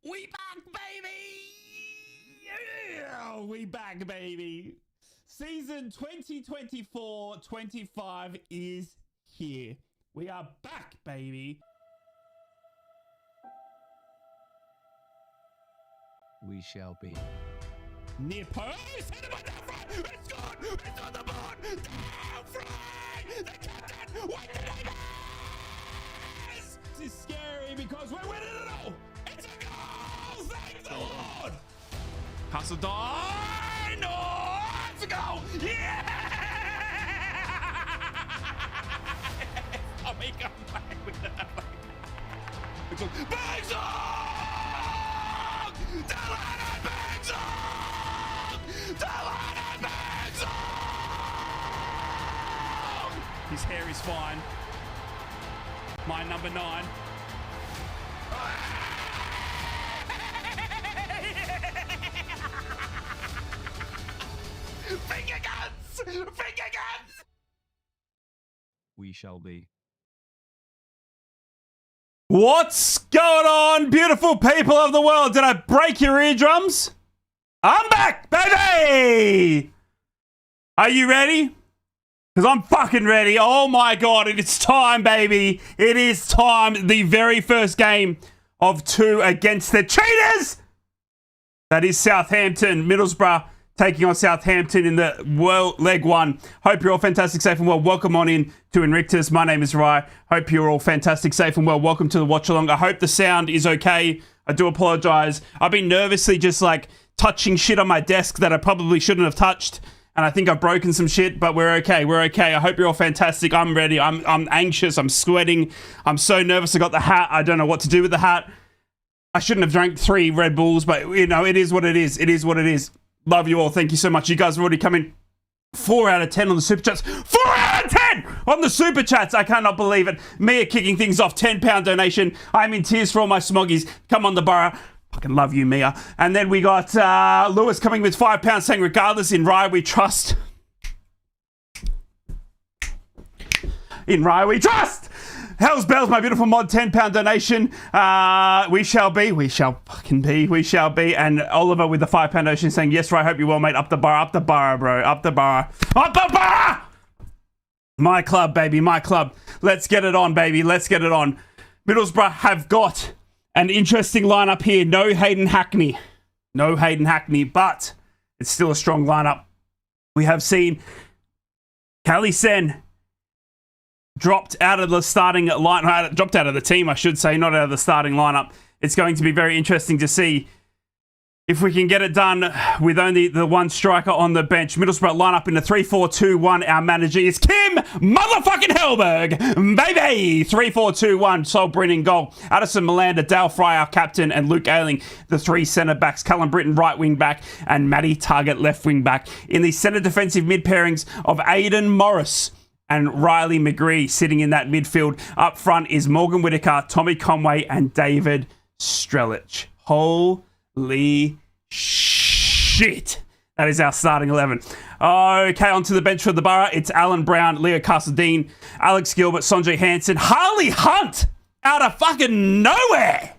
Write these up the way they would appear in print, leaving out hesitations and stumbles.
We back, baby! Yeah, we back, baby. Season 2024-25 is here. We are back, baby. We shall be. Near post. Hit him on down front. It's gone. It's on the board. Down front. The captain. Wait the neighbors. This is scary because we're winning it all. It's a goal. Thank the Lord. Hasselstein. No. It's a goal. Yeah. Oh, he come back with that. Bags on. Delano bags on. Delano bags on. His hair is fine. My number 9. Finger guns! Finger guns! We shall be. What's going on, beautiful people of the world? Did I break your eardrums? I'm back, baby! Are you ready? Because I'm fucking ready. Oh my god, it's time, baby. It is time. The very first game of 2 against the cheaters. That is Southampton. Middlesbrough taking on Southampton in the World Leg 1. Hope you're all fantastic, safe and well. Welcome on in to Invictus. My name is Rye. Hope you're all fantastic, safe and well. Welcome to the watch along. I hope the sound is okay. I do apologize. I've been nervously just like touching shit on my desk that I probably shouldn't have touched. And I think I've broken some shit, but we're okay. We're okay. I hope you're all fantastic. I'm ready. I'm anxious. I'm sweating. I'm so nervous. I got the hat. I don't know what to do with the hat. I shouldn't have drank 3 Red Bulls, but you know, it is what it is. It is what it is. Love you all. Thank you so much. You guys have already come in 4 out of 10 on the super chats. 4 out of 10 on the super chats. I cannot believe it. Mia kicking things off. £10 donation. I'm in tears for all my smoggies. Come on, the borough. Fucking love you, Mia. And then we got Lewis coming with £5 saying, regardless, in Rye we trust. In Rye we trust. Hell's Bells, my beautiful mod, £10 donation. We shall be. We shall fucking be. We shall be. And Oliver with the £5 donation saying, yes, right, hope you're well, mate. Up the bar, bro. Up the bar. Up the bar! My club, baby, my club. Let's get it on, baby. Let's get it on. Middlesbrough have got an interesting lineup here. No Hayden Hackney. No Hayden Hackney, but it's still a strong lineup. We have seen Callie Sen dropped out of the starting line, dropped out of the team, I should say, not out of the starting lineup. It's going to be very interesting to see if we can get it done with only the one striker on the bench. Middlesbrough line up in the 3-4-2-1. Our manager is Kim motherfucking Hellberg. Baby! 3-4-2-1. Sol Bryn in goal. Addison Melander, Dale Fry, our captain, and Luke Ayling, the 3 centre backs. Callum Britton, right wing back, and Matty Target, left wing back. In the centre defensive mid pairings of Aidan Morris and Riley McGree sitting in that midfield. Up front is Morgan Whittaker, Tommy Conway, and David Strelich. Holy shit. That is our starting 11. Okay, onto the bench for the Borough. It's Alan Brown, Leo Cassadine, Alex Gilbert, Sanjay Hansen, Harley Hunt out of fucking nowhere.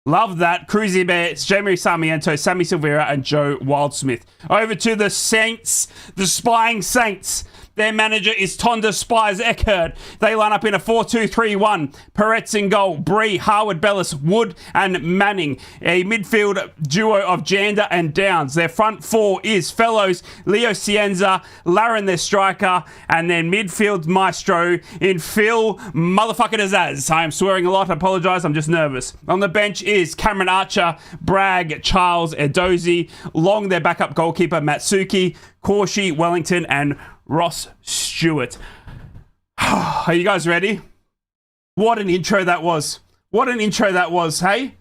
Love that. Cruzy Bear, Jamie Sarmiento, Sammy Silvera, and Joe Wildsmith. Over to the Saints, the Spying Saints. Their manager is Tonda Spies Eckerd. They line up in a 4-2-3-1. Peretz in goal. Bree, Harwood, Bellis, Wood, and Manning. A midfield duo of Janda and Downs. Their front 4 is Fellows, Leo Cienza, Laren, their striker, and then midfield maestro in Phil motherfucking Azaz. I am swearing a lot. I apologise. I'm just nervous. On the bench is Cameron Archer, Bragg, Charles, Edozie, Long, their backup goalkeeper, Matsuki, Corshi, Wellington, and Ross Stewart. Are you guys ready? What an intro that was. What an intro that was, hey?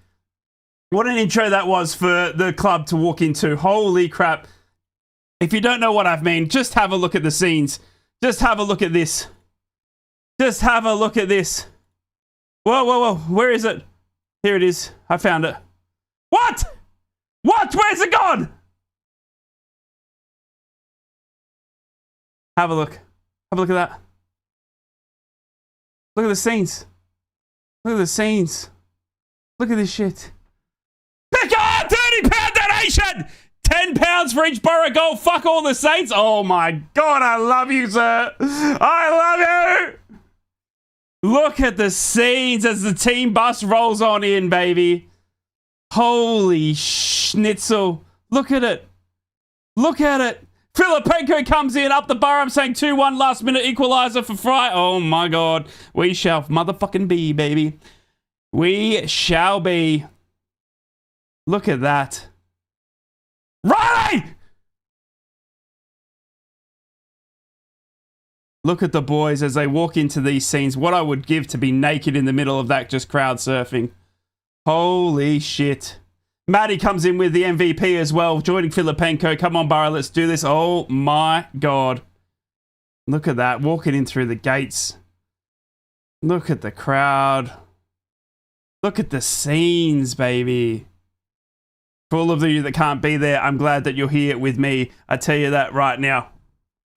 What an intro that was for the club to walk into. Holy crap. If you don't know what I mean, just have a look at the scenes. Just have a look at this. Just have a look at this. Whoa, whoa, whoa. Where is it? Here it is. I found it. What? What? Where's it gone? Have a look. Have a look at that. Look at the scenes. Look at the scenes. Look at this shit. Pick up! £30 donation! £10 for each Boro goal. Fuck all the Saints. Oh my God, I love you, sir. I love you. Look at the scenes as the team bus rolls on in, baby. Holy schnitzel. Look at it. Look at it. Filipenko comes in up the bar. I'm saying 2-1 last minute equalizer for Fry. Oh my God. We shall motherfucking be, baby. We shall be. Look at that. Riley! Look at the boys as they walk into these scenes. What I would give to be naked in the middle of that, just crowd surfing. Holy shit. Maddie comes in with the MVP as well, joining Filipenko. Come on, Borough, let's do this. Oh my God. Look at that, walking in through the gates. Look at the crowd. Look at the scenes, baby. For all of you that can't be there, I'm glad that you're here with me. I tell you that right now.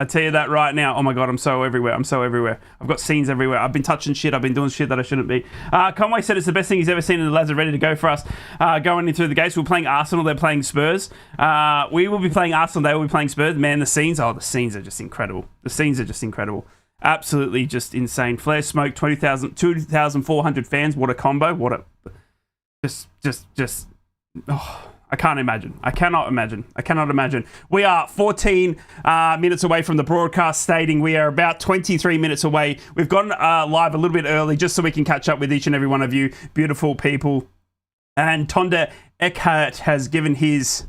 I tell you that right now. Oh my God, I'm so everywhere. I'm so everywhere. I've got scenes everywhere. I've been touching shit. I've been doing shit that I shouldn't be. Conway said it's the best thing he's ever seen, and the lads are ready to go for us. Going in through the gates. We're playing Arsenal. They're playing Spurs. We will be playing Arsenal. They will be playing Spurs. Man, the scenes. Oh, the scenes are just incredible. The scenes are just incredible. Absolutely just insane. Flare Smoke, 2,400 fans. What a combo. What a... Just... Oh... I can't imagine. I cannot imagine. I cannot imagine. We are 14 minutes away from the broadcast stating we are about 23 minutes away. We've gone live a little bit early just so we can catch up with each and every one of you beautiful people. And Tonda Eckhart has given his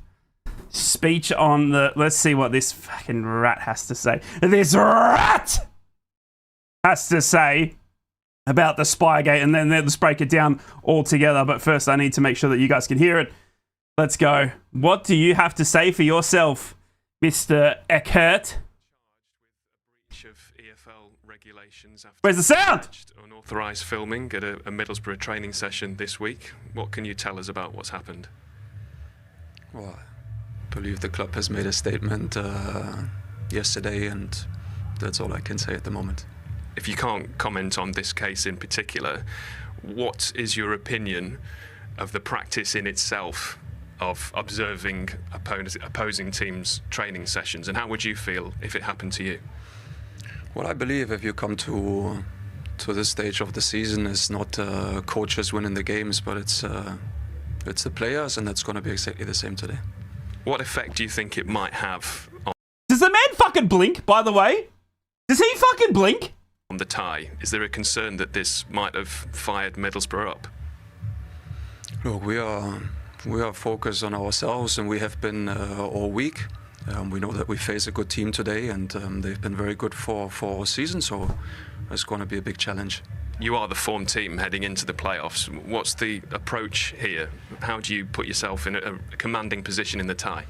speech on the... Let's see what this fucking rat has to say. This rat has to say about the Spygate, and then let's break it down all together. But first, I need to make sure that you guys can hear it. Let's go. What do you have to say for yourself, Mr. Eckert? Breach of EFL regulations after Where's the sound? Unauthorised filming at a Middlesbrough training session this week. What can you tell us about what's happened? Well, I believe the club has made a statement yesterday, and that's all I can say at the moment. If you can't comment on this case in particular, what is your opinion of the practice in itself of observing opposing teams' training sessions, and how would you feel if it happened to you? Well, I believe if you come to this stage of the season, it's not coaches winning the games, but it's the players, and that's going to be exactly the same today. What effect do you think it might have Does the man fucking blink, by the way? Does he fucking blink? on the tie? Is there a concern that this might have fired Middlesbrough up? Look, we are focused on ourselves, and we have been all week. We know that we face a good team today, and they've been very good for our season, so it's going to be a big challenge. You are the form team heading into the playoffs. What's the approach here? How do you put yourself in a commanding position in the tie?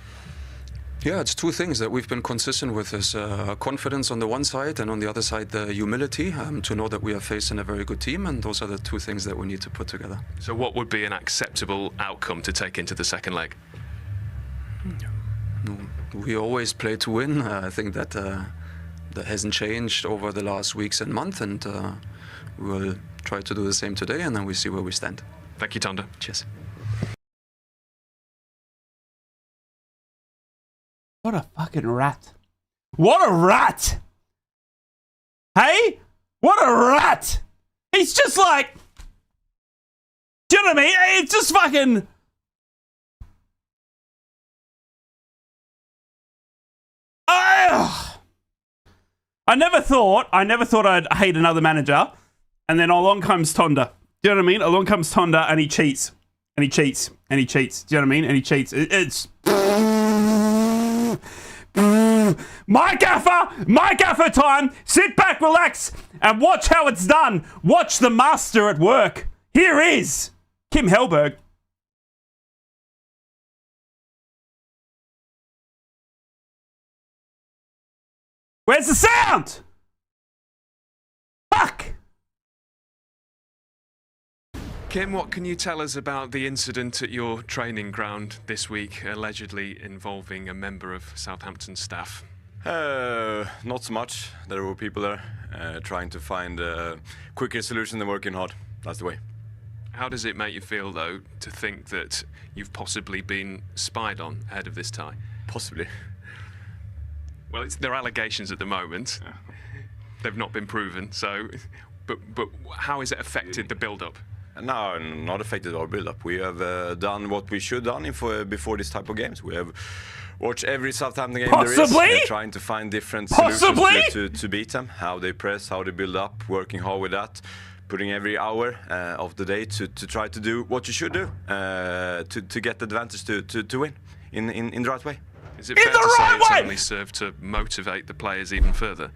Yeah, it's two things that we've been consistent with, is confidence on the one side, and on the other side, the humility to know that we are facing a very good team, and those are the two things that we need to put together. So what would be an acceptable outcome to take into the second leg? We always play to win. I think that that hasn't changed over the last weeks and months, and we'll try to do the same today, and then we see where we stand. Thank you, Tonda. Cheers. What a fucking rat. What a rat! Hey? What a rat! He's just like... Do you know what I mean? It's just fucking... I never thought I'd hate another manager, and then along comes Tonda. Do you know what I mean? Along comes Tonda, and he cheats. And he cheats. And he cheats. Do you know what I mean? And he cheats. It's... My gaffer time. Sit back, relax, and watch how it's done. Watch the master at work. Here is Kim Hellberg. Where's the sound? Fuck. Kim, what can you tell us about the incident at your training ground this week, allegedly involving a member of Southampton staff? Not so much. There were people there trying to find a quicker solution than working hard. That's the way. How does it make you feel, though, to think that you've possibly been spied on ahead of this tie? Possibly. Well, there are allegations at the moment. They've not been proven. So, but how has it affected the build-up? No, not affected our build-up. We have done what we should done before this type of games. We have watched every Southampton game there is, trying to find different solutions to beat them. How they press, how they build up, working hard with that, putting every hour of the day to try to do what you should do to get the advantage to win in the right way. Is it fair to say it's only served to motivate the players even further?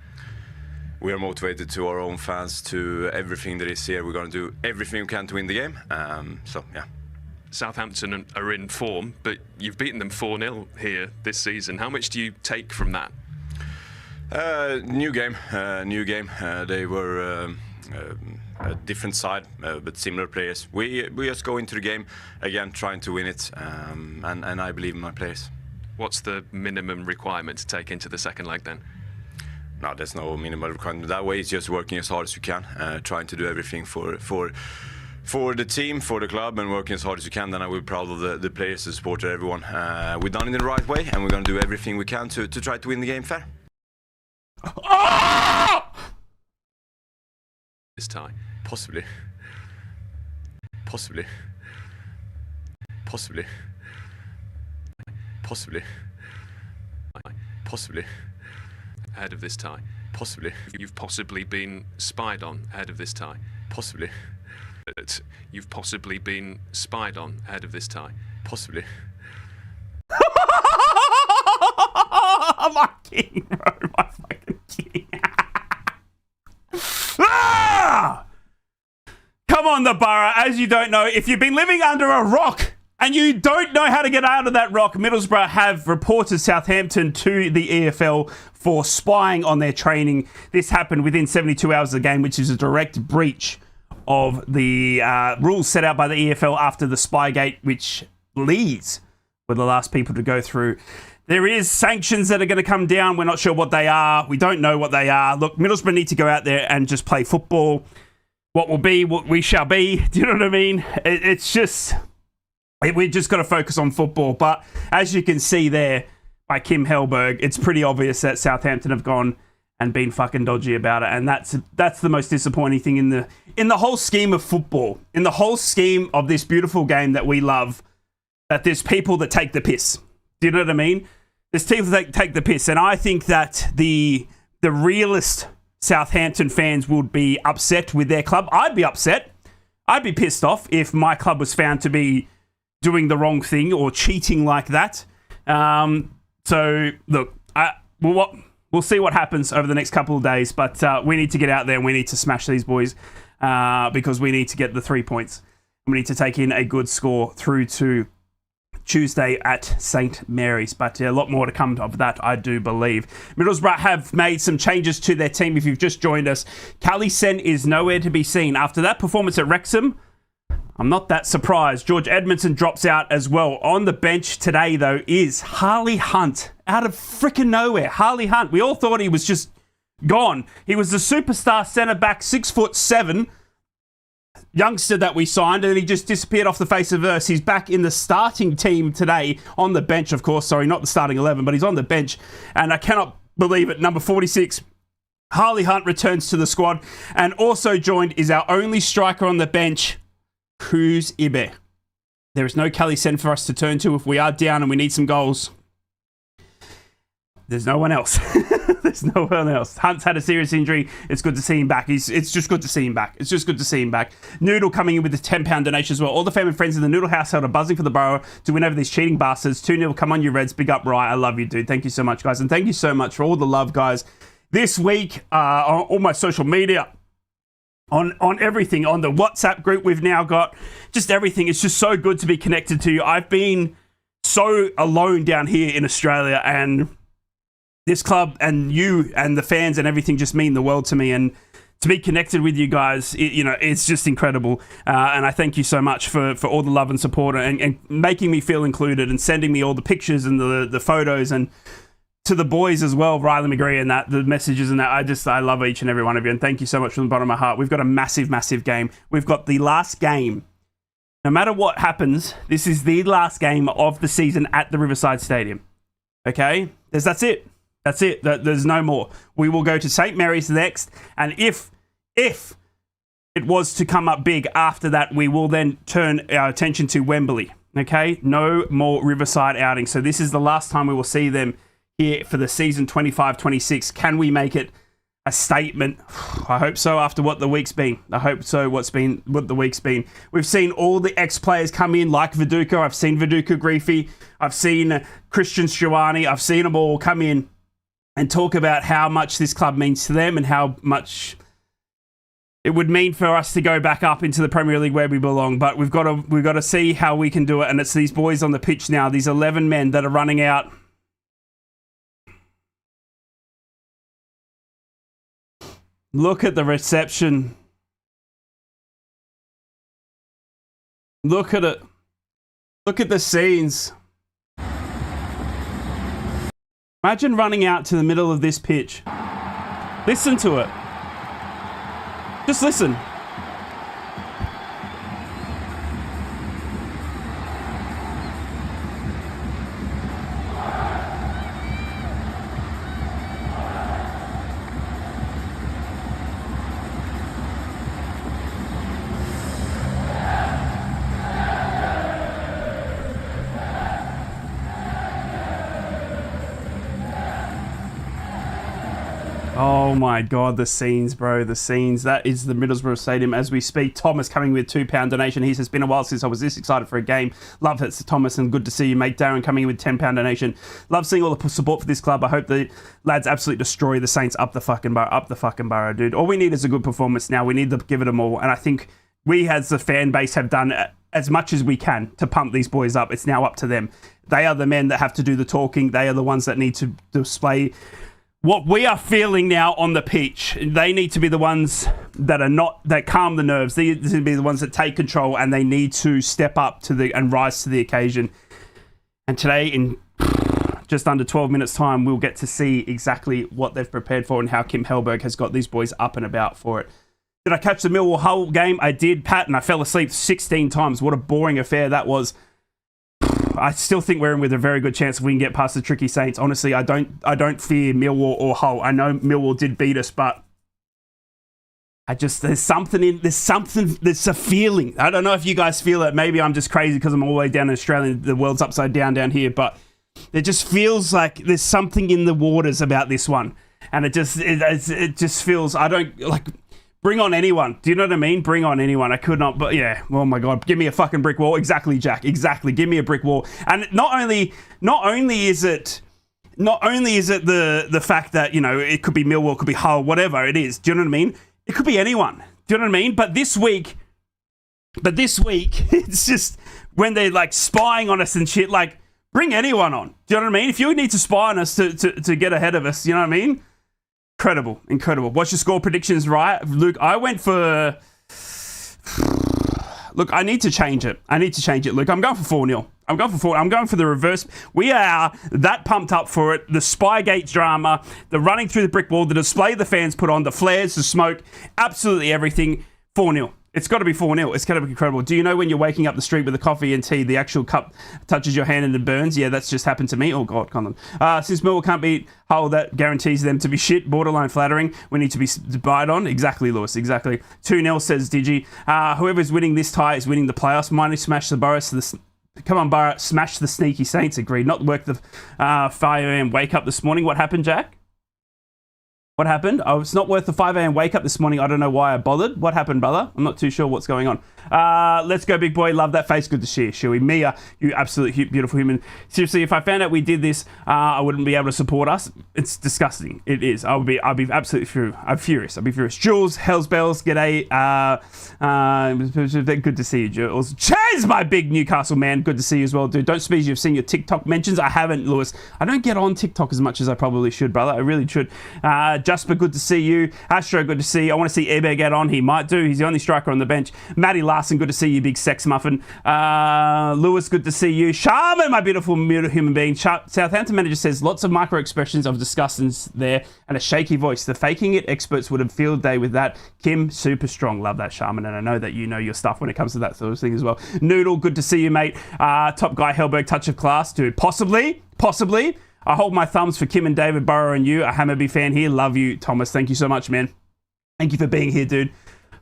We are motivated to our own fans, to everything that is here. We're going to do everything we can to win the game. So, yeah. Southampton are in form, but you've beaten them 4-0 here this season. How much do you take from that? New game. They were a different side, but similar players. We just go into the game, again, trying to win it, and I believe in my players. What's the minimum requirement to take into the second leg then? No, there's no minimal requirement that way. It's just working as hard as you can, trying to do everything for the team, for the club, and working as hard as you can. Then I will be proud of the players, the supporter, everyone. We've done it in the right way, and we're going to do everything we can to try to win the game fair. This tie? Possibly. Possibly. Possibly. Possibly. Possibly. Ahead of this tie? Possibly. You've possibly been spied on ahead of this tie? Possibly. That you've possibly been spied on ahead of this tie? Possibly. My king, bro. My fucking king. Ah! Come on, the Borough. As you don't know, if you've been living under a rock and you don't know how to get out of that rock, Middlesbrough have reported Southampton to the EFL for spying on their training. This happened within 72 hours of the game, which is a direct breach of the rules set out by the EFL after the Spygate, which Leeds were the last people to go through. There is sanctions that are going to come down. We're not sure what they are. We don't know what they are. Look, Middlesbrough need to go out there and just play football. What will be, what we shall be. Do you know what I mean? It's just... We've just got to focus on football. But as you can see there by Kim Hellberg, it's pretty obvious that Southampton have gone and been fucking dodgy about it. And that's the most disappointing thing in the whole scheme of football, in the whole scheme of this beautiful game that we love, that there's people that take the piss. Do you know what I mean? There's people that take the piss. And I think that the realist Southampton fans would be upset with their club. I'd be upset. I'd be pissed off if my club was found to be doing the wrong thing or cheating like that. So, look, we'll see what happens over the next couple of days, but we need to get out there and we need to smash these boys because we need to get the 3 points. We need to take in a good score through to Tuesday at St. Mary's. But a lot more to come of that, I do believe. Middlesbrough have made some changes to their team. If you've just joined us, Callie Sen is nowhere to be seen. After that performance at Wrexham, I'm not that surprised. George Edmondson drops out as well. On the bench today, though, is Harley Hunt. Out of freaking nowhere. Harley Hunt. We all thought he was just gone. He was the superstar centre-back, 6'7", youngster that we signed, and he just disappeared off the face of earth. He's back in the starting team today. On the bench, of course. Sorry, not the starting 11, but he's on the bench. And I cannot believe it. Number 46, Harley Hunt returns to the squad. And also joined is our only striker on the bench, Cruz Ibe. There is no Callie Sen for us to turn to if we are down and we need some goals. There's no one else. There's no one else. Hunt's had a serious injury. It's good to see him back. It's just good to see him back. It's just good to see him back. Noodle coming in with a £10 donation as well. All the family and friends in the Noodle household are buzzing for the Borough to win over these cheating bastards. 2-0. Come on, you Reds. Big up, Rye. I love you, dude. Thank you so much, guys. And thank you so much for all the love, guys. This week, on all my social media, on everything, on the WhatsApp group we've now got, just everything. It's just so good to be connected to you. I've been so alone down here in Australia, and this club and you and the fans and everything just mean the world to me. And to be connected with you guys, it's just incredible. And I thank you so much for all the love and support and making me feel included and sending me all the pictures and the photos, and to the boys as well, Riley McGree and the messages and that. I love each and every one of you, and thank you so much from the bottom of my heart. We've got a massive, massive game. We've got the last game No matter what happens, this is the last game of the season at the Riverside Stadium. Okay? That's it. That's it. There's no more. We will go to St. Mary's next, and if it was to come up big after that, we will then turn our attention to Wembley. Okay? No more Riverside outings. So this is the last time we will see them here for the season 25-26. Can we make it a statement? I hope so after what the week's been. I hope so what the week's been. We've seen all the ex-players come in like Viduka. I've seen Viduka Griffey. I've seen Christian Struani. I've seen them all come in and talk about how much this club means to them and how much it would mean for us to go back up into the Premier League where we belong. But we've got to see how we can do it. And it's these boys on the pitch now, these 11 men that are running out. Look at the reception. Look at it. Look at the scenes. Imagine running out to the middle of this pitch. Listen to it. Just listen. Oh my God, the scenes, bro, the scenes. That is the Middlesbrough Stadium as we speak. Thomas coming with £2 donation. He says, it's been a while since I was this excited for a game. Love it, Thomas, and good to see you, mate. Darren coming in with £10 donation. Love seeing all the support for this club. I hope the lads absolutely destroy the Saints up the fucking borough, dude. All we need is a good performance now. We need to give it them all. And I think we as the fan base have done as much as we can to pump these boys up. It's now up to them. They are the men that have to do the talking. They are the ones that need to display what we are feeling now on the pitch. They need to be the ones that calm the nerves. They need to be the ones that take control, and they need to step up and rise to the occasion. And today, in just under 12 minutes time, we'll get to see exactly what they've prepared for and how Kim Hellberg has got these boys up and about for it. Did I catch the Millwall Hull game? I did, Pat, and I fell asleep 16 times. What a boring affair that was. I still think we're in with a very good chance if we can get past the tricky Saints. Honestly, I don't fear Millwall or Hull. I know Millwall did beat us, but there's a feeling. I don't know if you guys feel it. Maybe I'm just crazy because I'm all the way down in Australia. The world's upside down here, but it just feels like there's something in the waters about this one, and it just feels. I don't like. Bring on anyone. Do you know what I mean? Bring on anyone. I could not, but yeah. Oh my God. Give me a fucking brick wall. Exactly, Jack. Exactly. Give me a brick wall. And not only is it the fact that, you know, it could be Millwall, it could be Hull, whatever it is. Do you know what I mean? It could be anyone. Do you know what I mean? But this week, it's just when they're like spying on us and shit, like bring anyone on. Do you know what I mean? If you need to spy on us to get ahead of us, you know what I mean? Incredible. What's your score predictions, right? Luke, I went for... Look, I need to change it, Luke. I'm going for 4-0. I'm going for the reverse. We are that pumped up for it. The Spygate drama, the running through the brick wall, the display the fans put on, the flares, the smoke, absolutely everything. 4-0. It's got to be 4-0. It's got to be incredible. Do you know when you're waking up the street with a coffee and tea, the actual cup touches your hand and it burns? Yeah, that's just happened to me. Oh, God, Colin. Since Millwall can't beat Hull, that guarantees them to be shit, borderline flattering. We need to be bite on. Exactly, Lewis, exactly. 2-0, says Digi. Whoever's winning this tie is winning the playoffs. Might smash the Borough. Come on, Borough. Smash the sneaky Saints. Agreed. Not work the 5 a.m. wake up this morning. What happened, Jack? What happened? Oh, it's not worth the 5 a.m. wake up this morning. I don't know why I bothered. What happened, brother? I'm not too sure what's going on. Let's go, big boy. Love that face. Good to see you, Shuey. Mia, you absolutely beautiful human. Seriously, if I found out we did this, I wouldn't be able to support us. It's disgusting. It is. I'd be absolutely furious. I'd be furious. Jules, Hells Bells, g'day. Good to see you, Jules. Chaz, my big Newcastle man. Good to see you as well, dude. Don't speak. You've seen your TikTok mentions. I haven't, Lewis. I don't get on TikTok as much as I probably should, brother. I really should. Jasper, good to see you. Astro, good to see you. I want to see Eber get on. He might do. He's the only striker on the bench. Matty Larson, good to see you, big sex muffin. Lewis, good to see you. Sharman, my beautiful human being. Southampton manager says lots of micro expressions of disgust there and a shaky voice. The faking it experts would have field day with that. Kim, super strong. Love that, Sharman. And I know that you know your stuff when it comes to that sort of thing as well. Noodle, good to see you, mate. Top guy, Hellberg, touch of class, dude. Possibly. I hold my thumbs for Kim and David, Borough and you. A Hammerby fan here. Love you, Thomas. Thank you so much, man. Thank you for being here, dude.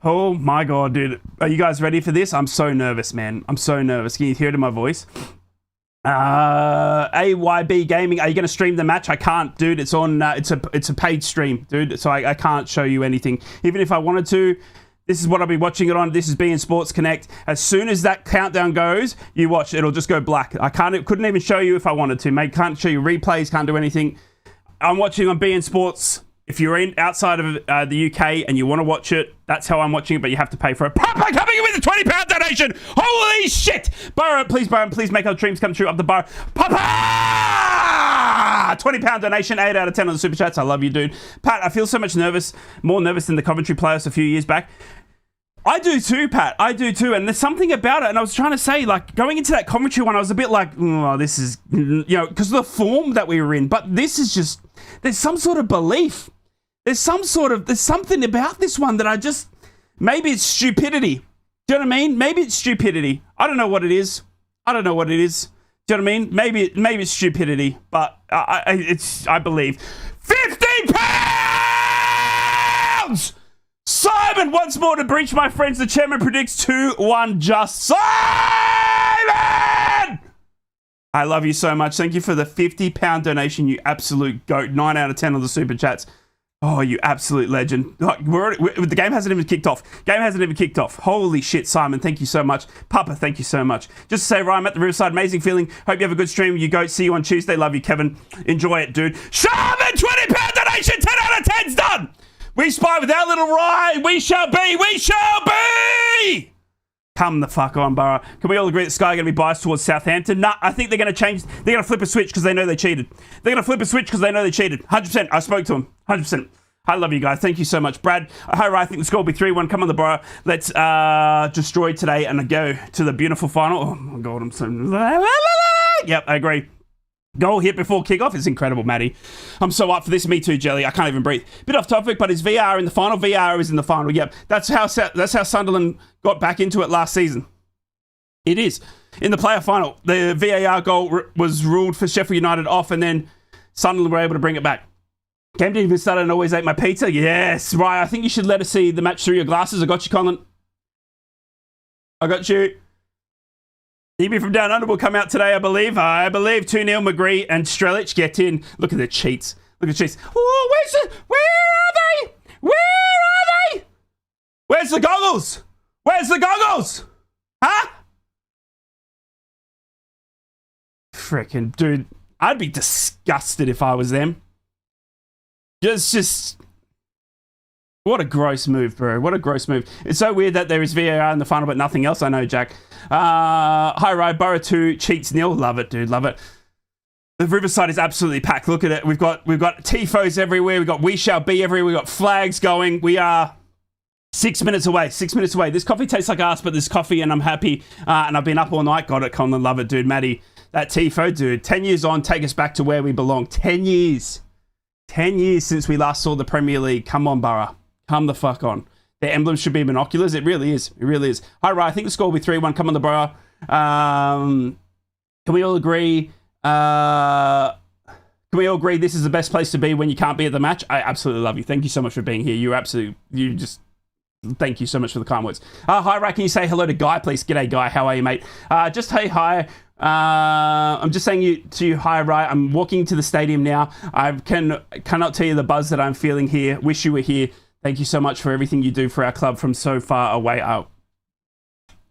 Oh my God, dude. Are you guys ready for this? I'm so nervous, man. I'm so nervous. Can you hear it in my voice? AYB Gaming, are you going to stream the match? I can't, dude. It's on. It's a paid stream, dude. So I can't show you anything. Even if I wanted to, this is what I'll be watching it on. This is beIN Sports Connect. As soon as that countdown goes, you watch. It'll just go black. Couldn't even show you if I wanted to, mate. Can't show you replays. Can't do anything. I'm watching on beIN Sports. If you're outside of the UK and you want to watch it, that's how I'm watching it, but you have to pay for it. Papa coming in with a £20 donation. Holy shit. Borough, please make our dreams come true. Up the Borough. Papa! £20 donation, 8 out of 10 on the Super Chats. I love you, dude. Pat, I feel so much more nervous than the Coventry playoffs a few years back. I do too, Pat. I do too. And there's something about it. And I was trying to say, like, going into that Coventry one, I was a bit like, oh, this is, because of the form that we were in. But this is just, there's some sort of belief. There's something about this one that maybe it's stupidity. Do you know what I mean? Maybe it's stupidity. I don't know what it is. Do you know what I mean? Maybe it's stupidity, but I believe. £50! Simon once more to breach my friends. The chairman predicts 2-1 just. Simon! I love you so much. Thank you for the £50 donation, you absolute goat. 9 out of 10 on the Super Chats. Oh, you absolute legend. The game hasn't even kicked off. Holy shit, Simon. Thank you so much. Papa, thank you so much. Just to say, Ryan, I'm at the Riverside. Amazing feeling. Hope you have a good stream. You go. See you on Tuesday. Love you, Kevin. Enjoy it, dude. Sharman, £20 donation. 10 out of 10's done. We spy with our little Ryan. We shall be. We shall be. Come the fuck on, Borough. Can we all agree that Sky are going to be biased towards Southampton? Nah, I think they're going to change. They're going to flip a switch because they know they cheated. 100%. I spoke to them. 100%. I love you guys. Thank you so much. Brad, hi, Ryan. I think the score will be 3-1. Come on, the Borough. Let's destroy today and go to the beautiful final. Oh, my God. I'm so... Yep, I agree. Goal hit before kickoff is incredible, Matty. I'm so up for this. Me too, Jelly. I can't even breathe. Bit off topic, but is VR in the final? VR is in the final. Yep. That's how Sunderland got back into it last season. It is. In the playoff final, the VAR goal was ruled for Sheffield United off, and then Sunderland were able to bring it back. Came to even started and always ate my pizza. Yes, right. I think you should let us see the match through your glasses. I got you, Colin. I got you. DB from Down Under will come out today, I believe. 2-0, McGree and Strelic get in. Look at the cheats. Oh, where are they? Where's the goggles? Huh? Frickin' dude. I'd be disgusted if I was them. Just... What a gross move, bro. What a gross move. It's so weird that there is VAR in the final, but nothing else. I know, Jack. Hi, Ryan. Borough 2, cheats nil. Love it, dude. Love it. The Riverside is absolutely packed. Look at it. We've got TIFOs everywhere. We've got We Shall Be everywhere. We've got flags going. We are 6 minutes away. This coffee tastes like ass, but there's coffee and I'm happy. And I've been up all night. Got it, Colin. Love it, dude. Maddie, that TIFO, dude. 10 years on, take us back to where we belong. 10 years. 10 years since we last saw the Premier League. Come on, Borough. Come the fuck on. Their emblem should be binoculars. It really is. Hi, Ryan. I think the score will be 3-1. Come on, the Borough. Can we all agree? This is the best place to be when you can't be at the match? I absolutely love you. Thank you so much for being here. Thank you so much for the kind words. Hi, Ryan. Can you say hello to Guy, please? G'day, Guy. How are you, mate? Just hey, hi. I'm just saying to you, hi, Ryan. I'm walking to the stadium now. I cannot tell you the buzz that I'm feeling here. Wish you were here. Thank you so much for everything you do for our club from so far away.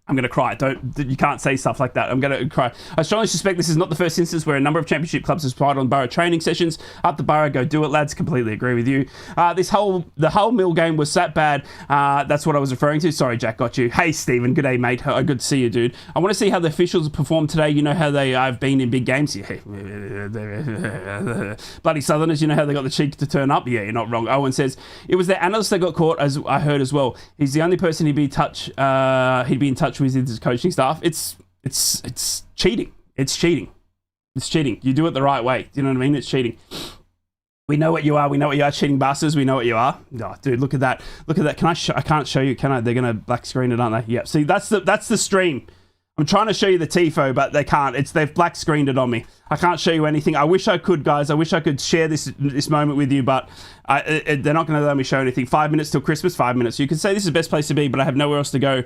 I'm going to cry. You can't say stuff like that. I'm going to cry. I strongly suspect this is not the first instance where a number of championship clubs have spied on Borough training sessions. Up the Borough, go do it, lads. Completely agree with you. The whole Mill game was that bad. That's what I was referring to. Sorry, Jack, got you. Hey, Stephen. Good day, mate. Good to see you, dude. I want to see how the officials performed today. You know how they have been in big games. Bloody Southerners, you know how they got the cheek to turn up? Yeah, you're not wrong. Owen says, it was the analyst that got caught, as I heard as well. He's the only person he'd be in touch with his coaching staff. It's cheating. It's cheating. It's cheating. You do it the right way. You know what I mean? It's cheating. We know what you are. We know what you are, cheating bastards. We know what you are. Oh, dude, look at that. Look at that. I can't show you, can I? They're going to black screen it, aren't they? Yeah. See, that's the stream. I'm trying to show you the TIFO, but they can't. They've black screened it on me. I can't show you anything. I wish I could, guys. I wish I could share this moment with you, but they're not going to let me show anything. 5 minutes till Christmas, 5 minutes. You could say this is the best place to be, but I have nowhere else to go.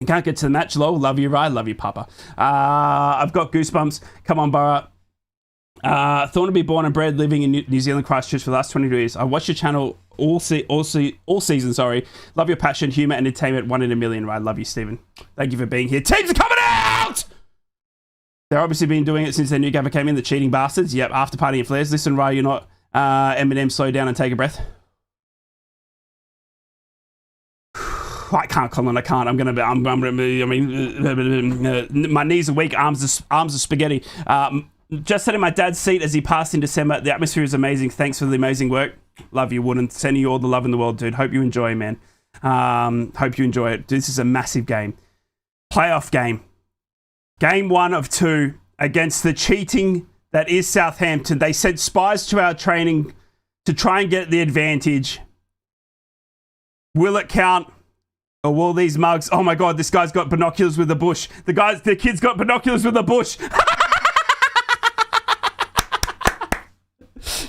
Can't get to the match, lol. Love you, Rye. Love you, Papa. I've got goosebumps. Come on, Borough. Thornaby, born and bred, living in New Zealand, Christchurch for the last 22 years. I watched your channel all season. Sorry. Love your passion, humour, and entertainment. 1 in a million, Rye. Love you, Stephen. Thank you for being here. Teams are coming out! They're obviously been doing it since their new gaffer came in, the cheating bastards. Yep, after party and flares. Listen, Rye, you're not Eminem. Slow down and take a breath. I can't, Colin. I can't. I'm gonna be. I mean, my knees are weak. Arms are spaghetti. Just sat in my dad's seat as he passed in December. The atmosphere is amazing. Thanks for the amazing work. Love you, Wooden. Sending you all the love in the world, dude. Hope you enjoy, man. Hope you enjoy it. This is a massive game. Playoff game. Game 1 of 2 against the cheating that is Southampton. They sent spies to our training to try and get the advantage. Will it count? Or will these mugs... Oh my God, this guy's got binoculars with a bush. The kid's got binoculars with a bush.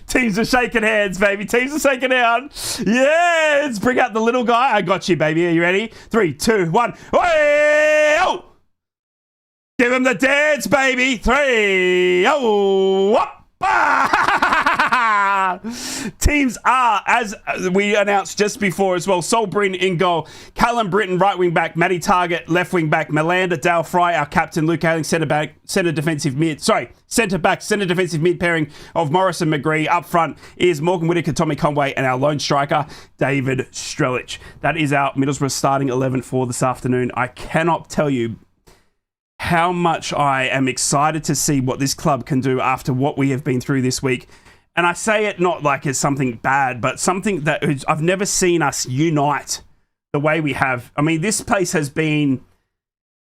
Teams are shaking hands, baby. Teams are shaking hands. Yes! Bring out the little guy. I got you, baby. Are you ready? 3, 2, 1. Oh! Give him the dance, baby. 3. Oh! Whoop. Teams are, as we announced just before as well, Sol Bryn in goal, Callum Britton right wing back, Matty Target left wing back, Melanda, Dale Fry, our captain, Luke Ayling centre back, centre defensive mid pairing of Morris and McGree. Up front is Morgan Whittaker, Tommy Conway, and our lone striker, David Strelich. That is our Middlesbrough starting 11 for this afternoon. I cannot tell you how much I am excited to see what this club can do after what we have been through this week. And I say it not like it's something bad, but something that I've never seen us unite the way we have. I mean, this place has been,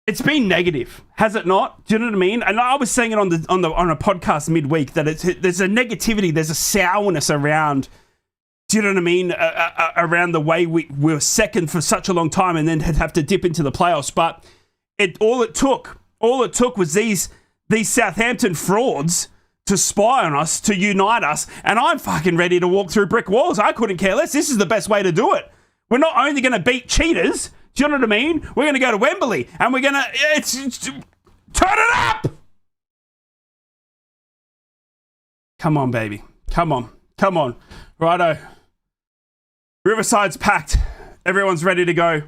it's been negative, has it not? Do you know what I mean? And I was saying it on a podcast midweek that there's a negativity, there's a sourness around. Do you know what I mean? Around the way we were second for such a long time and then have to dip into the playoffs, but all it took was these Southampton frauds to spy on us, to unite us, and I'm fucking ready to walk through brick walls. I couldn't care less. This is the best way to do it. We're not only going to beat cheaters, do you know what I mean? We're going to go to Wembley, and we're going to... turn it up! Come on, baby. Come on. Righto. Riverside's packed. Everyone's ready to go.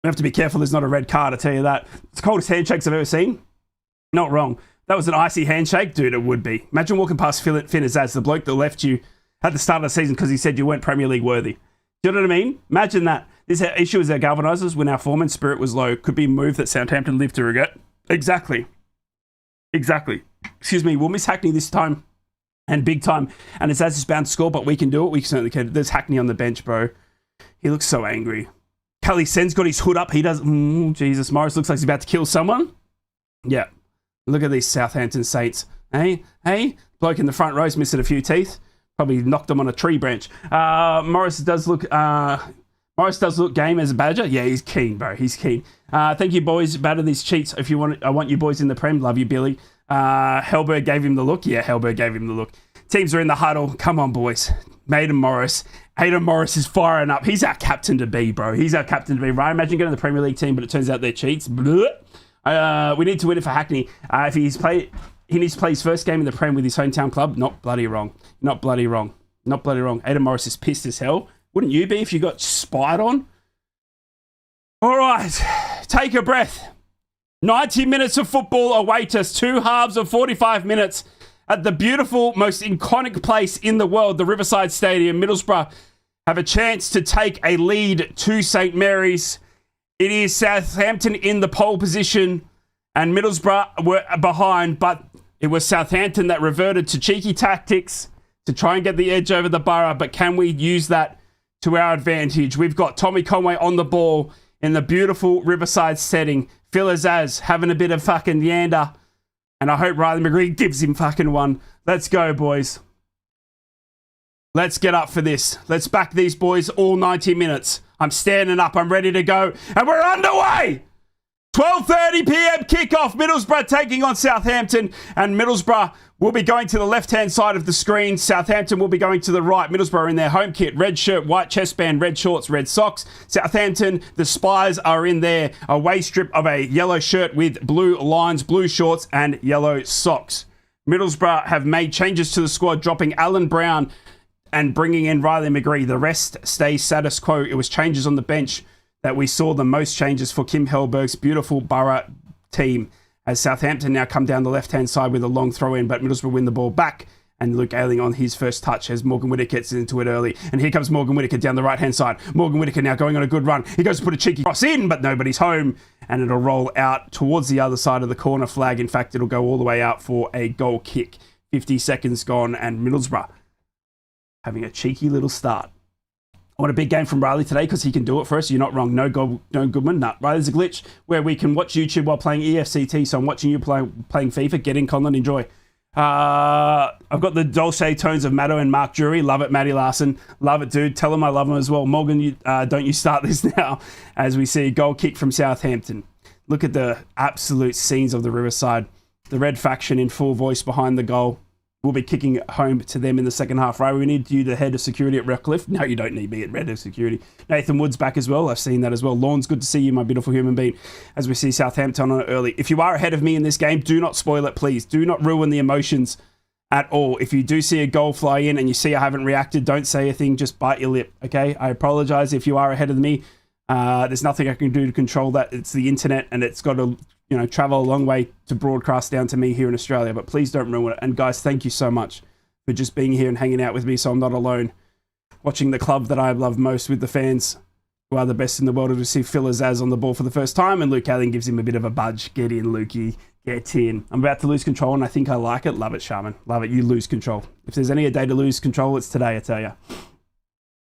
We have to be careful there's not a red card, I tell you that. It's the coldest handshakes I've ever seen. Not wrong. That was an icy handshake? Dude, it would be. Imagine walking past Finn Azaz, the bloke that left you at the start of the season because he said you weren't Premier League worthy. Do you know what I mean? Imagine that. This issue is our galvanisers when our form and spirit was low. Could be a move that Southampton lived to regret. Exactly. Excuse me, we'll miss Hackney this time. And big time. And Azaz is bound to score, but we can do it. We certainly can. There's Hackney on the bench, bro. He looks so angry. Kelly Sen's got his hood up. He does. Jesus, Morris looks like he's about to kill someone. Yeah. Look at these Southampton Saints. Hey? Bloke in the front row's missing a few teeth. Probably knocked him on a tree branch. Morris does look game as a Badger. Yeah, he's keen, bro. He's keen. Thank you, boys. Batter these cheats. If you want, I want you boys in the Prem. Love you, Billy. Hellberg gave him the look. Yeah, Hellberg gave him the look. Teams are in the huddle. Come on, boys. Maiden Morris. Aidan Morris is firing up. He's our captain to be, bro. He's our captain to be. Right? Imagine getting the Premier League team, but it turns out they're cheats. We need to win it for Hackney. If he needs to play his first game in the Prem with his hometown club. Not bloody wrong. Aidan Morris is pissed as hell. Wouldn't you be if you got spied on? All right. take a breath. 90 minutes of football await us. 2 halves of 45 minutes at the beautiful, most iconic place in the world, the Riverside Stadium. Middlesbrough have a chance to take a lead to St. Mary's. It is Southampton in the pole position, and Middlesbrough were behind, but it was Southampton that reverted to cheeky tactics to try and get the edge over the Borough. But can we use that to our advantage? We've got Tommy Conway on the ball in the beautiful Riverside setting. Phil Azaz having a bit of fucking yander. And I hope Riley McGree gives him fucking one. Let's go, boys. Let's get up for this. Let's back these boys all 90 minutes. I'm standing up. I'm ready to go. And we're underway! 12:30 p.m. kickoff. Middlesbrough taking on Southampton. And Middlesbrough will be going to the left-hand side of the screen. Southampton will be going to the right. Middlesbrough in their home kit. Red shirt, white chestband, red shorts, red socks. Southampton, the Spies are in their away strip of a yellow shirt with blue lines, blue shorts, and yellow socks. Middlesbrough have made changes to the squad, dropping Alan Brown and bringing in Riley McGree. The rest stays status quo. It was changes on the bench that we saw the most changes for Kim Hellberg's beautiful Borough team, as Southampton now come down the left-hand side with a long throw-in, but Middlesbrough win the ball back, and Luke Ayling on his first touch as Morgan Whittaker gets into it early. And here comes Morgan Whittaker down the right-hand side. Morgan Whittaker now going on a good run. He goes to put a cheeky cross in, but nobody's home, and it'll roll out towards the other side of the corner flag. In fact, it'll go all the way out for a goal kick. 50 seconds gone, and Middlesbrough having a cheeky little start. I want a big game from Riley today because he can do it for us. You're not wrong. No Goodman. No. Riley's a glitch where we can watch YouTube while playing EFCT. So I'm watching you playing FIFA. Get in, Conlon. Enjoy. I've got the dulce tones of Matto and Mark Drury. Love it, Matty Larson. Love it, dude. Tell him I love him as well. Morgan, don't you start this now as we see a goal kick from Southampton. Look at the absolute scenes of the Riverside. The red faction in full voice behind the goal. We'll be kicking it home to them in the second half. Right, we need you, the head of security at Redcliffe. No, you don't need me at head of security. Nathan Wood's back as well. I've seen that as well. Lorne's good to see you, my beautiful human being, as we see Southampton on it early. If you are ahead of me in this game, do not spoil it, please. Do not ruin the emotions at all. If you do see a goal fly in and you see I haven't reacted, don't say a thing. Just bite your lip, okay? I apologize if you are ahead of me. There's nothing I can do to control that. It's the internet, and it's got to travel a long way to broadcast down to me here in Australia, but please don't ruin it. And guys, thank you so much for just being here and hanging out with me so I'm not alone. Watching the club that I love most with the fans who are the best in the world. To see Phil Azaz on the ball for the first time, and Luke Ayling gives him a bit of a budge. Get in, Lukey. Get in. I'm about to lose control, and I think I like it. Love it, Shaman. Love it. You lose control. If there's any day to lose control, it's today, I tell you.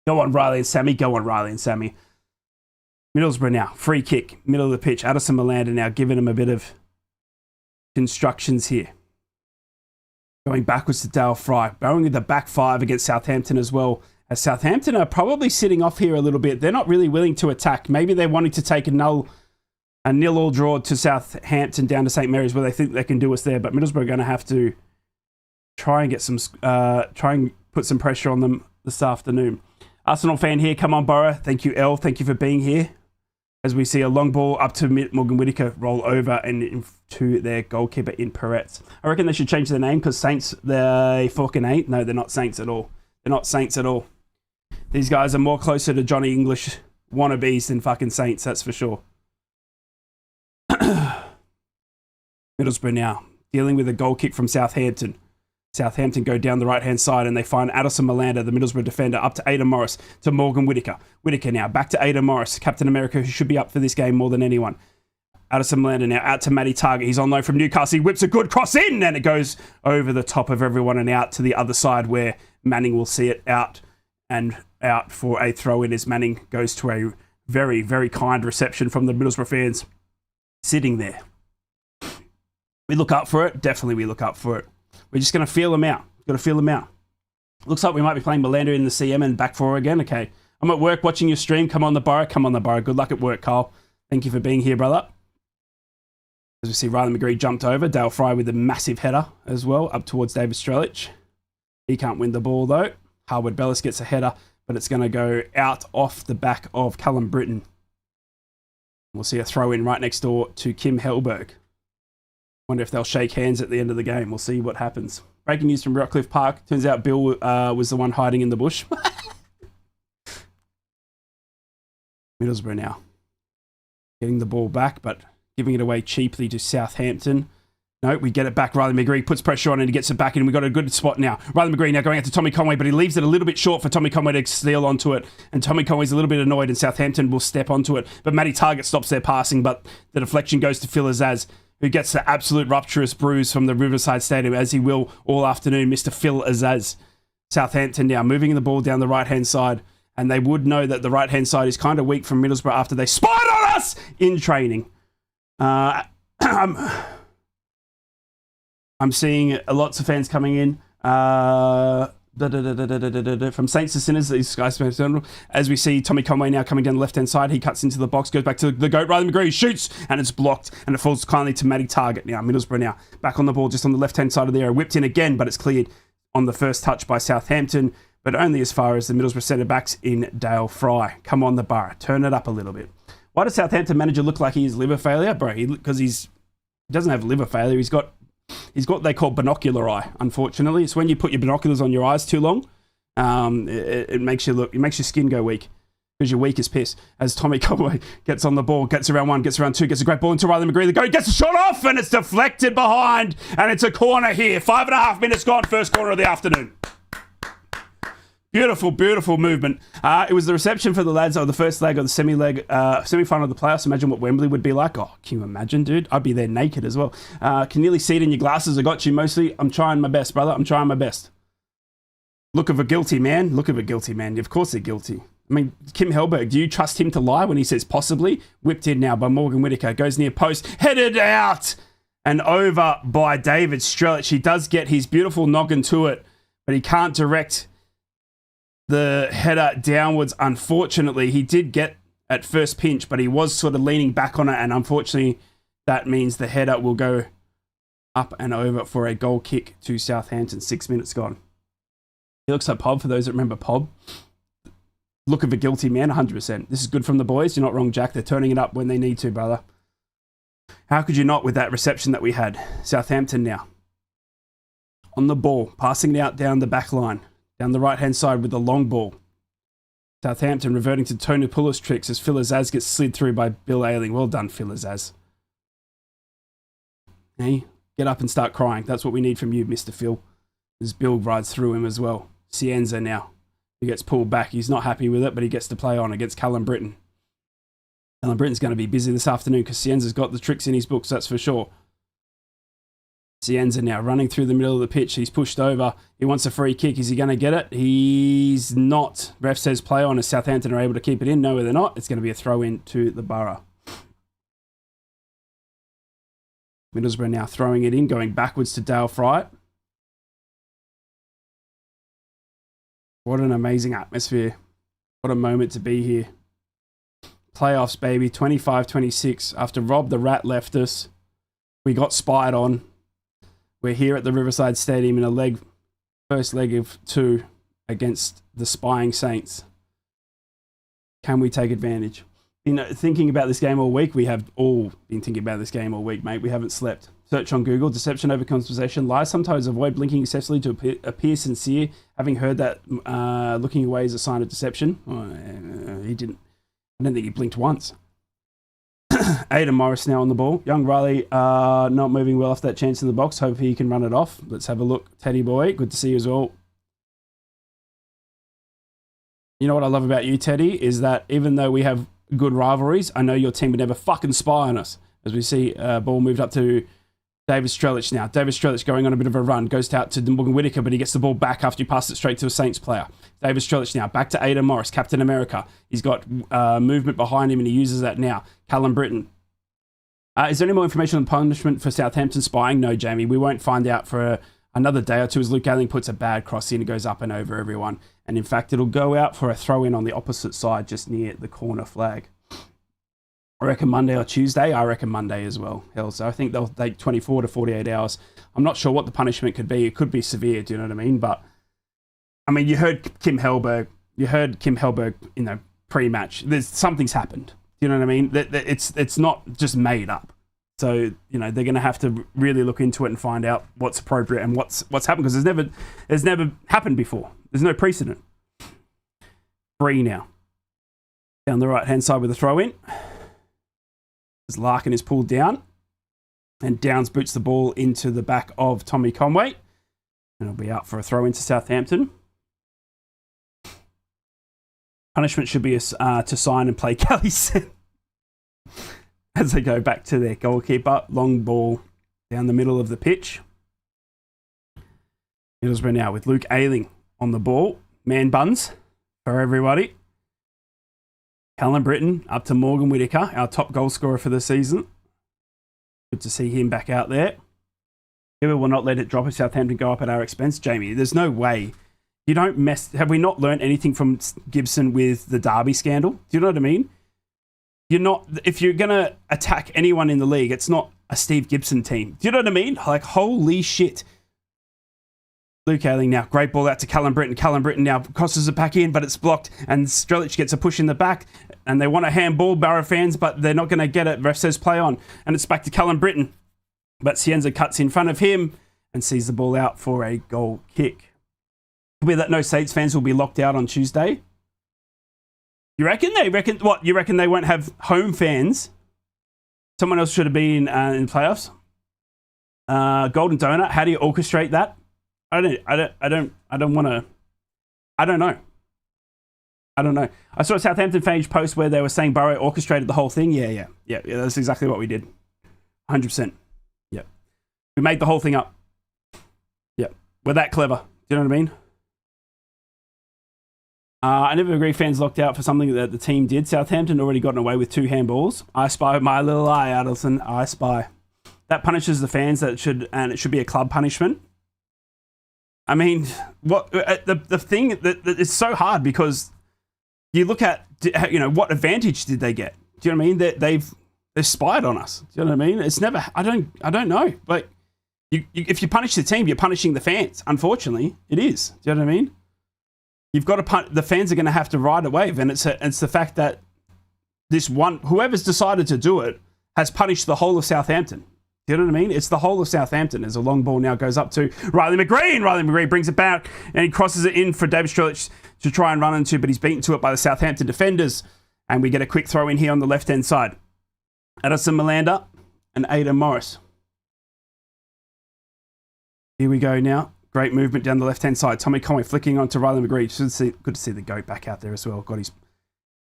Go on, Riley and Sammy. Go on, Riley and Sammy. Middlesbrough now, free kick, middle of the pitch. Addison Malander now giving him a bit of instructions here. Going backwards to Dale Fry. Going with the back five against Southampton as well. As Southampton are probably sitting off here a little bit. They're not really willing to attack. Maybe they're wanting to take a nil-all draw to Southampton down to St. Mary's where they think they can do us there. But Middlesbrough are going to have to try and put some pressure on them this afternoon. Arsenal fan here. Come on, Borough. Thank you, Elle. Thank you for being here. As we see a long ball up to Morgan Whittaker, roll over and into their goalkeeper in Peretz. I reckon they should change their name because Saints, they fucking ain't. No, they're not Saints at all. They're not Saints at all. These guys are more closer to Johnny English wannabes than fucking Saints, that's for sure. Middlesbrough now, dealing with a goal kick from Southampton. Southampton go down the right-hand side and they find Addison Malander, the Middlesbrough defender, up to Aidan Morris, to Morgan Whittaker. Whittaker now back to Aidan Morris, Captain America, who should be up for this game more than anyone. Addison Malander now out to Matty Target. He's on loan from Newcastle. He whips a good cross in and it goes over the top of everyone and out to the other side where Manning will see it out and out for a throw-in as Manning goes to a very, very kind reception from the Middlesbrough fans sitting there. We look up for it. Definitely we look up for it. We're just going to feel them out. Got to feel them out. Looks like we might be playing Malander in the CM and back four again. Okay. I'm at work watching your stream. Come on the Borough. Come on the Borough. Good luck at work, Carl. Thank you for being here, brother. As we see Riley McGree jumped over. Dale Fry with a massive header as well up towards David Strelich. He can't win the ball though. Harwood Bellis gets a header, but it's going to go out off the back of Callum Britton. We'll see a throw in right next door to Kim Hellberg. Wonder if they'll shake hands at the end of the game. We'll see what happens. Breaking news from Rockcliffe Park. Turns out Bill was the one hiding in the bush. Middlesbrough now. getting the ball back, but giving it away cheaply to Southampton. No, we get it back. Riley McGree puts pressure on and he gets it back in. We've got a good spot now. Riley McGree now going out to Tommy Conway, but he leaves it a little bit short for Tommy Conway to steal onto it. And Tommy Conway's a little bit annoyed and Southampton will step onto it. But Matty Targett stops their passing, but the deflection goes to Phil Azaz, who gets the absolute rupturous bruise from the Riverside Stadium, as he will all afternoon, Mr. Phil Azaz. Southampton now moving the ball down the right-hand side. And they would know that the right-hand side is kind of weak from Middlesbrough after they spied on us in training. I'm seeing lots of fans coming in from Saints to Sinners, these guys, as we see Tommy Conway now coming down the left-hand side. He cuts into the box, goes back to the GOAT. Riley McGree shoots, and it's blocked, and it falls kindly to Matty Targett now. Middlesbrough now back on the ball, just on the left-hand side of the area. Whipped in again, but it's cleared on the first touch by Southampton, but only as far as the Middlesbrough centre-backs in Dale Fry. Come on, the Borough. Turn it up a little bit. Why does Southampton manager look like he's liver failure? Bro, because he doesn't have liver failure. He's got what they call binocular eye, unfortunately. It's when you put your binoculars on your eyes too long, it makes your skin go weak, because you're weak as piss. As Tommy Conway gets on the ball, gets around one, gets around two, gets a great ball into Riley McGree. The goal gets a shot off, and it's deflected behind, and it's a corner here. 5.5 minutes gone, first corner of the afternoon. Beautiful, beautiful movement. It was the reception for the lads of the first leg of the semi-final of the playoffs. Imagine what Wembley would be like. Oh, can you imagine, dude? I'd be there naked as well. Can nearly see it in your glasses. I got you mostly. I'm trying my best, brother. I'm trying my best. Look of a guilty man. Look of a guilty man. Of course they're guilty. I mean, Kim Hellberg, do you trust him to lie when he says possibly? Whipped in now by Morgan Whittaker. Goes near post. Headed out. And over by David Strelic. He does get his beautiful noggin to it, but he can't direct the header downwards. Unfortunately, he did get at first pinch, but he was sort of leaning back on it, and unfortunately that means the header will go up and over for a goal kick to Southampton. 6 minutes gone. He looks like Pob, for those that remember Pob. Look of a guilty man, 100%. This is good from the boys. You're not wrong, Jack. They're turning it up when they need to, brother. How could you not with that reception that we had? Southampton now on the ball, passing it out down the back line. Down the right-hand side with the long ball. Southampton reverting to Tony Poulos tricks as Phil Azaz gets slid through by Bill Ayling. Well done, Phil Azaz. Hey, get up and start crying. That's what we need from you, Mr. Phil. As Bill rides through him as well. Cienza now. He gets pulled back. He's not happy with it, but he gets to play on against Callum Britton. Callum Britton's going to be busy this afternoon because Cienza's got the tricks in his books, that's for sure. Cienza now running through the middle of the pitch. He's pushed over. He wants a free kick. Is he going to get it? He's not. Ref says play on as Southampton are able to keep it in. No, they're not. It's going to be a throw in to the Borough. Middlesbrough now throwing it in, going backwards to Dale Fry. What an amazing atmosphere. What a moment to be here. Playoffs, baby. 25-26. After Rob the Rat left us, we got spied on. We're here at the Riverside Stadium in a first leg of 2 against the spying Saints. Can we take advantage? You know, thinking about this game all week, we have all been thinking about this game all week, mate. We haven't slept. Search on Google, deception overcomes possession. Lies sometimes avoid blinking excessively to appear sincere. Having heard that looking away is a sign of deception. He didn't. I don't think he blinked once. Aidan Morris now on the ball. Young Riley not moving well off that chance in the box. Hope he can run it off. Let's have a look. Teddy boy, good to see you as well. You know what I love about you, Teddy, is that even though we have good rivalries, I know your team would never fucking spy on us. As we see ball moved up to David Strelic now. David Strelic going on a bit of a run. Goes out to Morgan Whittaker, but he gets the ball back after he passed it straight to a Saints player. David Strelic now. Back to Aidan Morris, Captain America. He's got movement behind him and he uses that now. Callum Britton. Is there any more information on punishment for Southampton spying? No, Jamie. We won't find out for another day or two as Luke Ayling puts a bad cross in. It goes up and over everyone. And in fact, it'll go out for a throw-in on the opposite side just near the corner flag. I reckon Monday or Tuesday. I reckon Monday as well. Hell, so I think they'll take 24 to 48 hours. I'm not sure what the punishment could be. It could be severe, do you know what I mean? But, I mean, you heard Kim Hellberg. Pre-match. Something's happened. Do you know what I mean? It's not just made up. So, you know, they're going to have to really look into it and find out what's appropriate and what's happened, because there's never happened before. There's no precedent. Free now. Down the right-hand side with a throw-in. as Larkin is pulled down. And Downs boots the ball into the back of Tommy Conway. And it'll be out for a throw into Southampton. Punishment should be to sign and play Callison as they go back to their goalkeeper. Long ball down the middle of the pitch. Middlesbrough now with Luke Ayling on the ball. Man buns for everybody. Callum Britton up to Morgan Whittaker, our top goal scorer for the season. Good to see him back out there. Here will not let it drop if Southampton go up at our expense. Jamie, there's no way. You don't mess... Have we not learned anything from Gibson with the Derby scandal? Do you know what I mean? You're not... If you're going to attack anyone in the league, it's not a Steve Gibson team. Do you know what I mean? Like, holy shit. Luke Ayling now. Great ball out to Callum Britton. Callum Britton now crosses it back in, but it's blocked. And Strelic gets a push in the back. And they want a handball, Borough fans, but they're not going to get it. Ref says play on. And it's back to Callum Britton. But Cienza cuts in front of him and sees the ball out for a goal kick. Could be that no Saints fans will be locked out on Tuesday. You reckon? What? You reckon they won't have home fans? Someone else should have been in playoffs. Golden Donut. How do you orchestrate that? I don't know. I saw a Southampton page post where they were saying Boro orchestrated the whole thing. Yeah. That's exactly what we did. 100%. Yeah. We made the whole thing up. Yeah. We're that clever. Do you know what I mean? I never agree fans locked out for something that the team did. Southampton already gotten away with 2 handballs. I spy with my little eye, Adelson. I spy. That punishes the fans. And it should be a club punishment. I mean, what the thing that it's so hard because you look at, what advantage did they get? Do you know what I mean? They've spied on us. Do you know what I mean? It's never. I don't know. Like, if you punish the team, you're punishing the fans. Unfortunately, it is. Do you know what I mean? You've got to the fans are going to have to ride a wave, and it's the fact that whoever's decided to do it has punished the whole of Southampton. Do you know what I mean? It's the whole of Southampton as a long ball now goes up to Riley McGree, and Riley McGree brings it back and he crosses it in for David Strelic to try and run into, but he's beaten to it by the Southampton defenders, and we get a quick throw in here on the left-hand side. Addison Malander and Aidan Morris. Here we go now. Great movement down the left-hand side. Tommy Conway flicking onto Riley McGree. Good to see the goat back out there as well. God, he's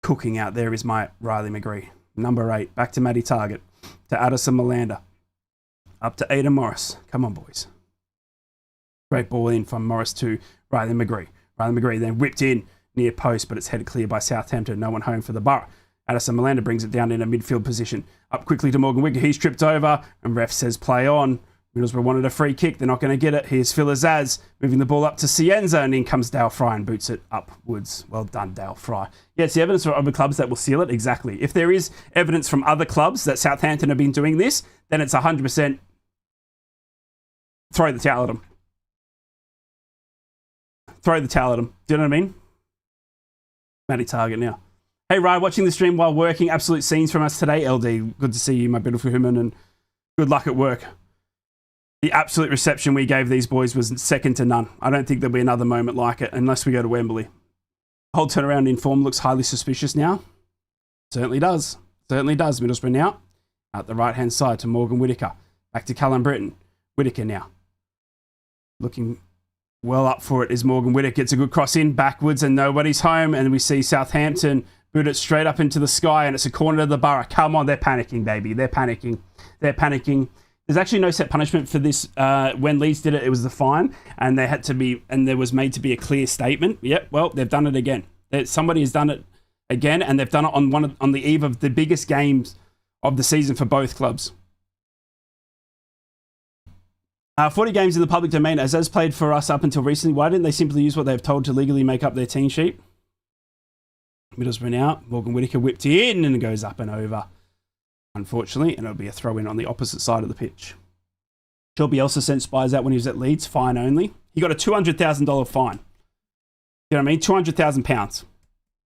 cooking out there is my Riley McGree. Number 8. Back to Matty Target. To Addison Malander. Up to Aidan Morris. Come on, boys. Great ball in from Morris to Riley McGree. Riley McGree then whipped in near post, but it's headed clear by Southampton. No one home for the Borough. Addison Malander brings it down in a midfield position. Up quickly to Morgan Whittaker. He's tripped over, and ref says play on. Middlesbrough wanted a free kick. They're not going to get it. Here's Phil Azaz moving the ball up to Cienza, and in comes Dale Fry and boots it upwards. Well done, Dale Fry. Yeah, it's the evidence from other clubs that will seal it. Exactly. If there is evidence from other clubs that Southampton have been doing this, then it's 100% throw the towel at them. Throw the towel at them. Do you know what I mean? Matty Target now. Hey, Ryan, watching the stream while working. Absolute scenes from us today, LD. Good to see you, my beautiful human, and good luck at work. The absolute reception we gave these boys was second to none. I don't think there'll be another moment like it unless we go to Wembley. Whole turnaround in form looks highly suspicious now. Certainly does. Certainly does. Middlesbrough now. Out the right-hand side to Morgan Whittaker. Back to Callum Britton. Whittaker now. Looking well up for it is Morgan Whittaker. It's a good cross in backwards and nobody's home. And we see Southampton boot it straight up into the sky and it's a corner to the Borough. Come on, they're panicking, baby. They're panicking. They're panicking. There's actually no set punishment for this. When Leeds did it, it was the fine, and there was made to be a clear statement. Yep, well, they've done it again. Somebody has done it again, and they've done it on the eve of the biggest games of the season for both clubs. 40 games in the public domain, as played for us up until recently. Why didn't they simply use what they've told to legally make up their team sheet? Middlesbrough out. Morgan Whittaker whipped in and it goes up and over. Unfortunately, and it'll be a throw-in on the opposite side of the pitch. Shelby also sent Spies out when he was at Leeds, fine only. He got a $200,000 fine. You know what I mean? £200,000.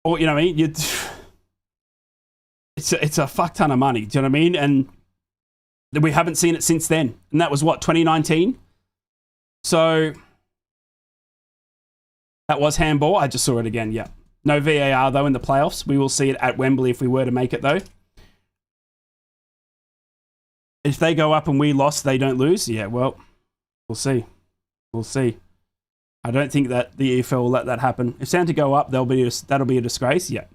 Or, you know what I mean? It's a fuck ton of money, do you know what I mean? And we haven't seen it since then. And that was what, 2019? So, that was handball. I just saw it again, yeah. No VAR, though, in the playoffs. We will see it at Wembley if we were to make it, though. If they go up and we lost, they don't lose. Yeah, well, we'll see. We'll see. I don't think that the EFL will let that happen. If Southampton go up, that'll be a disgrace. Yeah.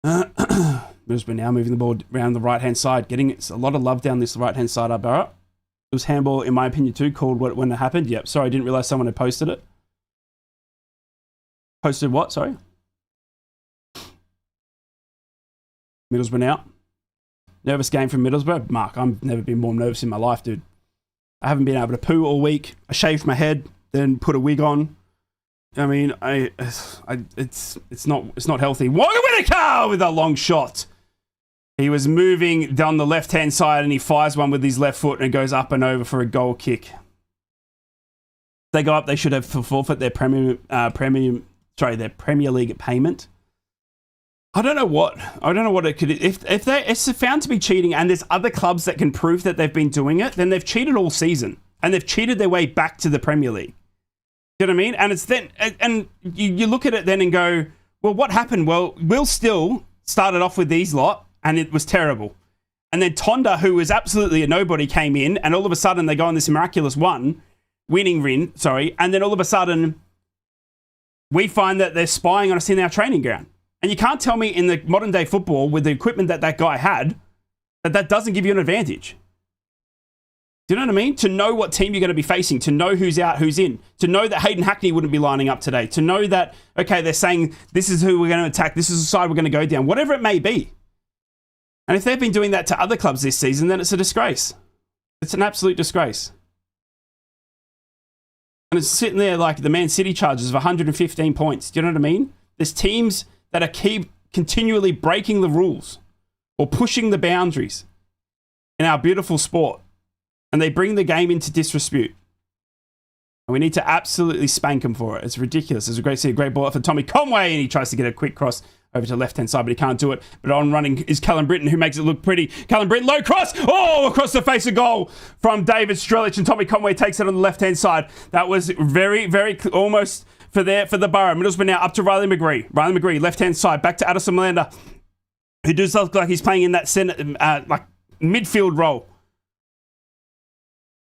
Middlesbrough now moving the ball around the right-hand side, getting a lot of love down this right-hand side of Borough. It was handball, in my opinion, too, called when it happened. Yep, sorry, I didn't realise someone had posted it. Posted what? Sorry? Middlesbrough now. Nervous game from Middlesbrough. Mark, I've never been more nervous in my life, dude. I haven't been able to poo all week. I shaved my head, then put a wig on. I mean, it's not healthy. Wagga Whittaker with a long shot. He was moving down the left-hand side and he fires one with his left foot and it goes up and over for a goal kick. If they go up, they should have to forfeit their Premier League payment. I don't know what it could. If it's found to be cheating and there's other clubs that can prove that they've been doing it, then they've cheated all season and they've cheated their way back to the Premier League. You know what I mean? And it's then, and you look at it then and go, well, what happened? Well, Will Still started off with these lot and it was terrible. And then Tonda, who was absolutely a nobody, came in and all of a sudden they go on this miraculous winning run, and then all of a sudden we find that they're spying on us in our training ground. And you can't tell me in the modern day football with the equipment that guy had, that doesn't give you an advantage. Do you know what I mean? To know what team you're going to be facing, to know who's out, who's in, to know that Hayden Hackney wouldn't be lining up today, to know that, okay, they're saying this is who we're going to attack, this is the side we're going to go down, whatever it may be. And if they've been doing that to other clubs this season, then it's a disgrace. It's an absolute disgrace. And it's sitting there like the Man City charges of 115 points. Do you know what I mean? There's teams that are continually breaking the rules or pushing the boundaries in our beautiful sport. And they bring the game into disrepute. And we need to absolutely spank them for it. It's ridiculous. It's a great ball for Tommy Conway, and he tries to get a quick cross over to the left-hand side, but he can't do it. But on running is Callum Britton, who makes it look pretty. Callum Britton, low cross. Oh, across the face of goal from David Strelic, and Tommy Conway takes it on the left-hand side. That was very, very almost for the Borough. Middlesbrough now up to Riley McGree. Riley McGree, left-hand side, back to Addison Melander, who does look like he's playing in that center, like midfield role.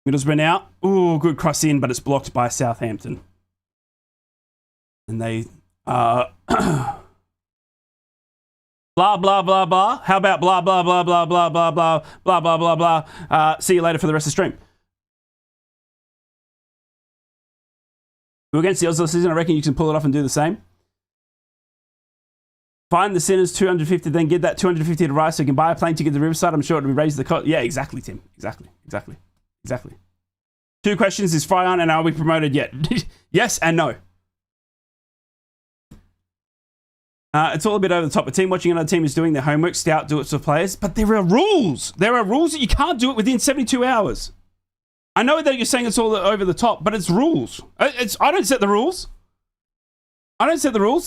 Middlesbrough now. Ooh, good cross in, but it's blocked by Southampton. And they... blah, blah, blah, blah. How about blah, blah, blah, blah, blah, blah, blah, blah, blah, blah, blah. See you later for the rest of the stream. You're against the Oslo season, I reckon you can pull it off and do the same. Find the sinners 250, then give that 250 to Rice so you can buy a plane ticket to the Riverside. I'm sure it'll raise the cost. Yeah, exactly, Tim. Exactly. 2 questions. Is Fry on and are we promoted yet? Yes and no. It's all a bit over the top. A team watching another team is doing their homework. Scout, do it for players. But there are rules. There are rules that you can't do it within 72 hours. I know that you're saying it's all over the top, but it's rules. I don't set the rules.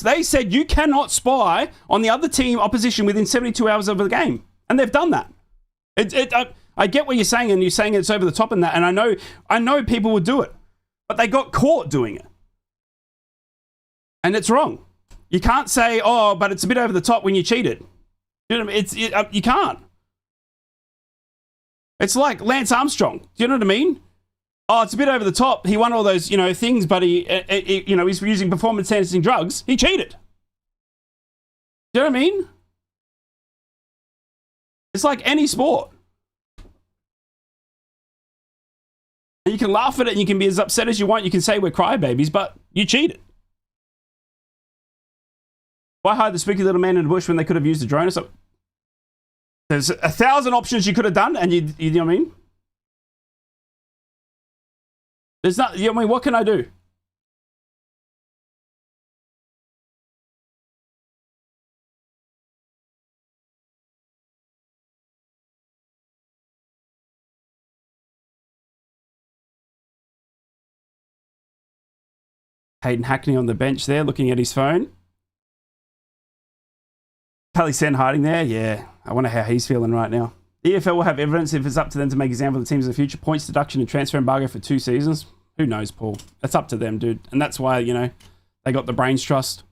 They said you cannot spy on the other team opposition within 72 hours of the game. And they've done that. I get what you're saying, and you're saying it's over the top and that, and I know people would do it, but they got caught doing it. And it's wrong. You can't say, oh, but it's a bit over the top when you cheated. You know what I mean? You can't. It's like Lance Armstrong. Do you know what I mean? Oh, it's a bit over the top. He won all those, things, but he's using performance-enhancing drugs. He cheated. Do you know what I mean? It's like any sport. And you can laugh at it and you can be as upset as you want. You can say we're crybabies, but you cheated. Why hide the spooky little man in the bush when they could have used a drone or something? There's 1,000 options you could have done, and you know what I mean? There's not, what can I do? Hayden Hackney on the bench there, looking at his phone. Pally Sen hiding there. Yeah, I wonder how he's feeling right now. EFL will have evidence if it's up to them to make example of the teams in the future. Points deduction and transfer embargo for 2 seasons. Who knows, Paul? That's up to them, dude. And that's why, they got the brains trust.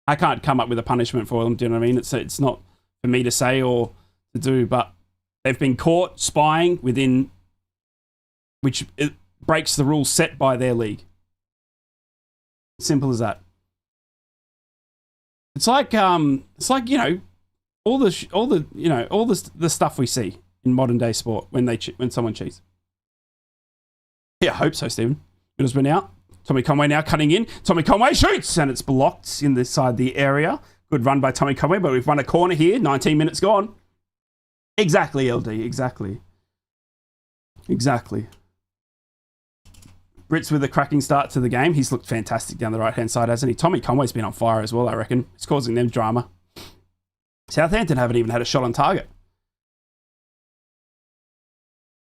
I can't come up with a punishment for them. Do you know what I mean? It's not for me to say or to do, but they've been caught spying within, which it breaks the rules set by their league. Simple as that. It's like you know, all the stuff we see in modern day sport when someone cheats. Yeah, I hope so, Stephen. Middlesbrough now. Tommy Conway now cutting in. Tommy Conway shoots, and it's blocked inside the area. Good run by Tommy Conway, but we've won a corner here. 19 minutes gone. Exactly, LD. Exactly. Brits with a cracking start to the game. He's looked fantastic down the right-hand side, hasn't he? Tommy Conway's been on fire as well, I reckon. It's causing them drama. Southampton haven't even had a shot on target.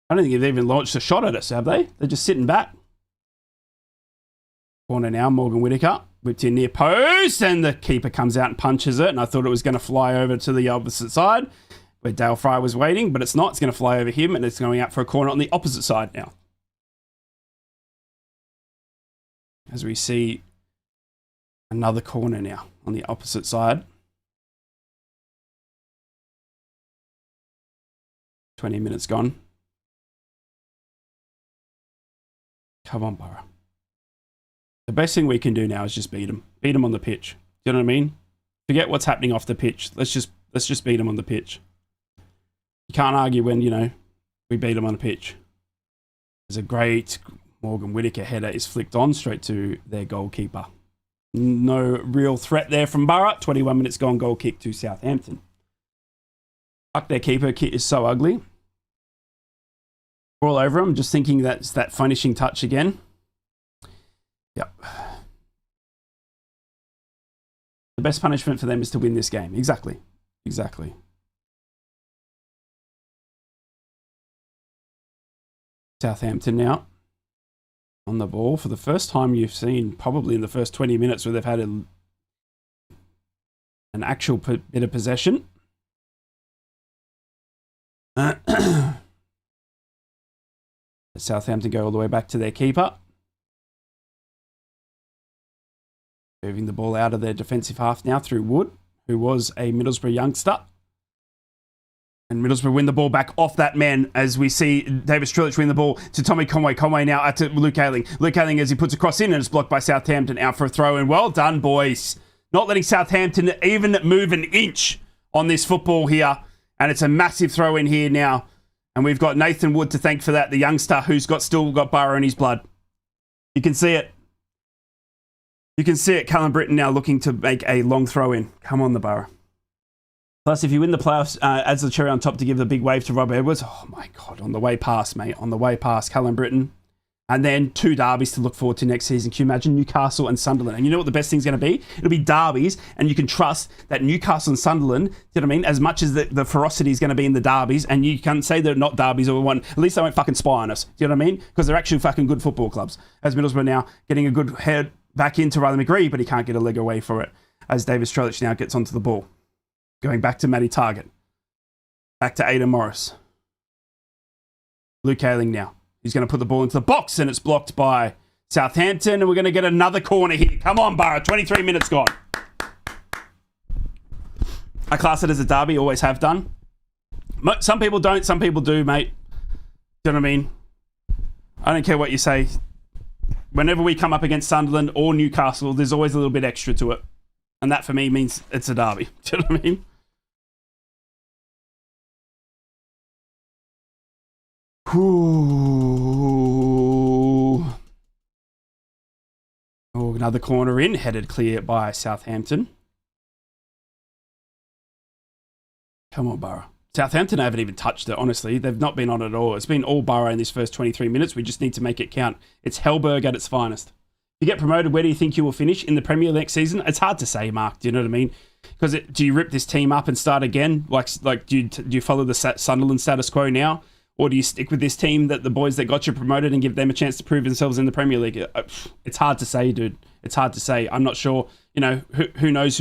I don't think they've even launched a shot at us, have they? They're just sitting back. Corner now, Morgan Whittaker. Whipped in near post, and the keeper comes out and punches it, and I thought it was going to fly over to the opposite side, where Dale Fry was waiting, but it's not. It's going to fly over him, and it's going out for a corner on the opposite side now. As we see another corner now on the opposite side. 20 minutes gone. Come on, Borough. The best thing we can do now is just beat them. Beat them on the pitch. Do you know what I mean? Forget what's happening off the pitch. Let's just beat them on the pitch. You can't argue when, you know, we beat them on the pitch. There's a great Morgan Whittaker header is flicked on straight to their goalkeeper. No real threat there from Borough. 21 minutes gone, goal kick to Southampton. Fuck, their keeper kit is so ugly. We're all over him. Just thinking that's that finishing touch again. Yep. The best punishment for them is to win this game. Exactly. Southampton now on the ball for the first time you've seen probably in the first 20 minutes where they've had an actual bit of possession. Southampton go all the way back to their keeper. Moving the ball out of their defensive half now through Wood, who was a Middlesbrough youngster. And Middlesbrough win the ball back off that man as we see David Strelic win the ball to Tommy Conway. Conway now to Luke Ayling. Luke Ayling as he puts a cross in and it's blocked by Southampton out for a throw in. Well done, boys. Not letting Southampton even move an inch on this football here. And it's a massive throw in here now. And we've got Nathan Wood to thank for that, the youngster who's still got Borough in his blood. You can see it. You can see it. Callum Britton now looking to make a long throw in. Come on, the Borough. Plus, if you win the playoffs, adds the cherry on top to give the big wave to Rob Edwards. Oh, my God. On the way past, mate. On the way past, Callum Britton. And then 2 derbies to look forward to next season. Can you imagine Newcastle and Sunderland? And you know what the best thing's going to be? It'll be derbies, and you can trust that Newcastle and Sunderland, do you know what I mean? As much as the ferocity is going to be in the derbies, and you can say they're not derbies or one, at least they won't fucking spy on us. Do you know what I mean? Because they're actually fucking good football clubs. As Middlesbrough now getting a good head back into Riley McGree, but he can't get a leg away for it. As David Strelic now gets onto the ball. Going back to Matty Target. Back to Aidan Morris. Luke Ayling now. He's going to put the ball into the box, and it's blocked by Southampton, and we're going to get another corner here. Come on, Borough. 23 minutes gone. I class it as a derby, always have done. Some people don't, some people do, mate. Do you know what I mean? I don't care what you say. Whenever we come up against Sunderland or Newcastle, there's always a little bit extra to it. And that, for me, means it's a derby. Do you know what I mean? Ooh. Oh, another corner in, headed clear by Southampton. Come on, Borough. Southampton haven't even touched it, honestly. They've not been on it at all. It's been all Borough in this first 23 minutes. We just need to make it count. It's Hellberg at its finest. If you get promoted, where do you think you will finish in the Premier League next season? It's hard to say, Mark. Do you know what I mean? Because do you rip this team up and start again? Like do you follow the Sunderland status quo now? Or do you stick with this team, that the boys that got you promoted, and give them a chance to prove themselves in the Premier League? It's hard to say, dude. It's hard to say. I'm not sure. You know, who knows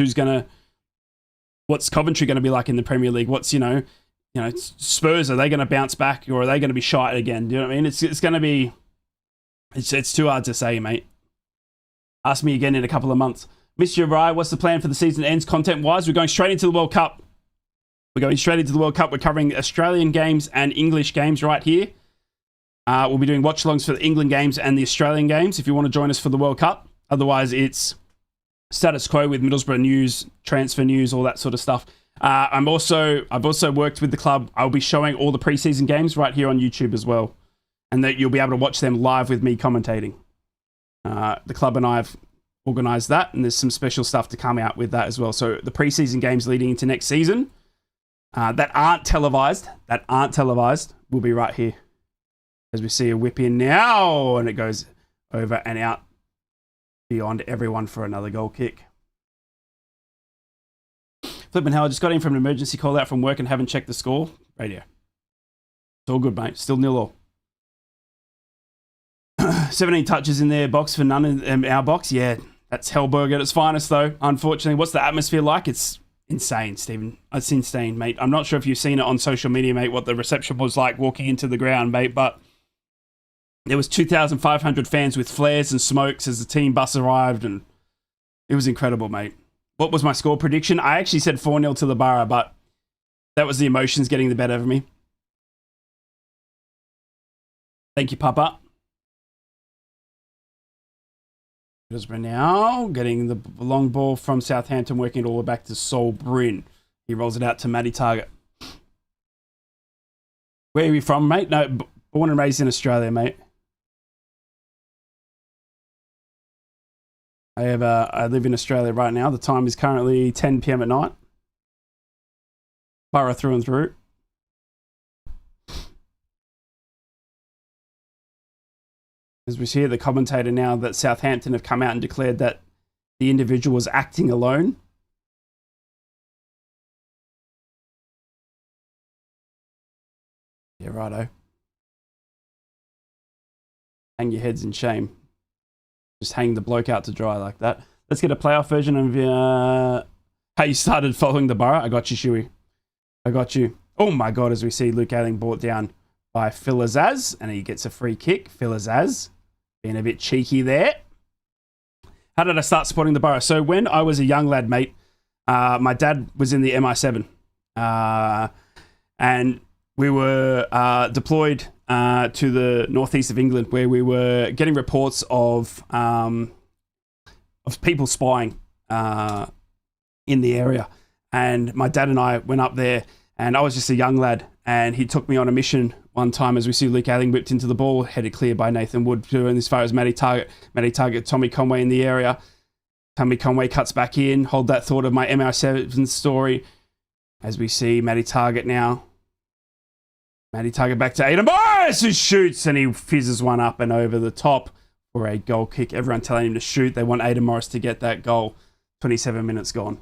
what's Coventry going to be like in the Premier League? What's, Spurs, are they going to bounce back, or are they going to be shite again? Do you know what I mean? It's going to be, it's too hard to say, mate. Ask me again in a couple of months. Mr. Rye, what's the plan for the season ends content-wise? We're going straight into the World Cup. We're going straight into the World Cup. We're covering Australian games and English games right here. We'll be doing watch-alongs for the England games and the Australian games if you want to join us for the World Cup. Otherwise, it's status quo with Middlesbrough news, transfer news, all that sort of stuff. I've also worked with the club. I'll be showing all the preseason games right here on YouTube as well, and that you'll be able to watch them live with me commentating. The club and I have organised that, and there's some special stuff to come out with that as well. So the preseason games leading into next season that aren't televised, will be right here. As we see a whip in now, and it goes over and out beyond everyone for another goal kick. Flippin' hell, I just got in from an emergency call out from work and haven't checked the score. Radio. It's all good, mate. Still 0-0. 17 touches in their box for none in our box. Yeah, that's Hellberg at its finest, though. Unfortunately, what's the atmosphere like? It's insane, Stephen. It's insane, mate. I'm not sure if you've seen it on social media, mate, what the reception was like walking into the ground, mate, but there was 2,500 fans with flares and smokes as the team bus arrived, and it was incredible, mate. What was my score prediction? I actually said 4-0 to the Boro, but that was the emotions getting the better of me. Thank you, Papa. Middlesbrough now getting the long ball from Southampton, working it all back to Sol Bryn. He rolls it out to Matty Target. Where are you from, mate? No, born and raised in Australia, mate. I live in Australia right now. The time is currently 10 p.m. at night. Borough through and through. As we hear the commentator now that Southampton have come out and declared that the individual was acting alone. Yeah, righto. Hang your heads in shame. Just hang the bloke out to dry like that. Let's get a playoff version of how you started following the Borough. I got you, Shuey. I got you. Oh my God, as we see Luke Ayling brought down by Philazaz, and he gets a free kick. Philazaz being a bit cheeky there. How did I start supporting the Borough? So when I was a young lad, mate, my dad was in the MI7, and we were deployed to the northeast of England, where we were getting reports of people spying in the area. And my dad and I went up there, and I was just a young lad, and he took me on a mission one time as we see Luke Ayling whipped into the ball, headed clear by Nathan Wood, doing as far as Matty Target, Tommy Conway in the area. Tommy Conway cuts back in, hold that thought of my MI7 story, as we see Matty Target now. Matty Target back to Aidan Morris, who shoots, and he fizzes one up and over the top for a goal kick. Everyone telling him to shoot. They want Aidan Morris to get that goal. 27 minutes gone.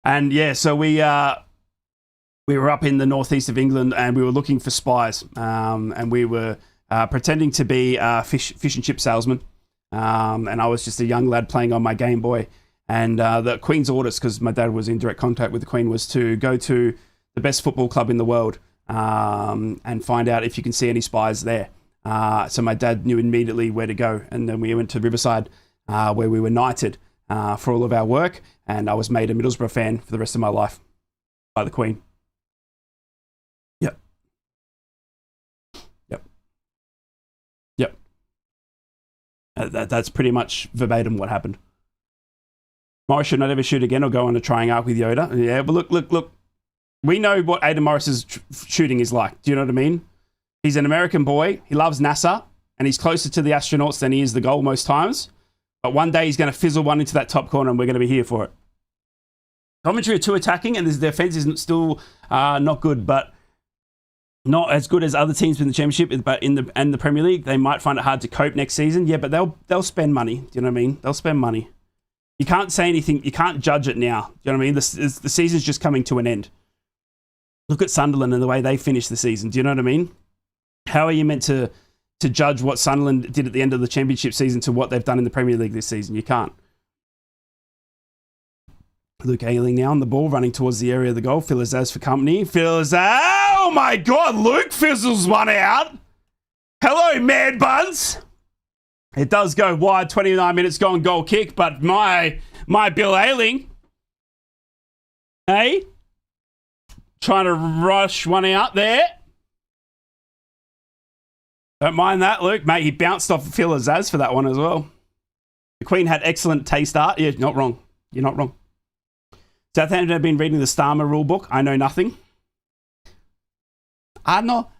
And yeah, so we were up in the northeast of England, and we were looking for spies. And we were pretending to be fish and chip salesmen. And I was just a young lad playing on my Game Boy. And the Queen's orders, because my dad was in direct contact with the Queen, was to go to the best football club in the world and find out if you can see any spies there. So my dad knew immediately where to go. And then we went to Riverside, where we were knighted for all of our work. And I was made a Middlesbrough fan for the rest of my life by the Queen. Yep. That's pretty much verbatim what happened. Morris should not ever shoot again or go on a trying arc with Yoda. Yeah, but look. We know what Aidan Morris's shooting is like. Do you know what I mean? He's an American boy. He loves NASA, and he's closer to the astronauts than he is the goal most times. But one day he's going to fizzle one into that top corner, and we're going to be here for it. Commentary are too attacking, and the defense is still not good, but not as good as other teams in the Championship, but in the Premier League. They might find it hard to cope next season. Yeah, but they'll spend money. Do you know what I mean? They'll spend money. You can't say anything. You can't judge it now. Do you know what I mean? The season's just coming to an end. Look at Sunderland and the way they finished the season. Do you know what I mean? How are you meant to judge what Sunderland did at the end of the Championship season to what they've done in the Premier League this season? You can't. Luke Ayling now on the ball, running towards the area of the goal. Philazaz for company. Philazaz! Oh my God! Luke fizzles one out. Hello, Mad Buns. It does go wide. 29 minutes gone, goal kick. But my Bill Ayling, hey, Trying to rush one out there. Don't mind that, Luke. Mate, he bounced off Phil Azaz for that one as well. The Queen had excellent taste art. Yeah, not wrong. You're not wrong. Southampton have been reading the Starmer rule book. I know nothing. I know.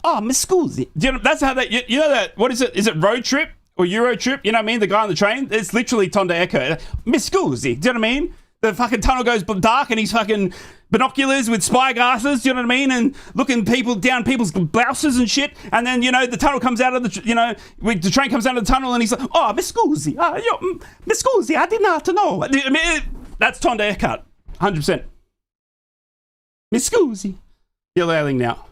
Oh, Miss Scusi. You know, that's how they, you know that, what is it? Is it road trip or Euro trip? You know what I mean? The guy on the train? It's literally Tonda Echo. Miss Scusi. Do you know what I mean? The fucking tunnel goes dark and he's fucking binoculars with spy glasses, do you know what I mean? And looking people down people's blouses and shit. And then, you know, the tunnel comes out of the, you know, the train comes out of the tunnel and he's like, oh, Miss Scusi. Miss Scusi, I did not know. I mean, that's Tonda Eckert. 100%. Miss Scusi. You're ailing now.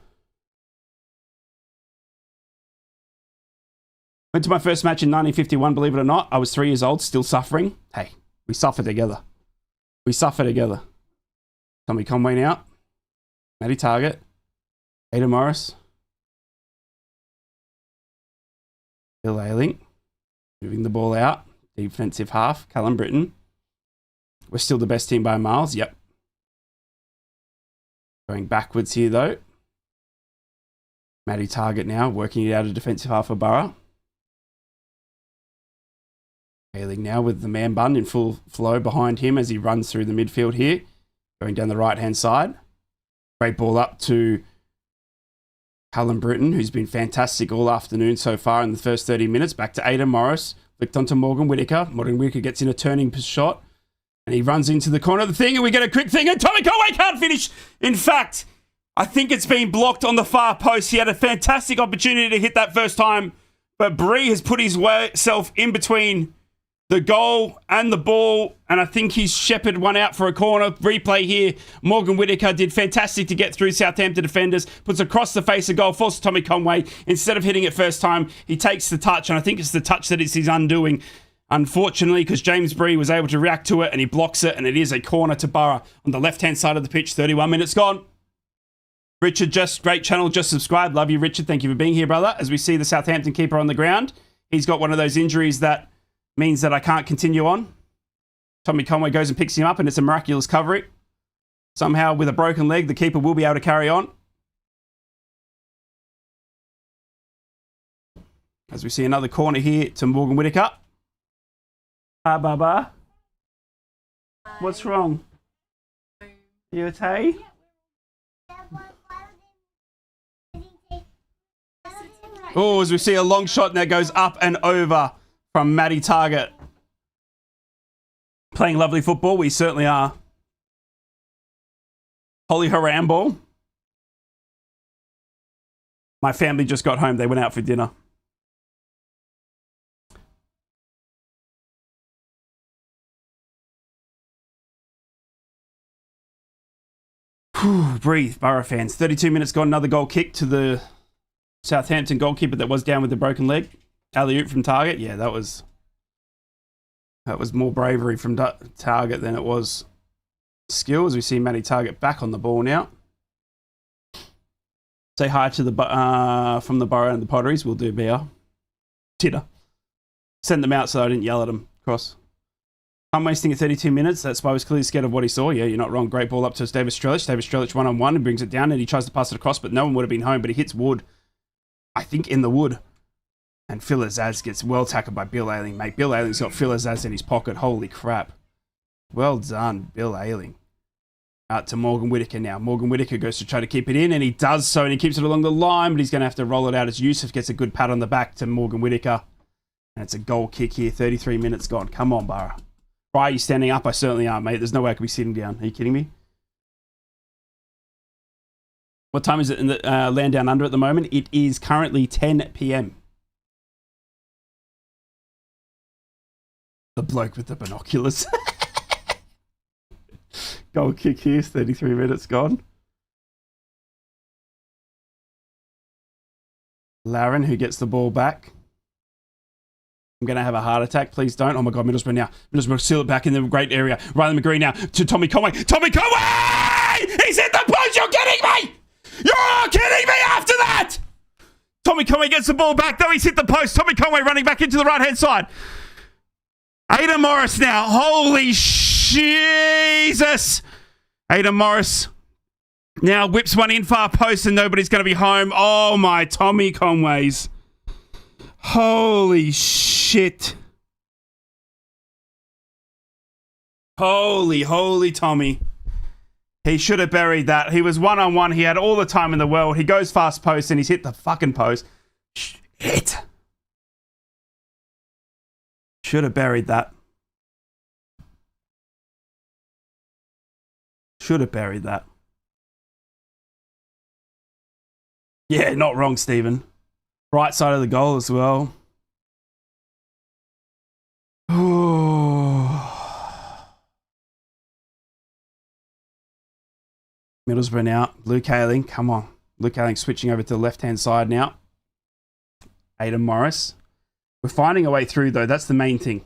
Went to my first match in 1951, believe it or not. I was 3 years old, still suffering. Hey, we suffer together. We suffer together. Tommy Conway now. Matty Target. Ada Morris. Bill Ayling. Moving the ball out. Defensive half. Callum Britton. We're still the best team by miles. Yep. Going backwards here though. Matty Target now. Working it out of defensive half for Borough. Ayling now with the man bun in full flow behind him as he runs through the midfield here. Going down the right-hand side. Great ball up to Callum Britton, who's been fantastic all afternoon so far in the first 30 minutes. Back to Ada Morris. Flicked onto Morgan Whittaker. Morgan Whittaker gets in a turning shot. And he runs into the corner of the thing and we get a quick thing. And Tommy Conway can't finish. In fact, I think it's been blocked on the far post. He had a fantastic opportunity to hit that first time. But Bree has put himself in between the goal and the ball, and I think he's shepherded one out for a corner. Replay here. Morgan Whittaker did fantastic to get through Southampton defenders. Puts across the face of goal, forces Tommy Conway. Instead of hitting it first time, he takes the touch, and I think it's the touch that is his undoing. Unfortunately, because James Bree was able to react to it, and he blocks it, and it is a corner to Borough on the left-hand side of the pitch. 31 minutes gone. Richard, great channel, just subscribed. Love you, Richard. Thank you for being here, brother. As we see the Southampton keeper on the ground, he's got one of those injuries that means that I can't continue on. Tommy Conway goes and picks him up, and it's a miraculous recovery. Somehow, with a broken leg, the keeper will be able to carry on. As we see another corner here to Morgan Whittaker. Baba. What's wrong? You okay? Oh, as we see a long shot, and that goes up and over from Matty Target. Playing lovely football, we certainly are. Holly Haramball. My family just got home. They went out for dinner. Whew, breathe, Borough fans. 32 minutes gone. Another goal kick to the Southampton goalkeeper that was down with the broken leg. Alley-oop from Target. Yeah, that was more bravery from Target than it was skill. As we see Matty Target back on the ball now. Say hi to the from the Borough and the Potteries. We'll do, BR. Titter. Send them out so I didn't yell at them. Cross. I'm wasting at 32 minutes. That Spy was clearly scared of what he saw. Yeah, you're not wrong. Great ball up to David Strelic. David Strelic one-on-one and brings it down, and he tries to pass it across, but no one would have been home, but he hits Wood. I think in the wood. And Phil Azaz gets well tackled by Bill Ayling, mate. Bill Ayling's got Phil Azaz in his pocket. Holy crap. Well done, Bill Ayling. Out to Morgan Whittaker now. Morgan Whittaker goes to try to keep it in, and he does so, and he keeps it along the line, but he's going to have to roll it out as Yusuf gets a good pat on the back to Morgan Whittaker. And it's a goal kick here. 33 minutes gone. Come on, Borough. Why are you standing up? I certainly aren't, mate. There's no way I could be sitting down. Are you kidding me? What time is it in the land down under at the moment? It is currently 10 p.m. The bloke with the binoculars. Goal kick here, 33 minutes gone. Laren, who gets the ball back. I'm going to have a heart attack. Please don't. Oh my God, Middlesbrough now. Middlesbrough seal it back in the great area. Riley McGree now to Tommy Conway. Tommy Conway! He's hit the post! You're kidding me! You're kidding me after that! Tommy Conway gets the ball back, though he's hit the post. Tommy Conway running back into the right-hand side. Ada Morris now. Holy Jesus! Aidan Morris now whips one in far post and nobody's going to be home. Oh, my Tommy Conways. Holy shit. Holy Tommy. He should have buried that. He was one-on-one. He had all the time in the world. He goes fast post and he's hit the fucking post. Shit. Should have buried that. Should have buried that. Yeah, not wrong, Stephen. Right side of the goal as well. Middlesbrough now. Luke Ayling, come on. Luke Ayling switching over to the left-hand side now. Aidan Morris. We're finding a way through, though. That's the main thing.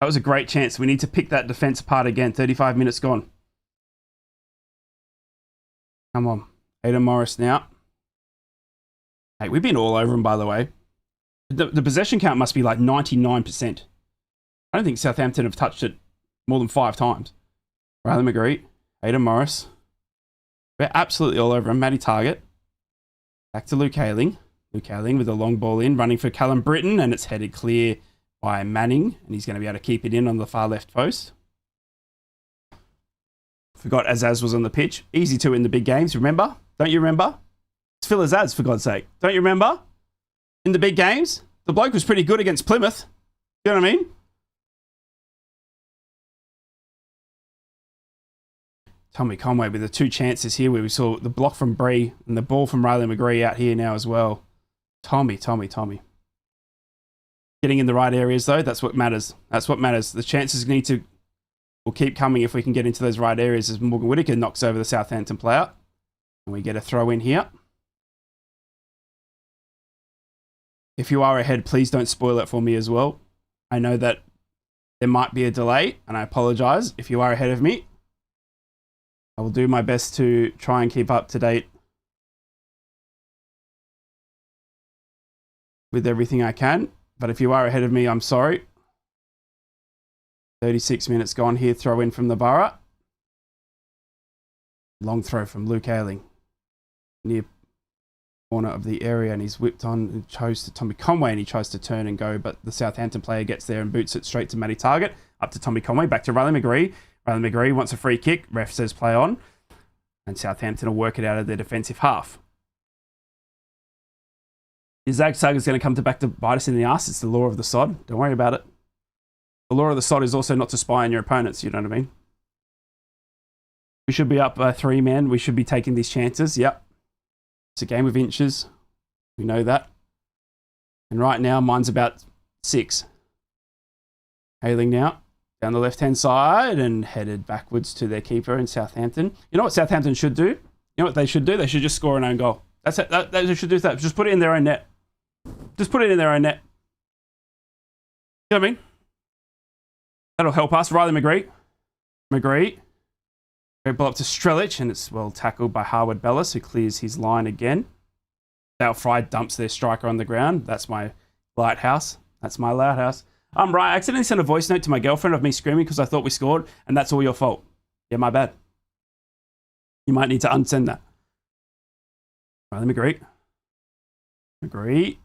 That was a great chance. We need to pick that defence apart again. 35 minutes gone. Come on. Aidan Morris now. Hey, we've been all over him, by the way. The possession count must be like 99%. I don't think Southampton have touched it more than 5 times. Riley McGree. Aidan Morris. We're absolutely all over him. Matty Target. Back to Luke Ayling. Luke Ayling with a long ball in, running for Callum Britton, and it's headed clear by Manning, and he's going to be able to keep it in on the far left post. Forgot Azaz was on the pitch. Easy to in the big games, remember? Don't you remember? It's Phil Azaz, for God's sake. Don't you remember? In the big games? The bloke was pretty good against Plymouth. You know what I mean? Tommy Conway with the 2 chances here where we saw the block from Bree and the ball from Riley McGree out here now as well. Tommy. Getting in the right areas though, that's what matters. That's what matters. The chances will keep coming if we can get into those right areas as Morgan Whittaker knocks over the Southampton player. And we get a throw in here. If you are ahead, please don't spoil it for me as well. I know that there might be a delay and I apologise if you are ahead of me. I will do my best to try and keep up to date with everything I can. But if you are ahead of me, I'm sorry. 36 minutes gone here. Throw in from the Borough. Long throw from Luke Ayling. Near corner of the area, and he's whipped on and chose to Tommy Conway, and he tries to turn and go, but the Southampton player gets there and boots it straight to Matty Target. Up to Tommy Conway. Back to Riley McGree. Riley McGree wants a free kick. Ref says play on. And Southampton will work it out of their defensive half. Your Zag Saga's going to come back to bite us in the ass. It's the law of the sod. Don't worry about it. The law of the sod is also not to spy on your opponents. You know what I mean? We should be up by 3 men. We should be taking these chances. Yep. It's a game of inches. We know that. And right now, mine's about 6. Ayling now. Down the left-hand side and headed backwards to their keeper in Southampton. You know what Southampton should do? You know what they should do? They should just score an own goal. That's it. They should do that. Just put it in their own net. Just put it in their own net. You know what I mean? That'll help us. Riley McGree. Great ball up to Strelic, and it's well tackled by Harwood Bellis, who clears his line again. Dale Fry dumps their striker on the ground. That's my lighthouse. That's my loudhouse. Right, I accidentally sent a voice note to my girlfriend of me screaming because I thought we scored, and that's all your fault. Yeah, my bad. You might need to unsend that. Riley McGree. McGree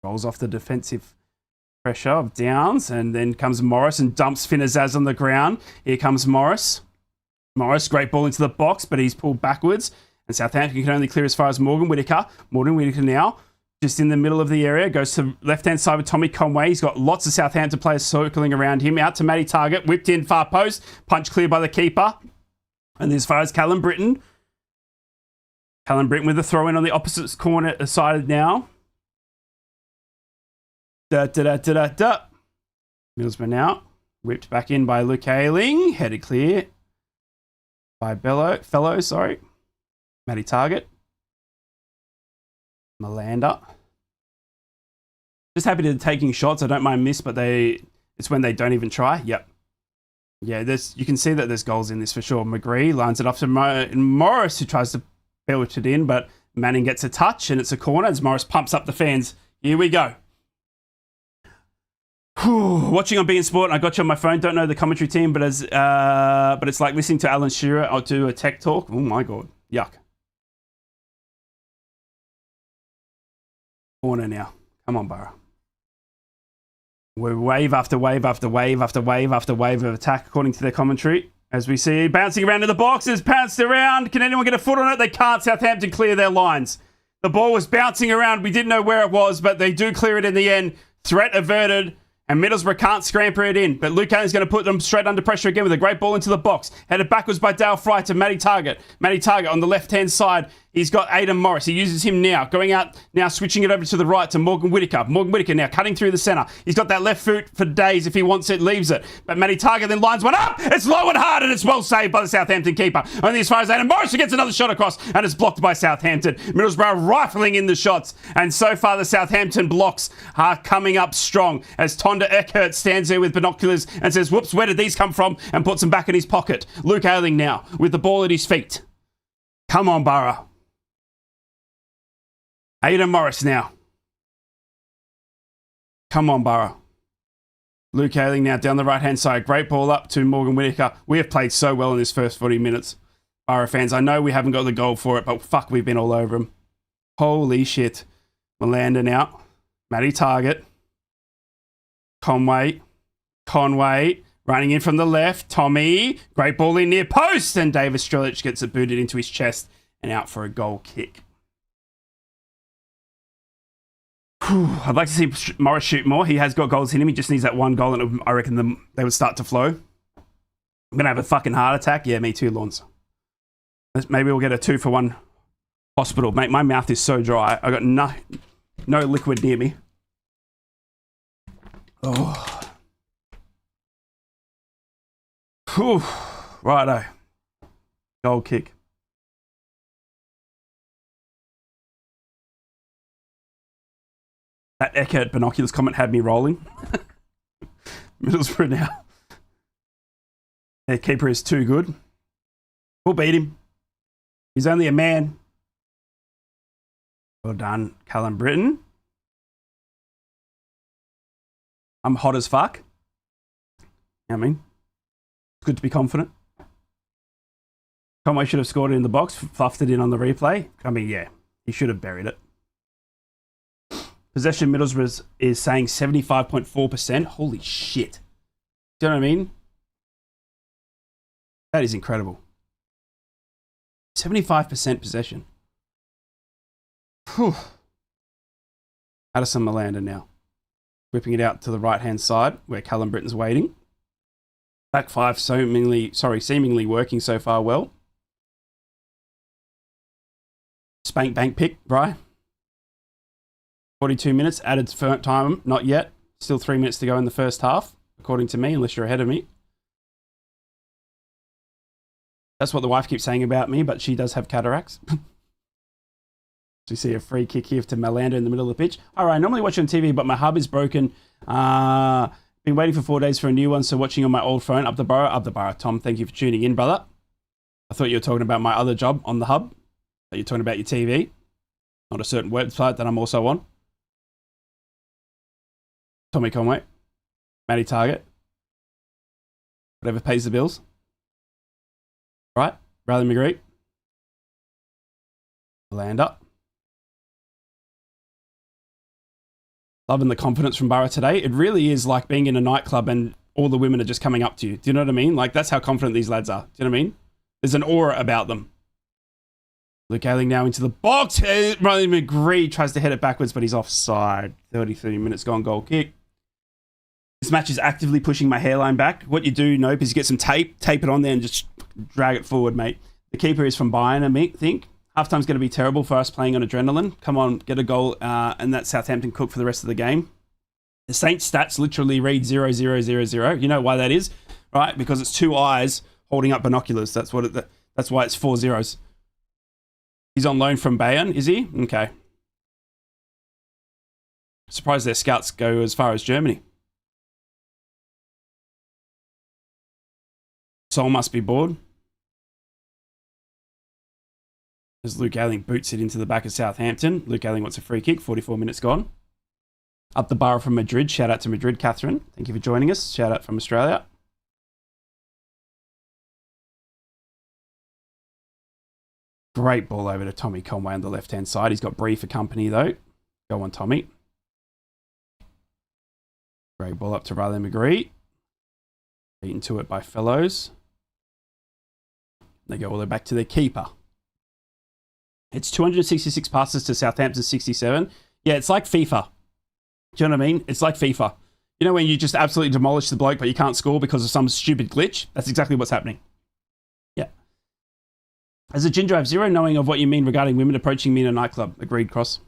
rolls off the defensive pressure of Downs, and then comes Morris and dumps Finazaz on the ground. Here comes Morris. Morris, great ball into the box, but he's pulled backwards, and Southampton can only clear as far as Morgan Whittaker. Morgan Whittaker now just in the middle of the area, goes to left-hand side with Tommy Conway. He's got lots of Southampton players circling around him. Out to Matty Target, whipped in far post, punch clear by the keeper. And as far as Callum Britton. Callum Britton with the throw-in on the opposite corner side now. Middlesbrough now. Whipped back in by Luke Ayling. Headed clear by Fellow, sorry. Matty Target. Malander. Just happy to taking shots. I don't mind miss, but it's when they don't even try. Yep. Yeah, you can see that there's goals in this for sure. McGree lines it up to Morris, who tries to belch it in, but Manning gets a touch, and it's a corner as Morris pumps up the fans. Here we go. Watching on beIN Sport, I got you on my phone. Don't know the commentary team, but it's like listening to Alan Shearer. I'll do a tech talk. Oh my god, yuck. Corner now. Come on, Borough. We're wave after wave after wave after wave after wave of attack, according to their commentary. As we see, bouncing around in the boxes, pounced around. Can anyone get a foot on it? They can't. Southampton clear their lines. The ball was bouncing around. We didn't know where it was, but they do clear it in the end. Threat averted. And Middlesbrough can't scamper it in. But Luke Ayling going to put them straight under pressure again with a great ball into the box. Headed backwards by Dale Fry to Matty Target. Matty Target on the left-hand side. He's got Aidan Morris. He uses him now. Going out now, switching it over to the right to Morgan Whittaker. Morgan Whittaker now cutting through the centre. He's got that left foot for days. If he wants it, leaves it. But Matty Target then lines one up. It's low and hard, and it's well saved by the Southampton keeper. Only as far as Aidan Morris, who gets another shot across, and it's blocked by Southampton. Middlesbrough rifling in the shots. And so far, the Southampton blocks are coming up strong as Tonda Eckert stands there with binoculars and says, whoops, where did these come from? And puts them back in his pocket. Luke Ayling now with the ball at his feet. Come on, Borough. Aidan Morris now. Come on, Borough. Luke Ayling now down the right-hand side. Great ball up to Morgan Whittaker. We have played so well in this first 40 minutes. Borough fans, I know we haven't got the goal for it, but fuck, we've been all over him. Holy shit. Melander now. Matty Target. Conway. Running in from the left. Tommy. Great ball in near post. And Davis Strelic gets it booted into his chest and out for a goal kick. I'd like to see Morris shoot more. He has got goals in him. He just needs that one goal, and I reckon they would start to flow. I'm going to have a fucking heart attack. Yeah, me too, Lawns. Maybe we'll get a 2-for-1 hospital. Mate, my mouth is so dry. I got no liquid near me. Oh. Whew. Righto. Goal kick. That Eckert binoculars comment had me rolling. Middlesbrough now. Their keeper is too good. We'll beat him. He's only a man. Well done, Callum Britton. I'm hot as fuck. I mean, it's good to be confident. Conway should have scored it in the box, fluffed it in on the replay. I mean, yeah, he should have buried it. Possession Middlesbrough is saying 75.4%. Holy shit. Do you know what I mean? That is incredible. 75% possession. Whew. Addison Melander now. Whipping it out to the right-hand side where Callum Britton's waiting. Back five seemingly working so far well. Spank bank pick, Bri. 42 minutes, added time, not yet. Still 3 minutes to go in the first half, according to me, unless you're ahead of me. That's what the wife keeps saying about me, but she does have cataracts. So you see a free kick here to Melander in the middle of the pitch. All right, I normally watch on TV, but my hub is broken. Been waiting for 4 days for a new one, so watching on my old phone. Up the borough. Tom, thank you for tuning in, brother. I thought you were talking about my other job on the hub. But you're talking about your TV, not a certain website that I'm also on. Tommy Conway, Matty Target, whatever pays the bills. Right, Bradley McGree, Lander. Loving the confidence from Borough today. It really is like being in a nightclub and all the women are just coming up to you. Do you know what I mean? Like, that's how confident these lads are. Do you know what I mean? There's an aura about them. Luke Ayling now into the box. Bradley McGree tries to head it backwards, but he's offside. 33 minutes gone, goal kick. This match is actively pushing my hairline back. What you do, Nope, is you get some tape it on there and just drag it forward, mate. The keeper is from Bayern, I think. Halftime's going to be terrible for us playing on adrenaline. Come on, get a goal, and that Southampton cook for the rest of the game. The Saints stats literally read 0-0-0-0. You know why that is, right? Because it's two eyes holding up binoculars. That's why it's 4 zeros. He's on loan from Bayern, is he? Okay. Surprised their scouts go as far as Germany. Sol must be bored. As Luke Ayling boots it into the back of Southampton. Luke Ayling wants a free kick. 44 minutes gone. Up the bar from Madrid. Shout out to Madrid, Catherine. Thank you for joining us. Shout out from Australia. Great ball over to Tommy Conway on the left-hand side. He's got Bree for company, though. Go on, Tommy. Great ball up to Riley McGree. Beaten to it by Fellows. They go all the way back to their keeper. It's 266 passes to Southampton 67. Yeah, it's like FIFA. Do you know what I mean? It's like FIFA. You know when you just absolutely demolish the bloke but you can't score because of some stupid glitch? That's exactly what's happening. Yeah. As a ginger, I have zero knowing of what you mean regarding women approaching me in a nightclub. Agreed, Cross.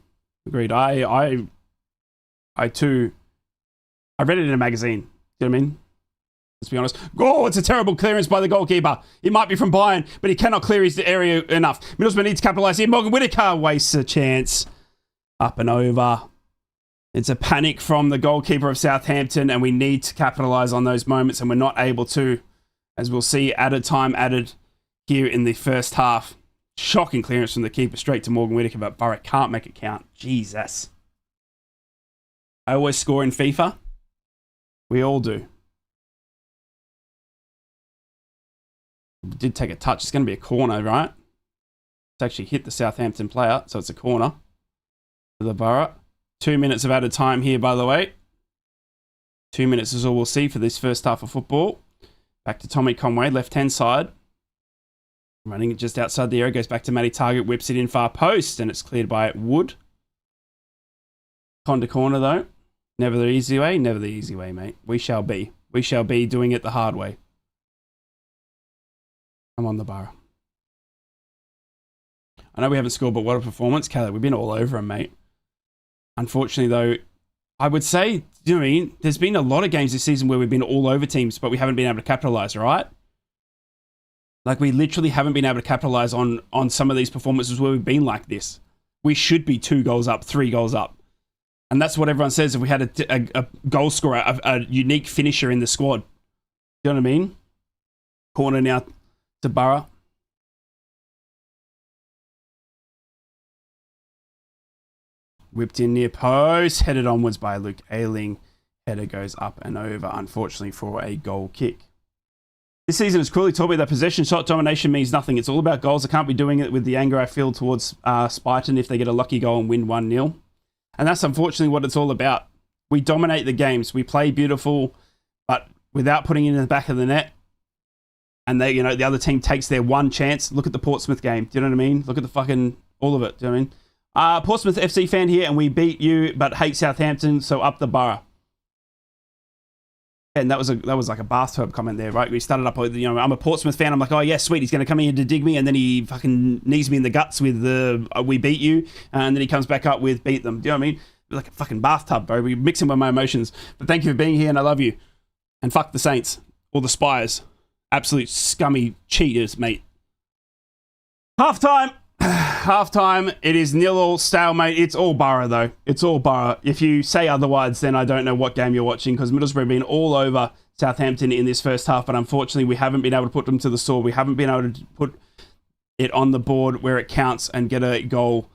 Agreed. I too, I read it in a magazine. Do you know what I mean? Let's be honest. Oh, it's a terrible clearance by the goalkeeper. He might be from Bayern, but he cannot clear his area enough. Middlesbrough needs to capitalise here. Morgan Whittaker wastes a chance. Up and over. It's a panic from the goalkeeper of Southampton, and we need to capitalise on those moments, and we're not able to, as we'll see, added time added here in the first half. Shocking clearance from the keeper straight to Morgan Whittaker, but Borough can't make it count. Jesus. I always score in FIFA. We all do. Did take a touch. It's going to be a corner, right? It's actually hit the Southampton player, so it's a corner for the Borough. 2 minutes of added time here, by the way. 2 minutes is all we'll see for this first half of football. Back to Tommy Conway, left-hand side. Running it just outside the area, goes back to Matty Target, whips it in far post, and it's cleared by Wood. Conda corner, though. Never the easy way, never the easy way, mate. We shall be. We shall be doing it the hard way. I'm on the Borough. I know we haven't scored, but what a performance, Caleb. We've been all over him, mate. Unfortunately, though, I would say, do you know what I mean? There's been a lot of games this season where we've been all over teams, but we haven't been able to capitalise, right? Like, we literally haven't been able to capitalise on some of these performances where we've been like this. We should be 2 goals up, 3 goals up. And that's what everyone says if we had a goal scorer, a unique finisher in the squad. You know what I mean? Corner now to Borough. Whipped in near post, headed onwards by Luke Ayling. Header goes up and over, unfortunately, for a goal kick. This season has cruelly taught me that possession shot domination means nothing. It's all about goals. I can't be doing it with the anger I feel towards Spyton if they get a lucky goal and win 1-0. And that's unfortunately what it's all about. We dominate the games. We play beautiful, but without putting it in the back of the net. And they, you know, the other team takes their one chance. Look at the Portsmouth game. Do you know what I mean? Look at the fucking all of it. Do you know what I mean? Portsmouth FC fan here, and we beat you, but hate Southampton, so up the Borough. And that was like a bathtub comment there, right? We started up with, you know, I'm a Portsmouth fan. I'm like, oh yeah, sweet. He's going to come in to dig me, and then he fucking knees me in the guts with the we beat you, and then he comes back up with beat them. Do you know what I mean? Like a fucking bathtub, bro. We're mixing with my emotions. But thank you for being here, and I love you. And fuck the Saints or the Spies. Absolute scummy cheaters, mate. Halftime. Halftime. It is 0-0 stalemate. It's all Borough, though. It's all Borough. If you say otherwise, then I don't know what game you're watching, because Middlesbrough have been all over Southampton in this first half, but unfortunately we haven't been able to put them to the sword. We haven't been able to put it on the board where it counts and get a goal.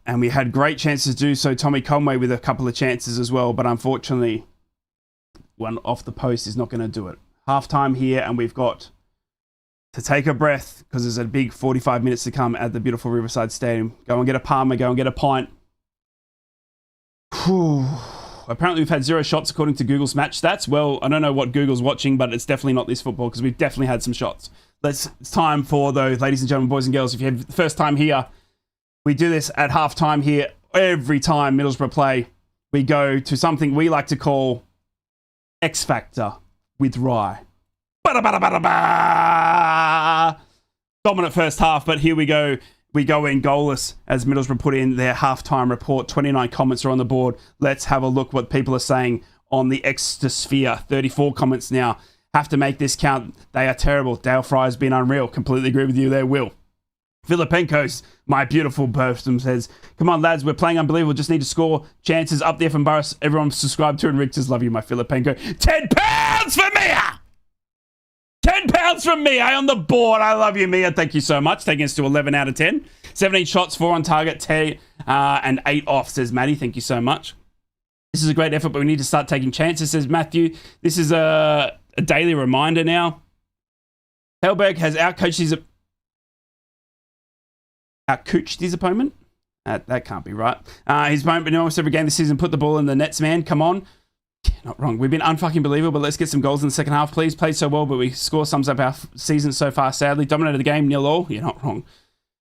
And we had great chances to do so. Tommy Conway with a couple of chances as well, but unfortunately one off the post is not going to do it. Halftime here, and we've got to take a breath because there's a big 45 minutes to come at the beautiful Riverside Stadium. Go and get a Palmer, go and get a pint. Whew. Apparently we've had 0 shots according to Google's match stats. Well, I don't know what Google's watching, but it's definitely not this football because we've definitely had some shots. It's time for those, ladies and gentlemen, boys and girls, if you have the first time here, we do this at halftime here. Every time Middlesbrough play, we go to something we like to call X Factor with Rye. Dominant first half, but here we go. We go in goalless as Middlesbrough put in their halftime report. 29 comments are on the board. Let's have a look what people are saying on the Extrasphere. 34 comments now. Have to make this count. They are terrible. Dale Fry's been unreal. Completely agree with you there, Will. Filipenko's, my beautiful person, says, come on, lads, we're playing unbelievable. Just need to score chances up there from Burris. Everyone subscribe to and Richters. Love you, my Filipenko. £10 for Mia! £10 from Mia on the board. I love you, Mia. Thank you so much. Taking us to 11 out of 10. 17 shots, 4 on target, 10 and 8 off, says Maddie. Thank you so much. This is a great effort, but we need to start taking chances, says Matthew. This is a daily reminder now. Hellberg has outcoached his opponent. That can't be right. His opponent, but almost every game this season, put the ball in the nets, man. Come on. Not wrong. We've been unfucking believable, but let's get some goals in the second half, please. Played so well, but we score sums up our season so far, sadly. Dominated the game, 0-0. You're not wrong.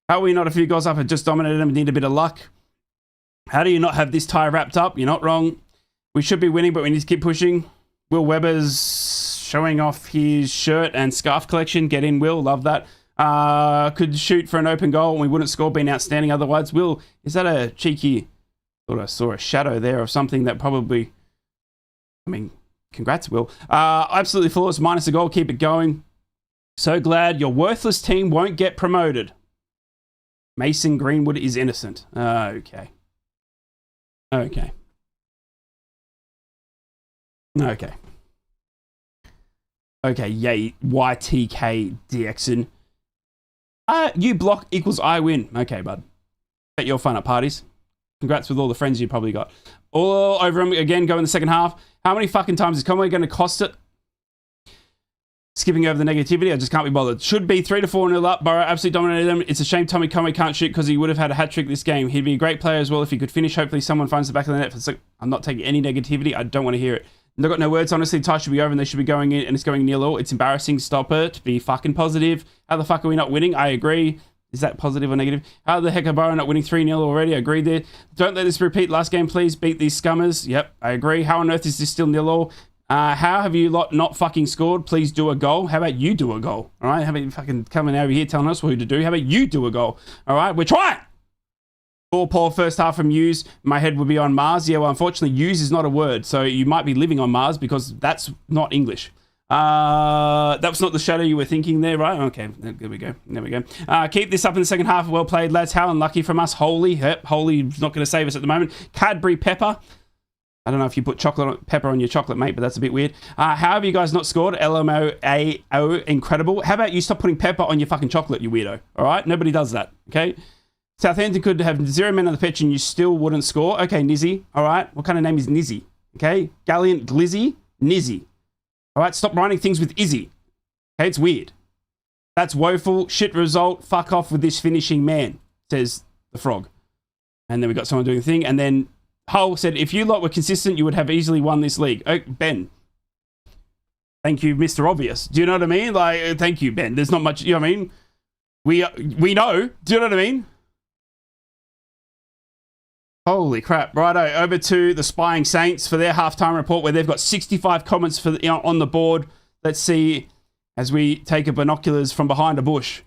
How are we not a few goals up and just dominated them? We need a bit of luck. How do you not have this tie wrapped up? You're not wrong. We should be winning, but we need to keep pushing. Will Weber's showing off his shirt and scarf collection. Get in, Will. Love that. Could shoot for an open goal and we wouldn't score, being outstanding otherwise. Will, is that a cheeky... Thought I saw a shadow there of something that probably... I mean, congrats, Will. Absolutely flawless, minus a goal. Keep it going. So glad your worthless team won't get promoted. Mason Greenwood is innocent. Okay. Okay. Okay. Okay, yay. YTK DXN. You block equals I win. Okay, bud. Bet you're fun at parties. Congrats with all the friends you probably got. All over him again, go in the second half. How many fucking times is Conway going to cost it? Skipping over the negativity, I just can't be bothered. Should be 3 to 4-0 up. Boro absolutely dominated them. It's a shame Tommy Conway can't shoot because he would have had a hat-trick this game. He'd be a great player as well if he could finish. Hopefully someone finds the back of the net. I'm not taking any negativity. I don't want to hear it. They've got no words, honestly. Tie should be over and they should be going in and it's going 0-0. It's embarrassing. Stop it. Be fucking positive. How the fuck are we not winning? I agree. Is that positive or negative? How the heck are Boro not winning 3-0 already? I agree there. Don't let this repeat. Last game, please. Beat these scummers. Yep, I agree. How on earth is this still 0-0? How have you lot not fucking scored? Please do a goal. How about you do a goal? All right? How about you fucking coming over here telling us who to do? How about you do a goal? All right? We're trying. Poor first half from Hughes. My head would be on Mars. Yeah, well, unfortunately, Hughes is not a word. So you might be living on Mars because that's not English. That was not the shadow you were thinking there, right? Okay, there we go. There we go. Keep this up in the second half. Well played, lads. How unlucky from us. Holy, yep, Holy's not going to save us at the moment. Cadbury Pepper. I don't know if you put pepper on your chocolate, mate, but that's a bit weird. How have you guys not scored? LMOAO, incredible. How about you stop putting pepper on your fucking chocolate, you weirdo? All right? Nobody does that, okay? Southampton could have 0 men on the pitch and you still wouldn't score. Okay, Nizzy. All right? What kind of name is Nizzy? Okay? Galliant Glizzy? Nizzy. All right? Stop writing things with Izzy. Okay? It's weird. That's woeful. Shit result. Fuck off with this finishing man, says the frog. And then we got someone doing the thing. And then Hull said, if you lot were consistent, you would have easily won this league. Oh, Ben. Thank you, Mr. Obvious. Do you know what I mean? Like, thank you, Ben. There's not much, you know what I mean? We know. Do you know what I mean? Holy crap. Righto, over to the Spying Saints for their halftime report where they've got 65 comments for on the board. Let's see as we take a binoculars from behind a bush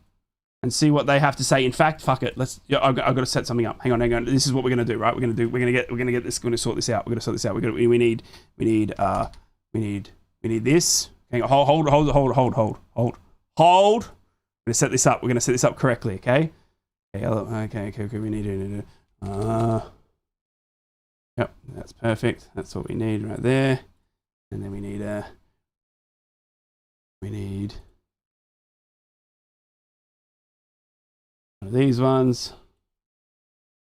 and see what they have to say. In fact, fuck it. I've got to set something up. Hang on. This is what we're going to do, right? We're going to get this. We're going to sort this out. We're going to sort this out. We need this. Hang on. Hold. We're going to set this up. We're going to set this up correctly, okay? Okay. We need yep, that's perfect. That's what we need right there. And then we need one of these ones.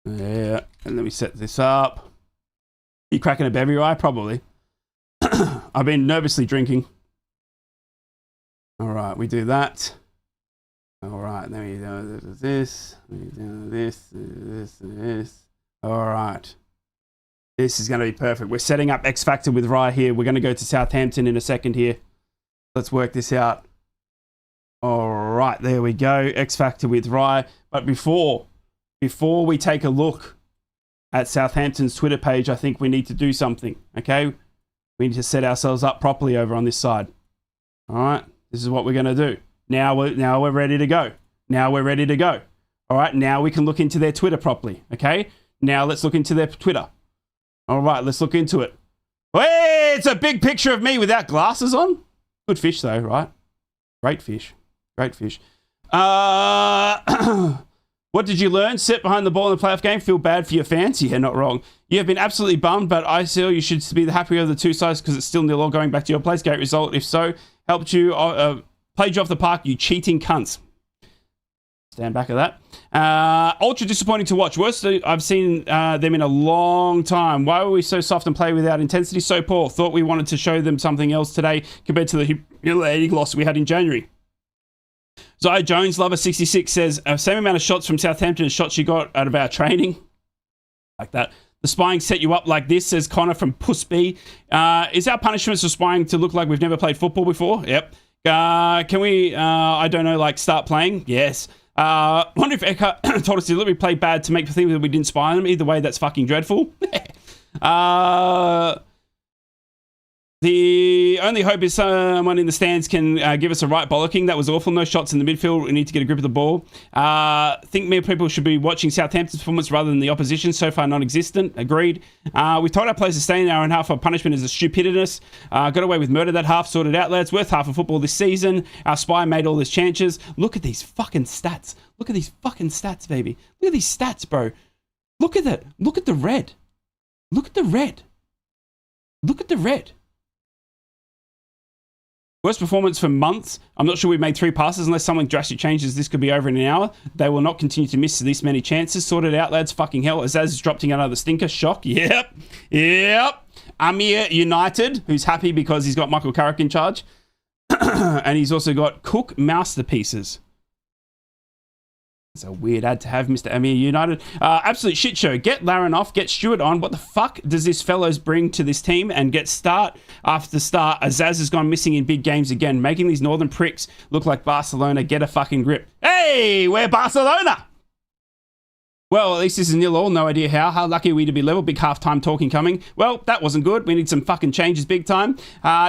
Yeah, and then we set this up. You cracking a bevy, right? Probably. I've been nervously drinking. All right, we do that. All right, then we do this. We do this. All right. This is going to be perfect. We're setting up X Factor with Rye here. We're going to go to Southampton in a second here. Let's work this out. All right, there we go. X Factor with Rye. But before we take a look at Southampton's Twitter page, I think we need to do something, okay? We need to set ourselves up properly over on this side. All right, this is what we're going to do. Now we're ready to go. All right, now we can look into their Twitter properly, okay? Now let's look into their Twitter. All right, let's look into it. Hey, it's a big picture of me without glasses on. Good fish though, right? Great fish. What did you learn? Sit behind the ball in the playoff game. Feel bad for your fans. Yeah, not wrong. You have been absolutely bummed, but I feel you should be the happier of the two sides because it's still 0-0 going back to your place. Great result. If so, helped you, played you off the park, you cheating cunts. Stand back of that. Ultra disappointing to watch. Worst I've seen them in a long time. Why were we so soft and play without intensity? So poor. Thought we wanted to show them something else today compared to the humiliating loss we had in January. Zaya Jones, Lover 66 says, same amount of shots from Southampton as shots you got out of our training. Like that. The spying set you up like this, says Connor from Puss B. Is our punishments for spying to look like we've never played football before? Yep. Can we, I don't know, like start playing? Yes. Wonder if Eckhart told us to deliberately play bad to make the thing that we didn't spy on them. Either way, that's fucking dreadful. The only hope is someone in the stands can give us a right bollocking. That was awful. No shots in the midfield. We need to get a grip of the ball. Think more people should be watching Southampton's performance rather than the opposition. So far, non-existent. Agreed. We've told our players to stay in an hour and a half. Our punishment is a stupidness. Got away with murder that half. Sorted out, lads. Worth half of football this season. Our spy made all his chances. Look at these fucking stats. Look at these fucking stats, baby. Look at these stats, bro. Look at that. Look at the red. Look at the red. Look at the red. Worst performance for months. I'm not sure we made 3 passes. Unless something drastic changes, this could be over in an hour. They will not continue to miss this many chances. Sort it out, lads. Fucking hell. Azaz is dropping another stinker. Shock. Yep. Amir United, who's happy because he's got Michael Carrick in charge. And he's also got Cook Masterpieces. It's a weird ad to have, Mr. Amir United. Absolute shit show. Get Laren off. Get Stewart on. What the fuck does this fellows bring to this team? And get start after start. Azaz has gone missing in big games again, making these northern pricks look like Barcelona. Get a fucking grip. Hey, we're Barcelona! Well, at least this is 0-0. No idea how. How lucky are we to be level? Big half-time talking coming. Well, that wasn't good. We need some fucking changes big time.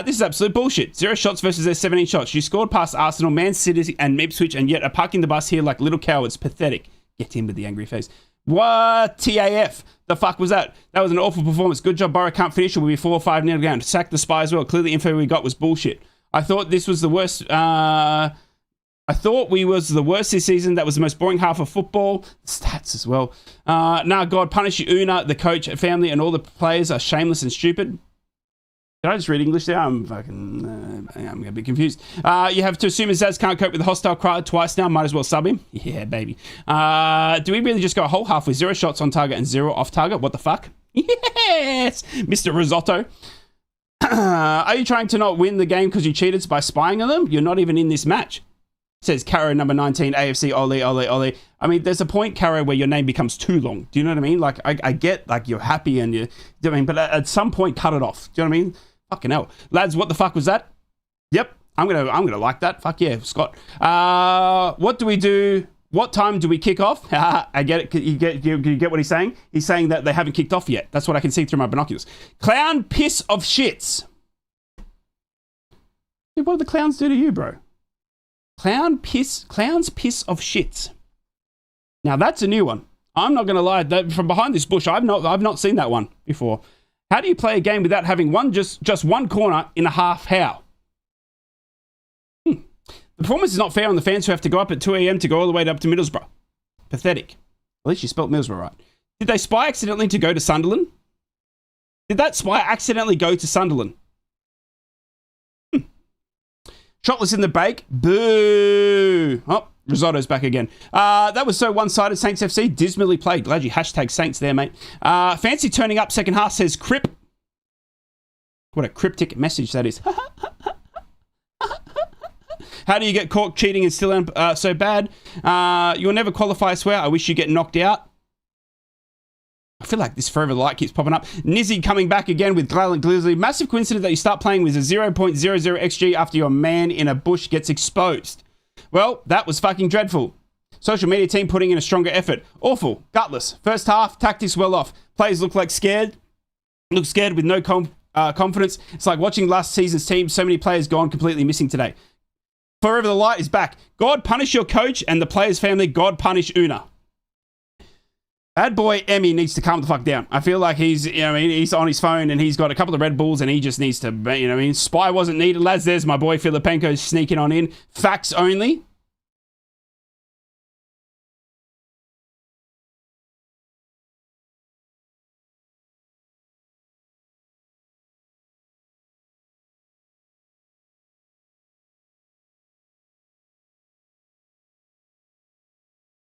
This is absolute bullshit. 0 shots versus their 17 shots. You scored past Arsenal, Man City, and Ipswich, and yet are parking the bus here like little cowards. Pathetic. Get in with the angry face. What? TAF. The fuck was that? That was an awful performance. Good job, Boro can't finish. We'll be 4 or 5-0 down. Sack the spy as well. Clearly, the info we got was bullshit. I thought this was the worst... I thought we was the worst this season. That was the most boring half of football. Stats as well. Now, God, punish you, Una, the coach, family, and all the players are shameless and stupid. Did I just read English there? I'm fucking... I'm going to be confused. You have to assume Zaz can't cope with the hostile crowd twice now. Might as well sub him. Yeah, baby. Do we really just go a whole half with 0 shots on target and 0 off target? What the fuck? Yes! Mr. Risotto. Are you trying to not win the game because you cheated by spying on them? You're not even in this match. Says Caro number 19, AFC, Ole, Ole, Ole. I mean, there's a point, Caro, where your name becomes too long. Do you know what I mean? Like, I get, like, you're happy and you... Do you know what I mean? But at some point, cut it off. Do you know what I mean? Fucking hell. Lads, what the fuck was that? Yep, I'm gonna like that. Fuck yeah, Scott. What do we do? What time do we kick off? I get it. You get what he's saying? He's saying that they haven't kicked off yet. That's what I can see through my binoculars. Clown piss of shits. Dude, what did the clowns do to you, bro? Clown's piss of shits. Now that's a new one. I'm not gonna lie. From behind this bush, I've not seen that one before. How do you play a game without having just one corner in a half? How? The performance is not fair on the fans who have to go up at 2 a.m. to go all the way up to Middlesbrough. Pathetic. At least you spelt Middlesbrough right. Did they spy accidentally to go to Sunderland? Did that spy accidentally go to Sunderland? Shotless in the bake. Boo. Oh, Risotto's back again. That was so one-sided. Saints FC dismally played. Glad you hashtag Saints there, mate. Fancy turning up second half, says Crip. What a cryptic message that is. How do you get caught cheating and still so bad? You'll never qualify, I swear. I wish you get knocked out. I feel like this forever light keeps popping up. Nizzy coming back again with Glallant Glizzly. Massive coincidence that you start playing with a 0.00 XG after your man in a bush gets exposed. Well, that was fucking dreadful. Social media team putting in a stronger effort. Awful. Gutless. First half, tactics well off. Players look scared with no confidence. It's like watching last season's team. So many players gone completely missing today. Forever the light is back. God punish your coach and the players' family. God punish Una. Bad boy Emmy needs to calm the fuck down. I feel like he's on his phone and he's got a couple of Red Bulls and he just needs to, Spy wasn't needed, lads. There's my boy Filipenko sneaking on in. Facts only.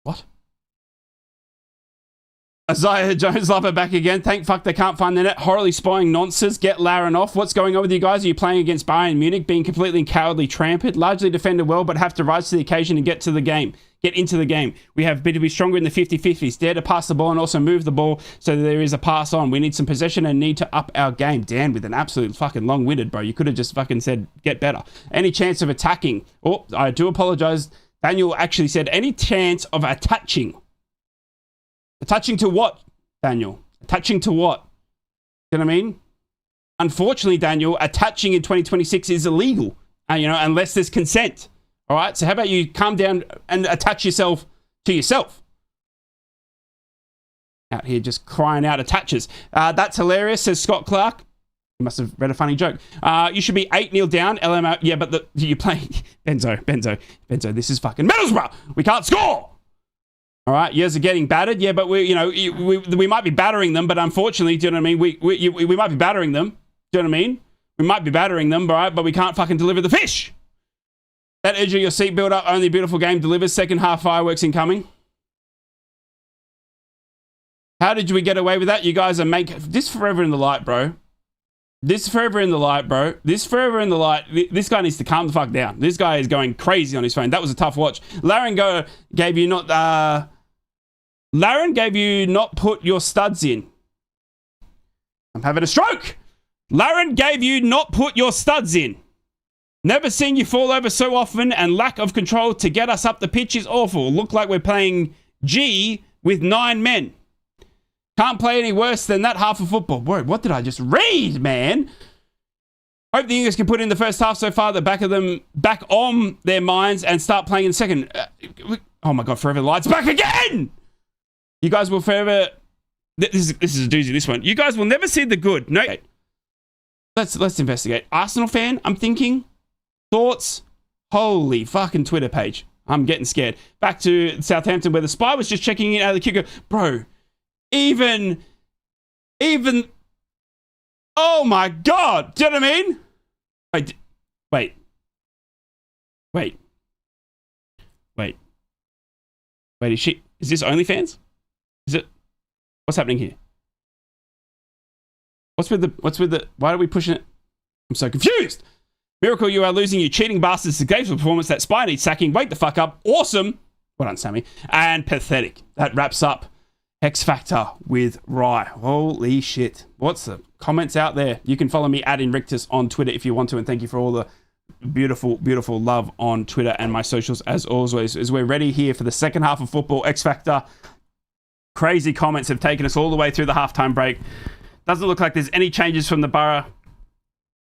What? Isaiah Jones lover back again. Thank fuck they can't find the net. Horribly spying nonsense. Get Laren off. What's going on with you guys? Are you playing against Bayern Munich, being completely and cowardly trampled? Largely defended well, but have to rise to the occasion and get into the game. We have to be stronger in the 50-50s. Dare to pass the ball and also move the ball so that there is a pass on. We need some possession and need to up our game. Dan with an absolute fucking long-winded, bro. You could have just fucking said, get better. Any chance of attacking? Oh, I do apologize. Daniel actually said, any chance of attaching? Attaching to what, Daniel? Attaching to what? You know what I mean? Unfortunately, Daniel, attaching in 2026 is illegal, unless there's consent. All right? So how about you calm down and attach yourself to yourself? Out here just crying out attaches. That's hilarious, says Scott Clark. You must have read a funny joke. You should be 8-0 down. LMO. Yeah, but you play... Benzo. This is fucking Middlesbrough. We can't score. All right, years are getting battered. Yeah, but we might be battering them, but unfortunately, do you know what I mean? We might be battering them. Do you know what I mean? We might be battering them, all right, but we can't fucking deliver the fish. That edge of your seat build up, only beautiful game delivers. Second half fireworks incoming. How did we get away with that? You guys are this forever in the light, bro. This forever in the light, bro. This forever in the light. This guy needs to calm the fuck down. This guy is going crazy on his phone. That was a tough watch. Laren gave you not put your studs in. I'm having a stroke. Laren gave you not put your studs in. Never seen you fall over so often, and lack of control to get us up the pitch is awful. Look like we're playing G with 9 men. Can't play any worse than that half of football. Bro, what did I just read, man? Hope the English can put in the first half so far, the back on their minds and start playing in the second. Oh my God, forever the lights back again! You guys will forever... This is a doozy, this one. You guys will never see the good. No. Let's investigate. Arsenal fan, I'm thinking. Thoughts? Holy fucking Twitter page. I'm getting scared. Back to Southampton where the spy was just checking in out of the kicker. Bro, even... Oh my God! Do you know what I mean? Wait, is this OnlyFans? Is it? What's happening here? What's with the, why are we pushing it? I'm so confused. Miracle, you are losing, you cheating bastards. The game's performance, that spy needs sacking. Wake the fuck up. Awesome. Well done, Sammy. And pathetic. That wraps up X Factor with Rye. Holy shit. What's the comments out there? You can follow me at Invictus on Twitter if you want to, and thank you for all the beautiful, beautiful love on Twitter and my socials as always. As we're ready here for the second half of football, X Factor. Crazy comments have taken us all the way through the halftime break. Doesn't look like there's any changes from the Borough.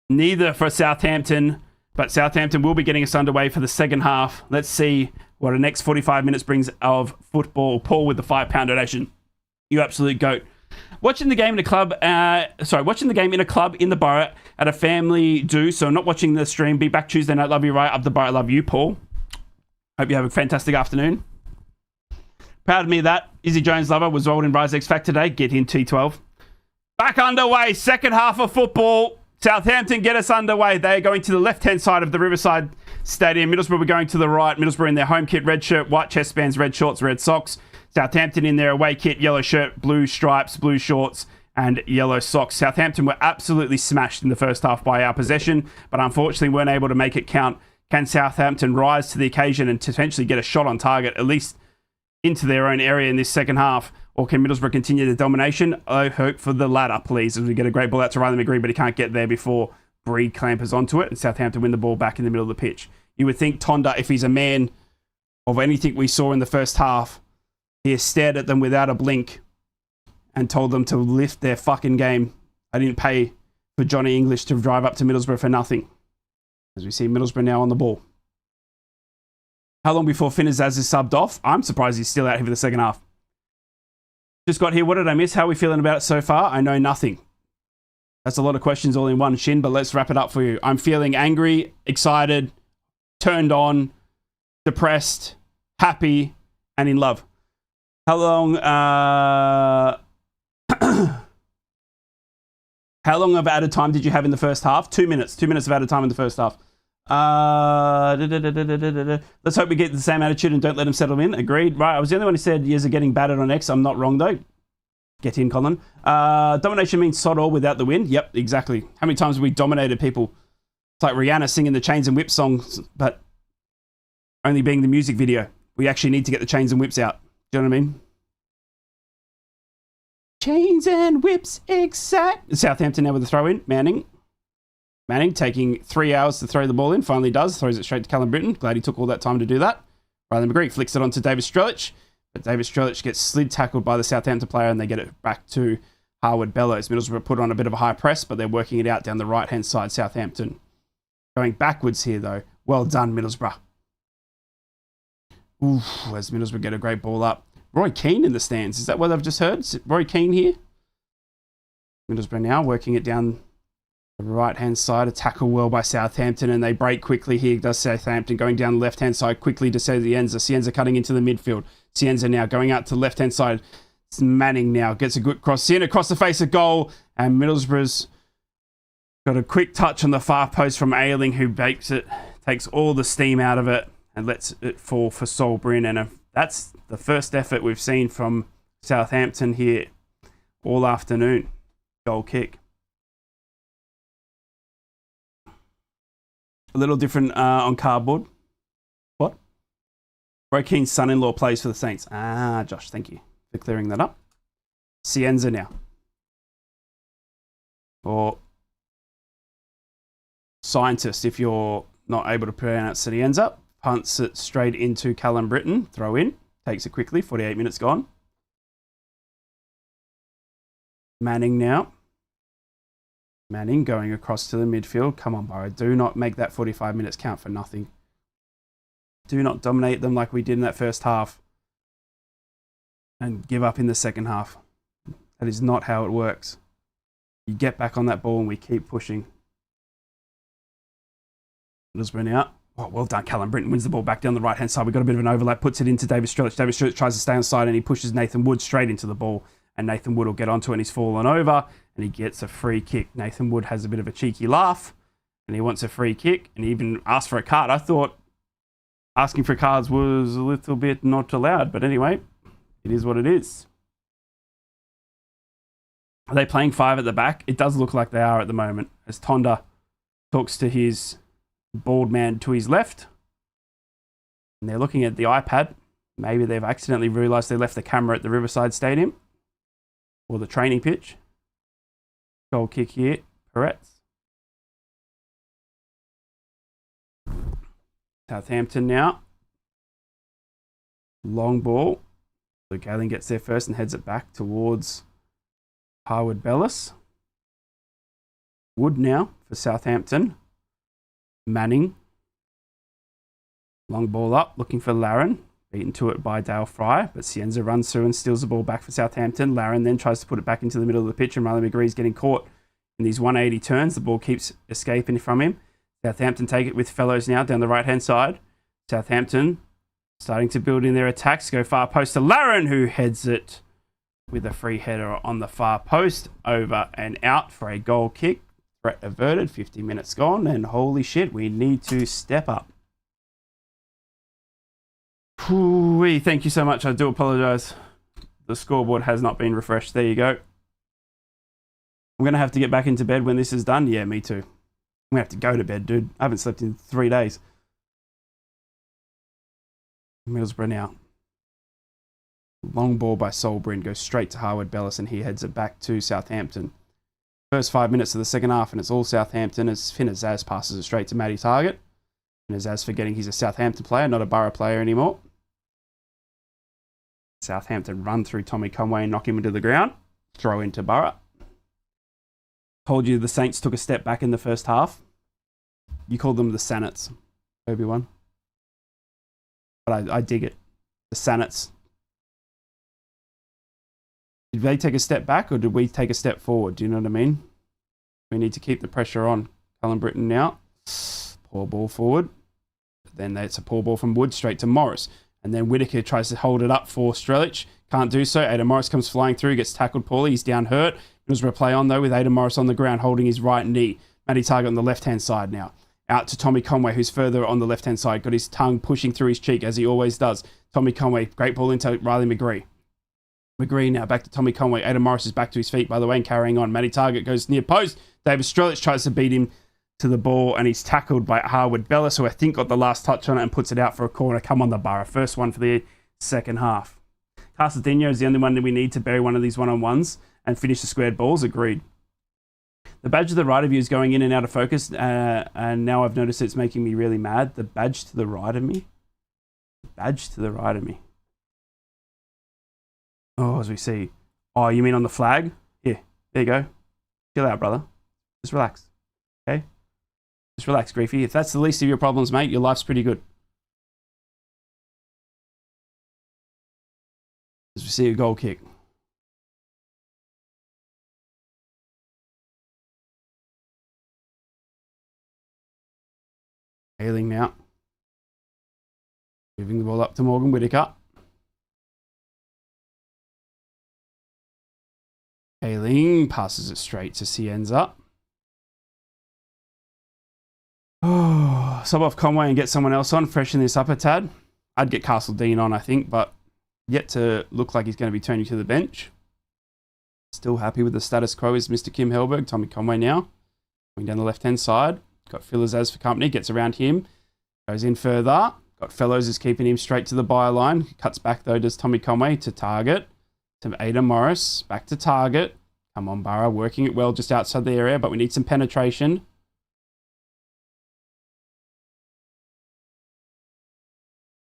Neither for Southampton, but Southampton will be getting us underway for the second half. Let's see what the next 45 minutes brings of football. Paul with the £5 donation. You absolute goat. Watching the game in a club, watching the game in a club in the Borough at a family do. So not watching the stream. Be back Tuesday night. Love you, right? Up the Borough. Love you, Paul. Hope you have a fantastic afternoon. Proud of me that Izzy Jones lover was rolled in Rise X Factor today. Get in T12. Back underway. Second half of football. Southampton get us underway. They are going to the left-hand side of the Riverside Stadium. Middlesbrough are going to the right. Middlesbrough in their home kit, red shirt, white chest bands, red shorts, red socks. Southampton in their away kit, yellow shirt, blue stripes, blue shorts, and yellow socks. Southampton were absolutely smashed in the first half by our possession, but unfortunately weren't able to make it count. Can Southampton rise to the occasion and potentially get a shot on target, at least into their own area in this second half? Or can Middlesbrough continue the domination? I hope for the latter, please, as we get a great ball out to Riley McGree, but he can't get there before Bree clampers onto it, and Southampton win the ball back in the middle of the pitch. You would think Tonda, if he's a man of anything we saw in the first half, he has stared at them without a blink and told them to lift their fucking game. I didn't pay for Johnny English to drive up to Middlesbrough for nothing. As we see Middlesbrough now on the ball. How long before Finnazaz is subbed off? I'm surprised he's still out here for the second half. Just got here. What did I miss? How are we feeling about it so far? I know nothing. That's a lot of questions all in one, Shin, but let's wrap it up for you. I'm feeling angry, excited, turned on, depressed, happy, and in love. How long how long of added time did you have in the first half? 2 minutes. 2 minutes of added time in the first half. Let's hope we get the same attitude and don't let them settle in. Agreed. Right, I was the only one who said years are getting battered on X. I'm not wrong, though. Get in, Colin. Domination means sod all without the wind. Yep, exactly. How many times have we dominated people? It's like Rihanna singing the Chains and Whips songs, but only being the music video. We actually need to get the chains and whips out. Do you know what I mean? Chains and whips, exact. Southampton now with the throw in. Manning taking 3 hours to throw the ball in. Finally does. Throws it straight to Callum Britton. Glad he took all that time to do that. Riley McGree flicks it onto David Strelic. But David Strelic gets slid tackled by the Southampton player and they get it back to Harwood Bellows. Middlesbrough put on a bit of a high press, but they're working it out down the right-hand side, Southampton. Going backwards here, though. Well done, Middlesbrough. Oof, as Middlesbrough get a great ball up. Roy Keane in the stands. Is that what I've just heard? Is it Roy Keane here? Middlesbrough now working it down the right-hand side. A tackle well by Southampton, and they break quickly here. Does Southampton going down the left-hand side quickly to Cienza. Cienza cutting into the midfield. Cienza now going out to the left-hand side. It's Manning now gets a good cross in across the face of goal, and Middlesbrough's got a quick touch on the far post from Ayling, who bakes it, takes all the steam out of it, and lets it fall for Sol Bryn. And that's the first effort we've seen from Southampton here all afternoon. Goal kick. A little different on cardboard. What? Roy Keane's son-in-law plays for the Saints. Ah, Josh, thank you for clearing that up. Cienza now. Or Scientist, if you're not able to pronounce Cienza. Punts it straight into Callum Britton. Throw in. Takes it quickly. 48 minutes gone. Manning now. Manning going across to the midfield. Come on, Boro. Do not make that 45 minutes count for nothing. Do not dominate them like we did in that first half. And give up in the second half. That is not how it works. You get back on that ball and we keep pushing. Middlesbrough out. Oh, well done, Callum Britton wins the ball back down the right-hand side. We've got a bit of an overlap, puts it into David Strelic. David Strelic tries to stay on side and he pushes Nathan Wood straight into the ball. And Nathan Wood will get onto it and he's fallen over and he gets a free kick. Nathan Wood has a bit of a cheeky laugh and he wants a free kick and he even asked for a card. I thought asking for cards was a little bit not allowed, but anyway, it is what it is. Are they playing 5 at the back? It does look like they are at the moment as Tonda talks to his bald man to his left. And they're looking at the iPad. Maybe they've accidentally realised they left the camera at the Riverside Stadium. Or the training pitch. Goal kick here. Peretz. Southampton now. Long ball. Luke Ayling gets there first and heads it back towards Harwood Bellis. Wood now for Southampton. Manning. Long ball up, looking for Larin. Beaten to it by Dale Fry, but Cienza runs through and steals the ball back for Southampton. Larin then tries to put it back into the middle of the pitch, and Riley McGree's getting caught in these 180 turns. The ball keeps escaping from him. Southampton take it with Fellows now down the right-hand side. Southampton starting to build in their attacks. Go far post to Larin, who heads it with a free header on the far post. Over and out for a goal kick. Threat averted, 50 minutes gone, and holy shit, we need to step up. Ooh, thank you so much. I do apologise. The scoreboard has not been refreshed. There you go. I'm going to have to get back into bed when this is done. Yeah, me too. I'm going to have to go to bed, dude. I haven't slept in 3 days. Middlesbrough now. Long ball by Sol Bryn goes straight to Harwood Bellis and he heads it back to Southampton. First 5 minutes of the second half and it's all Southampton as Finn Azaz passes it straight to Matty Target. And Azaz forgetting he's a Southampton player, not a Borough player anymore. Southampton run through Tommy Conway and knock him into the ground. Throw into Borough. Told you the Saints took a step back in the first half. You called them the Sanets, Obi-Wan. But I dig it. The Sanets. Did they take a step back or did we take a step forward? Do you know what I mean? We need to keep the pressure on. Callum Britton now. Poor ball forward. But then it's a poor ball from Wood straight to Morris. And then Whittaker tries to hold it up for Strelic. Can't do so. Aidan Morris comes flying through, gets tackled poorly. He's down hurt. Middlesbrough play on though with Aidan Morris on the ground holding his right knee. Matty Target on the left-hand side now. Out to Tommy Conway, who's further on the left-hand side. Got his tongue pushing through his cheek, as he always does. Tommy Conway, great ball into Riley McGree. McGree now back to Tommy Conway. Adam Morris is back to his feet, by the way, and carrying on. Matty Targett goes near post. David Strelic tries to beat him to the ball, and he's tackled by Harwood Bellis, who I think got the last touch on it and puts it out for a corner. Come on, the Borough. First one for the second half. Castledino is the only one that we need to bury one of these one-on-ones and finish the squared balls. Agreed. The badge to the right of you is going in and out of focus, and now I've noticed it's making me really mad. The badge to the right of me? The badge to the right of me. Oh, as we see. Oh, you mean on the flag? Here, there you go. Chill out, brother. Just relax. Okay? Just relax, Griefy. If that's the least of your problems, mate, your life's pretty good. As we see a goal kick. Ailing now. Moving the ball up to Morgan Whittaker. Ailing passes it straight to Cienza. Oh, sub off Conway and get someone else on. Freshen this up a tad. I'd get Castledine on, I think, but yet to look like he's going to be turning to the bench. Still happy with the status quo is Mr. Kim Helberg. Tommy Conway now. Going down the left-hand side. Got Phillips as for company. Gets around him. Goes in further. Got Fellows is keeping him straight to the byline. Cuts back though, does Tommy Conway to Target. To Ada Morris. Back to Target. Come on, Borough. Working it well just outside the area, but we need some penetration.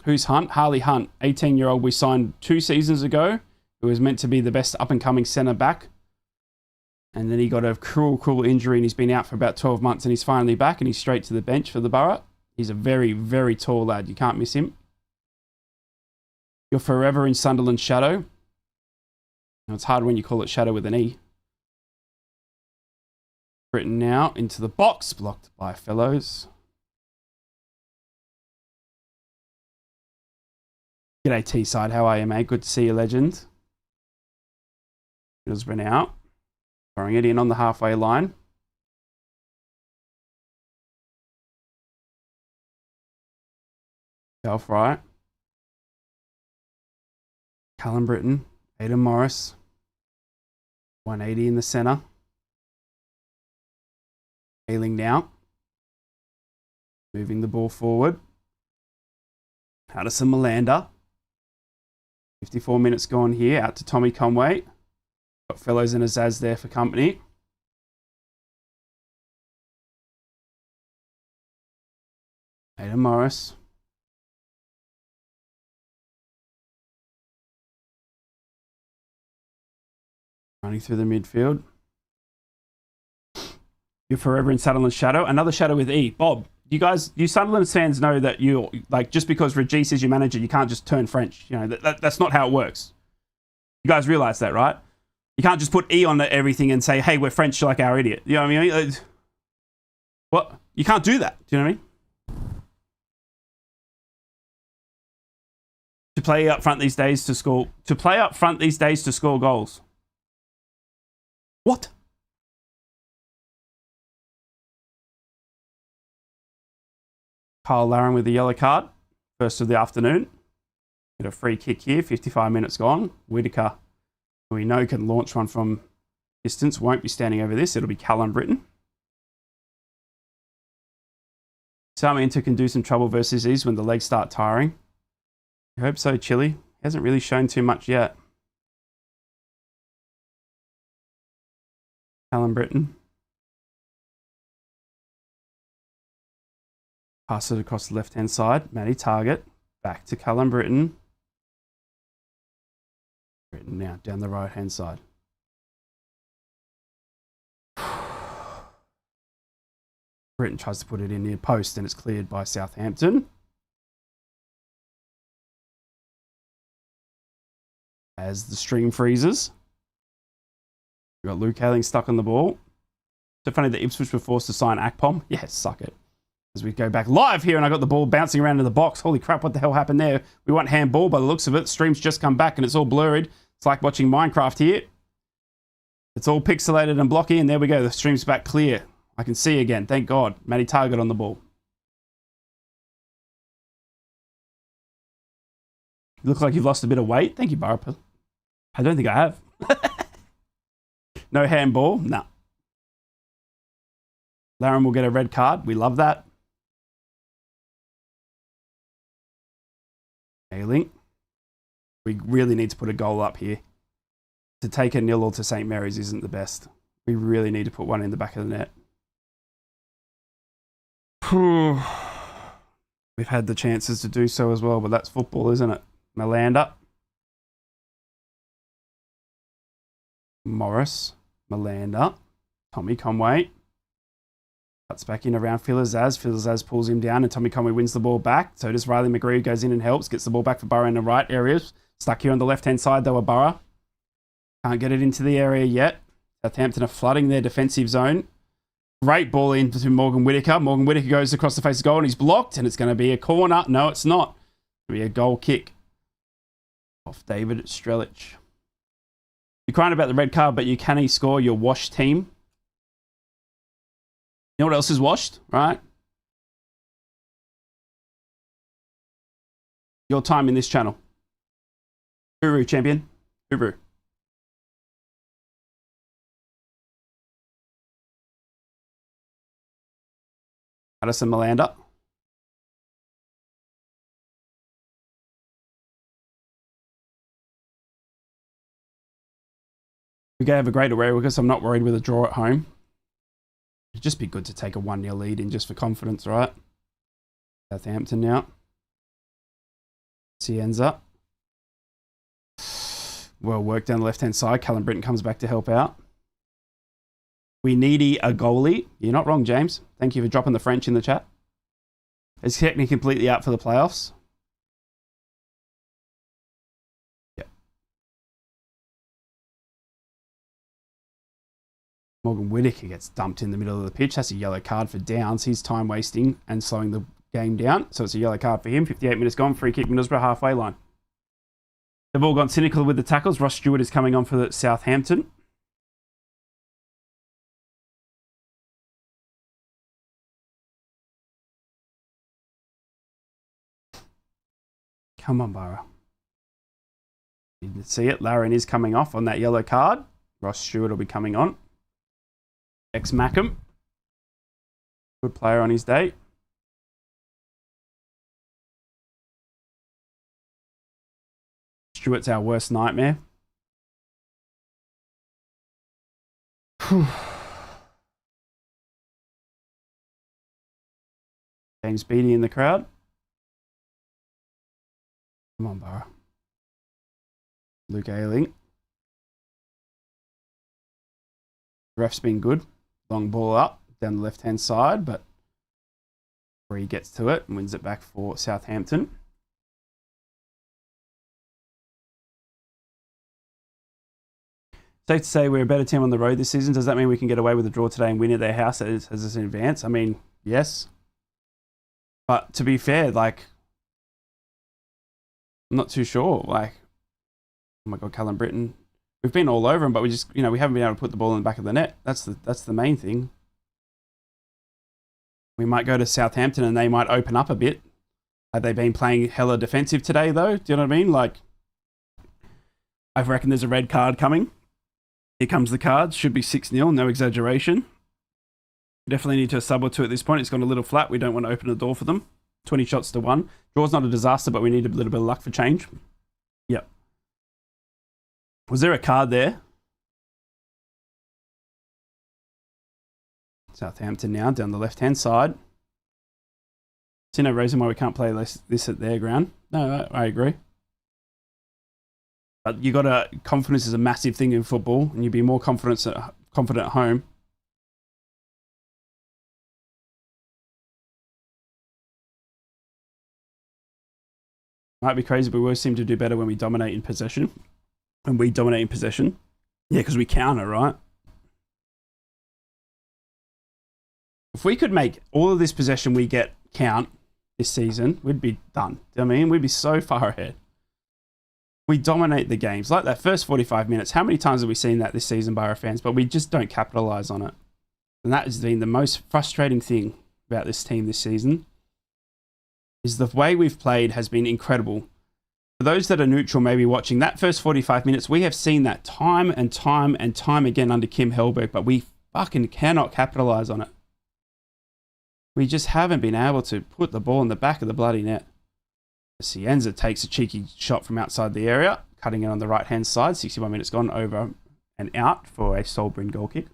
Who's Hunt? Harley Hunt, 18-year-old we signed 2 seasons ago, who was meant to be the best up-and-coming centre back. And then he got a cruel injury and he's been out for about 12 months and he's finally back and he's straight to the bench for the Borough. He's a very, very tall lad. You can't miss him. You're forever in Sunderland's shadow. Now, it's hard when you call it shadow with an E. Britain now into the box, blocked by Fellows. G'day T-side, how are you, mate? Good to see you, legend. Middlesbrough now. Throwing it in on the halfway line. Self right. Callum Britton. Adam Morris. 180 in the centre. Ailing now. Moving the ball forward. Addison Melander. 54 minutes gone here. Out to Tommy Conway. Got Fellows and Azaz there for company. Adam Morris. Running through the midfield. You're forever in Sunderland's shadow. Another shadow with E. Bob, you Sunderland fans know that you, like, just because Regis is your manager, you can't just turn French. You know, that's not how it works. You guys realise that, right? You can't just put E on everything and say, hey, we're French like our idiot. You know what I mean? What? You can't do that. Do you know what I mean? To play up front these days to score goals. What? Kyle Larin with the yellow card. First of the afternoon. Get a free kick here. 55 minutes gone. Whittaker, who we know can launch one from distance, won't be standing over this. It'll be Callum Britton. Southampton can do some trouble versus these when the legs start tiring. I hope so, Chile. Hasn't really shown too much yet. Callum Britton. Pass it across the left-hand side. Matty Target. Back to Callum Britton. Britton now down the right-hand side. Britton tries to put it in near post and it's cleared by Southampton. As the stream freezes. We've got Luke Ayling stuck on the ball. So funny that Ipswich were forced to sign Akpom. Yes, suck it. As we go back live here and I got the ball bouncing around in the box. Holy crap, what the hell happened there? We want handball by the looks of it. Stream's just come back and it's all blurred. It's like watching Minecraft here. It's all pixelated and blocky and there we go. The stream's back clear. I can see again. Thank God. Matty Target on the ball. You look like you've lost a bit of weight. Thank you, Boro. I don't think I have. No handball? No. Laren will get a red card. We love that. Ailing. We really need to put a goal up here. To take a 0 to St. Mary's isn't the best. We really need to put one in the back of the net. We've had the chances to do so as well, but that's football, isn't it? Malander. Morris. Malander. Tommy Conway. Cuts back in around Philazaz. Philazaz pulls him down and Tommy Conway wins the ball back. So does Riley McGree, goes in and helps. Gets the ball back for Boro in the right areas. Stuck here on the left-hand side though, Boro. Can't get it into the area yet. Southampton are flooding their defensive zone. Great ball into Morgan Whittaker. Morgan Whittaker goes across the face of goal and he's blocked and it's going to be a corner. No, it's not. It's going to be a goal kick off David Strelich. You're crying about the red card, but you can score your wash team. You know what else is washed, right? Your time in this channel. Guru champion. Guru. Addison Malander. We have a great away because I'm not worried with a draw at home. It'd just be good to take a 1-0 lead in just for confidence, right? Southampton now. Cienza. Well worked down the left-hand side. Callum Britton comes back to help out. We needy a goalie. You're not wrong, James. Thank you for dropping the French in the chat. Is technically completely out for the playoffs? Yep. Morgan Whittaker gets dumped in the middle of the pitch. That's a yellow card for Downs. He's time wasting and slowing the game down. So it's a yellow card for him. 58 minutes gone. Free kick, Middlesbrough halfway line. They've all gone cynical with the tackles. Ross Stewart is coming on for the Southampton. Come on, Boro. You can see it. Laren is coming off on that yellow card. Ross Stewart will be coming on. Ex-Mackham. Good player on his day. Stewart's our worst nightmare. James Beattie in the crowd. Come on, Boro. Luke Ayling. Ref's been good. Long ball up down the left-hand side, but where he gets to it and wins it back for Southampton. Safe to say we're a better team on the road this season. Does that mean we can get away with a draw today and win at their house as us in advance? I mean, yes. But to be fair, like, I'm not too sure. Like, oh my God, Callum Britton. We've been all over him, but we just, we haven't been able to put the ball in the back of the net. That's the main thing. We might go to Southampton and they might open up a bit. Have they been playing hella defensive today, though? Do you know what I mean? Like, I reckon there's a red card coming. Here comes the cards. Should be 6-0, no exaggeration. Definitely need to sub or two at this point. It's gone a little flat. We don't want to open the door for them. 20 shots to 1. Draw's not a disaster, but we need a little bit of luck for change. Yep. Was there a card there? Southampton now, down the left-hand side. See no reason why we can't play this at their ground. No, I agree. But you got to, confidence is a massive thing in football, and you'd be more confident at home. Might be crazy, but we always seem to do better when we dominate in possession. When we dominate in possession. Yeah, because we counter, right? If we could make all of this possession we get count this season, we'd be done. I mean, we'd be so far ahead. We dominate the games. Like that first 45 minutes, how many times have we seen that this season by our fans? But we just don't capitalize on it. And that has been the most frustrating thing about this team this season. Is the way we've played has been incredible. For those that are neutral, maybe watching that first 45 minutes, we have seen that time and time and time again under Kim Hellberg, but we fucking cannot capitalize on it. We just haven't been able to put the ball in the back of the bloody net. Cienza takes a cheeky shot from outside the area, cutting it on the right-hand side. 61 minutes gone, over and out for a Solbrin goal kick.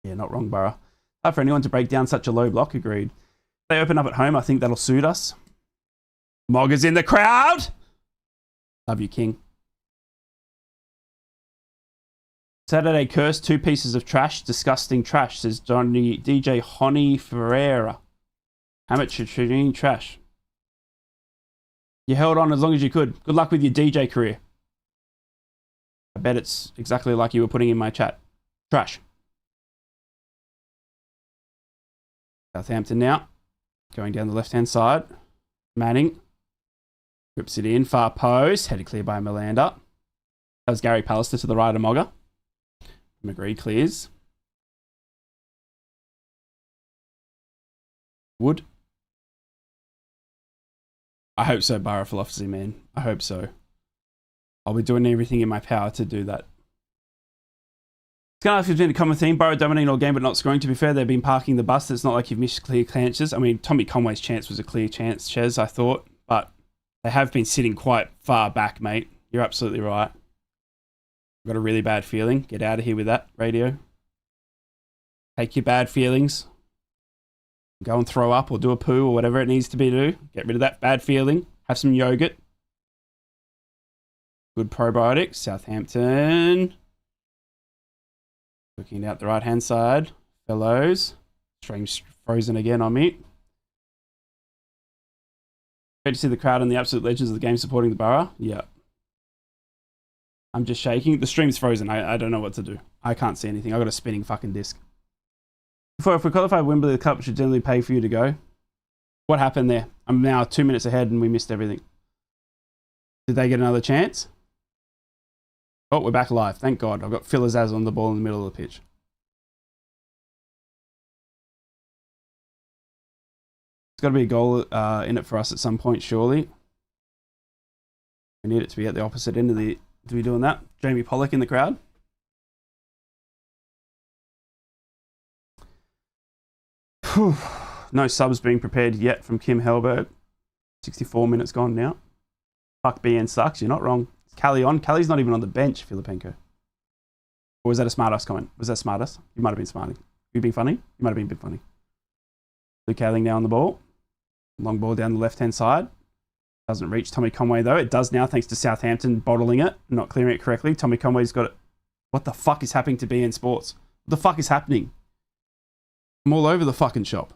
Yeah, not wrong, Borough. Hard for anyone to break down such a low block, agreed. If they open up at home, I think that'll suit us. Mogger's in the crowd! Love you, King. Saturday curse, 2 pieces of trash, disgusting trash, says Johnny DJ Honey Ferreira. Amateur tuning trash. You held on as long as you could. Good luck with your DJ career. I bet it's exactly like you were putting in my chat. Trash. Southampton now. Going down the left-hand side. Manning. Grips it in. Far post. Headed clear by Melander. That was Gary Pallister to the right of Mogger. McGree clears. Wood. I hope so, Borough Philosophy, man. I hope so. I'll be doing everything in my power to do that. It's kind of like been a common theme. Borough dominating all game but not scoring. To be fair, they've been parking the bus. It's not like you've missed clear chances. I mean, Tommy Conway's chance was a clear chance, Chez, I thought. But they have been sitting quite far back, mate. You're absolutely right. I've got a really bad feeling. Get out of here with that, radio. Take your bad feelings. Go and throw up or do a poo or whatever it needs to be do. Get rid of that bad feeling. Have some yogurt. Good probiotics. Southampton. Looking out the right-hand side. Fellows. Strange frozen again on mute. Great to see the crowd and the absolute legends of the game supporting the Borough. Yeah. I'm just shaking. The stream's frozen. I don't know what to do. I can't see anything. I've got a spinning fucking disc. Before, if we qualify Wembley, the Cup should generally pay for you to go. What happened there? I'm now 2 minutes ahead and we missed everything. Did they get another chance? Oh, we're back live. Thank God. I've got Phil Azaz on the ball in the middle of the pitch. There's got to be a goal in it for us at some point, surely. We need it to be at the opposite end of the... To be doing that. Jamie Pollock in the crowd. Whew. No subs being prepared yet from Kim Hellberg. 64 minutes gone now. Fuck BN sucks. You're not wrong. Is Callie on? Callie's not even on the bench, Filipenko. Or was that a smart-ass comment? Was that smart-ass? You might have been smarting. You being funny? You might have been a bit funny. Luke Ayling now on the ball. Long ball down the left-hand side. Doesn't reach Tommy Conway, though. It does now, thanks to Southampton bottling it, not clearing it correctly. Tommy Conway's got it. What the fuck is happening to BN Sports? What the fuck is happening? I'm all over the fucking shop.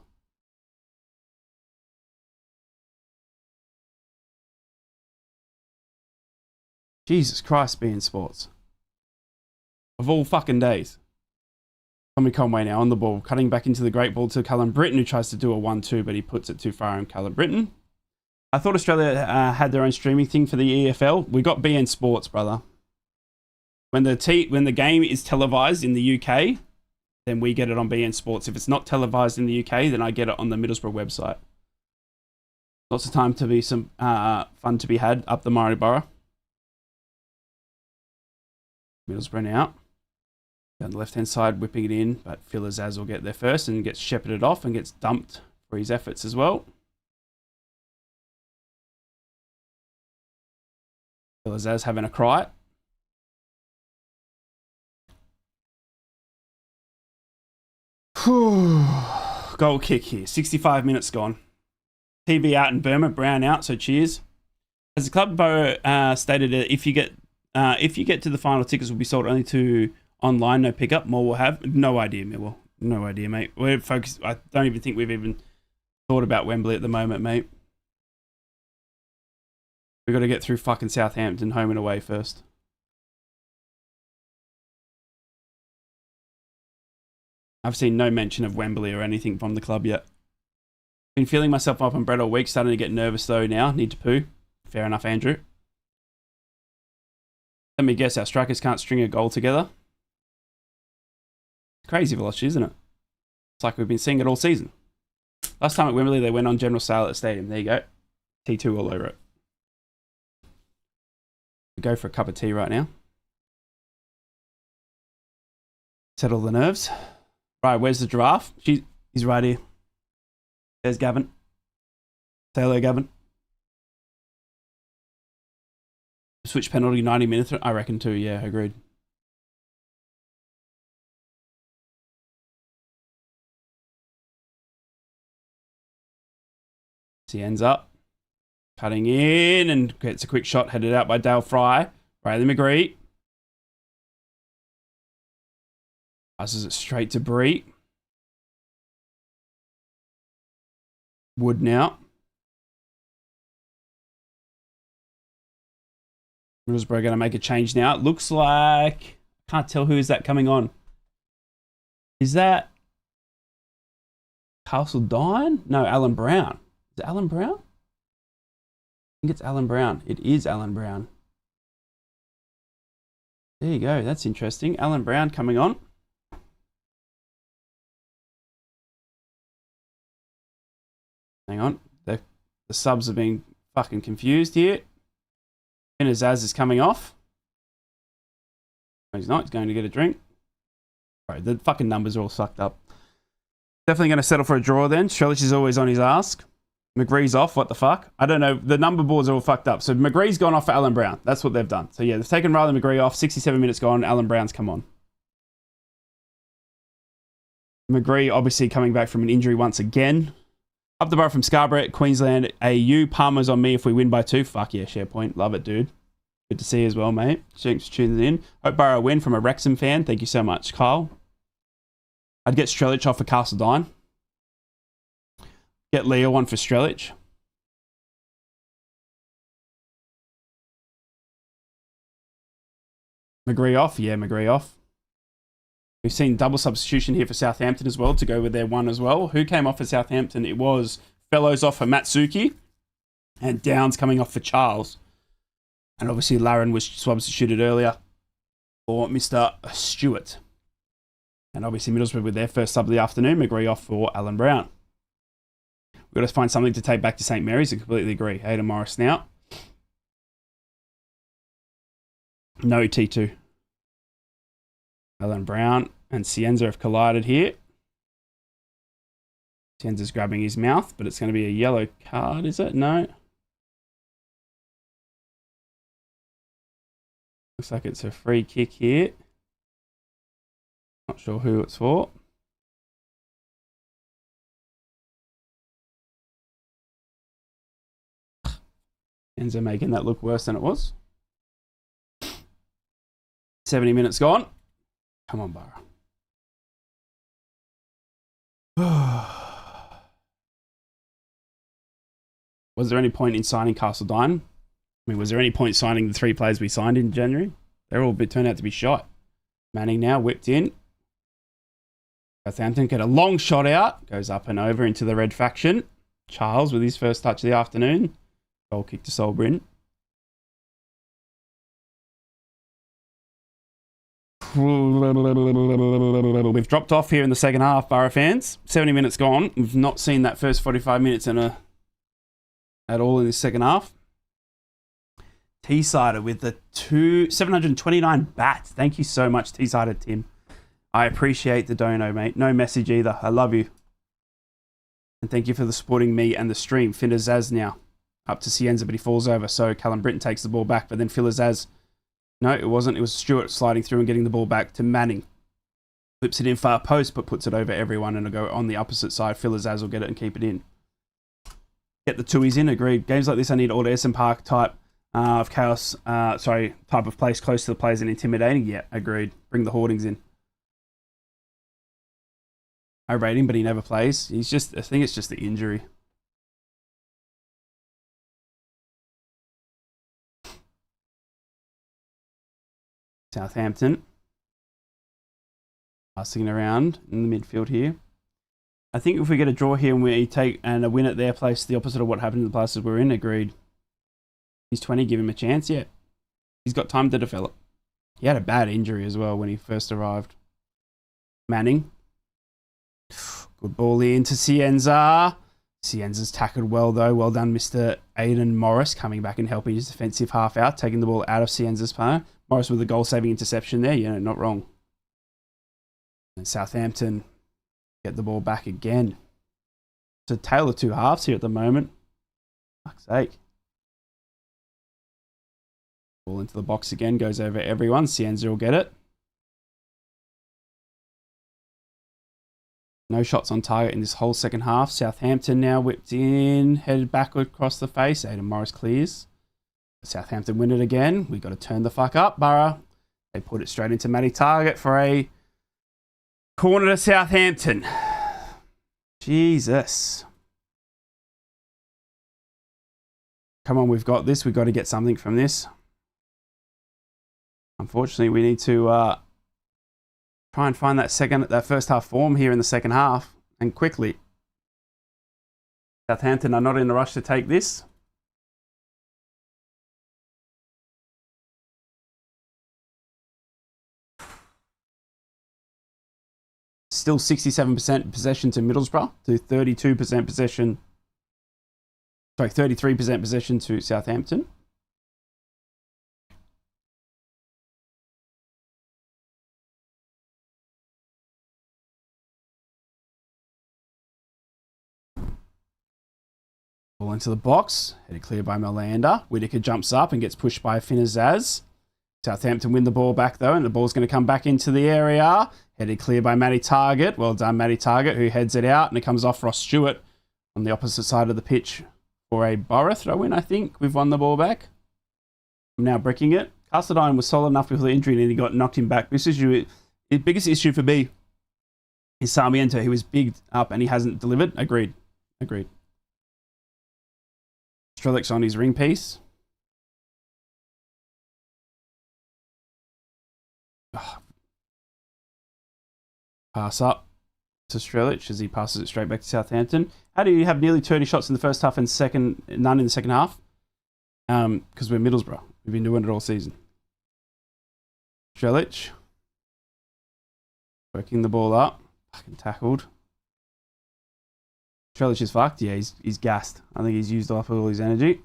Jesus Christ, BN Sports. Of all fucking days. Tommy Conway now on the ball, cutting back into the great ball to Callum Britton, who tries to do a 1-2, but he puts it too far on Callum Britton. I thought Australia had their own streaming thing for the EFL. We got BN Sports, brother. When the game is televised in the UK, then we get it on BN Sports. If it's not televised in the UK, then I get it on the Middlesbrough website. Lots of time to be some fun to be had up the Maryborough. Middlesbrough now. Down the left-hand side, whipping it in, but Phil Azaz will get there first and gets shepherded off and gets dumped for his efforts as well. Phil Azaz having a cry. Goal kick here. 65 minutes gone. TV out in Burma. Brown out, so cheers. As the club stated, if you get to the final, tickets will be sold only to online, no pickup. More will have. No idea, Millwall. No idea, mate. We're focused. I don't even think we've even thought about Wembley at the moment, mate. We've got to get through fucking Southampton home and away first. I've seen no mention of Wembley or anything from the club yet. Been feeling myself up on bread all week. Starting to get nervous though now. Need to poo. Fair enough, Andrew. Let me guess, our strikers can't string a goal together. Crazy velocity, isn't it? It's like we've been seeing it all season. Last time at Wembley, they went on general sale at the stadium. There you go. T2 all over it. Go for a cup of tea right now. Settle the nerves. Right, where's the giraffe? He's right here. There's Gavin. Say hello, Gavin. Switch penalty 90 minutes, I reckon too. Yeah, agreed. He ends up cutting in and gets a quick shot headed out by Dale Fry. Riley McGree passes it straight to Bree. Wood now. Middlesbrough going to make a change now. It looks like... I can't tell who is that coming on. Is that... Castle Dine? No, Alan Brown. Is it Alan Brown? I think it's Alan Brown. It is Alan Brown. There you go. That's interesting. Alan Brown coming on. Hang on. The subs are being fucking confused here. Zaz is coming off. No, he's not. He's going to get a drink. Right, the fucking numbers are all sucked up. Definitely going to settle for a draw then. Strelich is always on his ask. McGree's off. What the fuck? I don't know. The number boards are all fucked up. So McGree's gone off for Alan Brown. That's what they've done. So yeah, they've taken Riley McGree off. 67 minutes gone. Alan Brown's come on. McGree obviously coming back from an injury once again. Up the bar from Scarborough, Queensland, AU. Palmer's on me if we win by 2. Fuck yeah, SharePoint. Love it, dude. Good to see you as well, mate. Thanks for tuning in. Hope Borough win from a Wrexham fan. Thank you so much, Kyle. I'd get Strelich off for Castle Dine. Get Leo on for Strelich. McGree off. Yeah, McGree off. We've seen double substitution here for Southampton as well to go with their one as well. Who came off for Southampton? It was Fellows off for Matsuki and Downs coming off for Charles. And obviously Laren was substituted earlier for Mr. Stewart. And obviously Middlesbrough with their first sub of the afternoon. McGree off for Alan Brown. We've got to find something to take back to St. Mary's. I completely agree. Hayden Morris now. No T2. Alan Brown and Cienza have collided here. Cienza's grabbing his mouth, but it's going to be a yellow card, is it? No. Looks like it's a free kick here. Not sure who it's for. Cienza making that look worse than it was. 70 minutes gone. Come on, Borough. Was there any point in signing Castle Dine? I mean, was there any point signing the 3 players we signed in January? They're all turned out to be shot. Manning now whipped in. Southampton get a long shot out. Goes up and over into the red faction. Charles with his first touch of the afternoon. Goal kick to Solbrin. We've dropped off here in the second half, Borough fans. 70 minutes gone. We've not seen that first 45 minutes at all in this second half. T-Sider with the 729 bats. Thank you so much, T-Sider Tim. I appreciate the dono, mate. No message either. I love you. And thank you for the supporting me and the stream. Finazaz now. Up to Cienza, but he falls over. So Callum Britton takes the ball back, but then Finazaz... No, it wasn't. It was Stewart sliding through and getting the ball back to Manning. Flips it in far post, but puts it over everyone and it'll go on the opposite side. Philazaz will get it and keep it in. Get the twoies in, agreed. Games like this, I need all the Essen Park type of chaos, type of place close to the players and intimidating. Yeah, agreed. Bring the hoardings in. I rate him, but he never plays. I think it's just the injury. Southampton. Passing around in the midfield here. I think if we get a draw here and we take a win at their place, the opposite of what happened in the places we're in, agreed. He's 20, give him a chance, yeah. He's got time to develop. He had a bad injury as well when he first arrived. Manning. Good ball in to Cienza. Cienza's tackled well, though. Well done, Mr. Aidan Morris, coming back and helping his defensive half out, taking the ball out of Cienza's path. Morris with a goal-saving interception there. Yeah, not wrong. And Southampton get the ball back again. It's a tale of two halves here at the moment. Fuck's sake. Ball into the box again, goes over everyone. Cienza will get it. No shots on target in this whole second half. Southampton now whipped in, headed backward across the face. Aidan Morris clears. Southampton win it again. We got to turn the fuck up, Borough. They put it straight into Matty Target for a corner to Southampton. Jesus. Come on, we've got this. We've got to get something from this. Unfortunately, we need to try and find that first half form here in the second half, and quickly. Southampton are not in a rush to take this. Still 67% possession to Middlesbrough, to 32% possession. Sorry, 33% possession to Southampton. Ball into the box, headed clear by Melander. Whitaker jumps up and gets pushed by Finazaz. Southampton win the ball back though, and the ball's going to come back into the area. Headed clear by Matty Target. Well done, Matty Target, who heads it out, and it comes off Ross Stewart on the opposite side of the pitch for a Borough throw-in, I think. We've won the ball back. I'm now bricking it. Castledine was solid enough before the injury, and he got knocked him back. The biggest issue for me is Sarmiento. He was bigged up, and he hasn't delivered. Agreed. Strelic on his ring piece. Pass up to Strelic as he passes it straight back to Southampton. How do you have nearly 30 shots in the first half and none in the second half? Because we're Middlesbrough. We've been doing it all season. Strelic. Working the ball up. Fucking tackled. Strelic is fucked. Yeah, he's gassed. I think he's used off all his energy.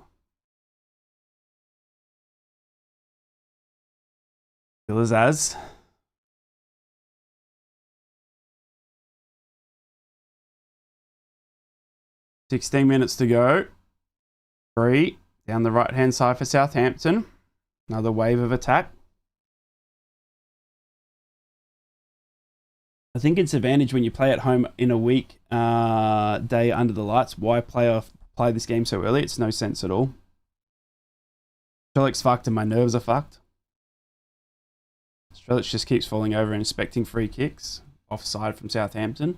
As 16 minutes to go. 3 down the right hand side for Southampton. Another wave of attack. I think it's advantage when you play at home in a week day under the lights. Why play this game so early? It's no sense at all. Strelic's fucked and my nerves are fucked. Strelic just keeps falling over and inspecting free kicks. Offside from Southampton.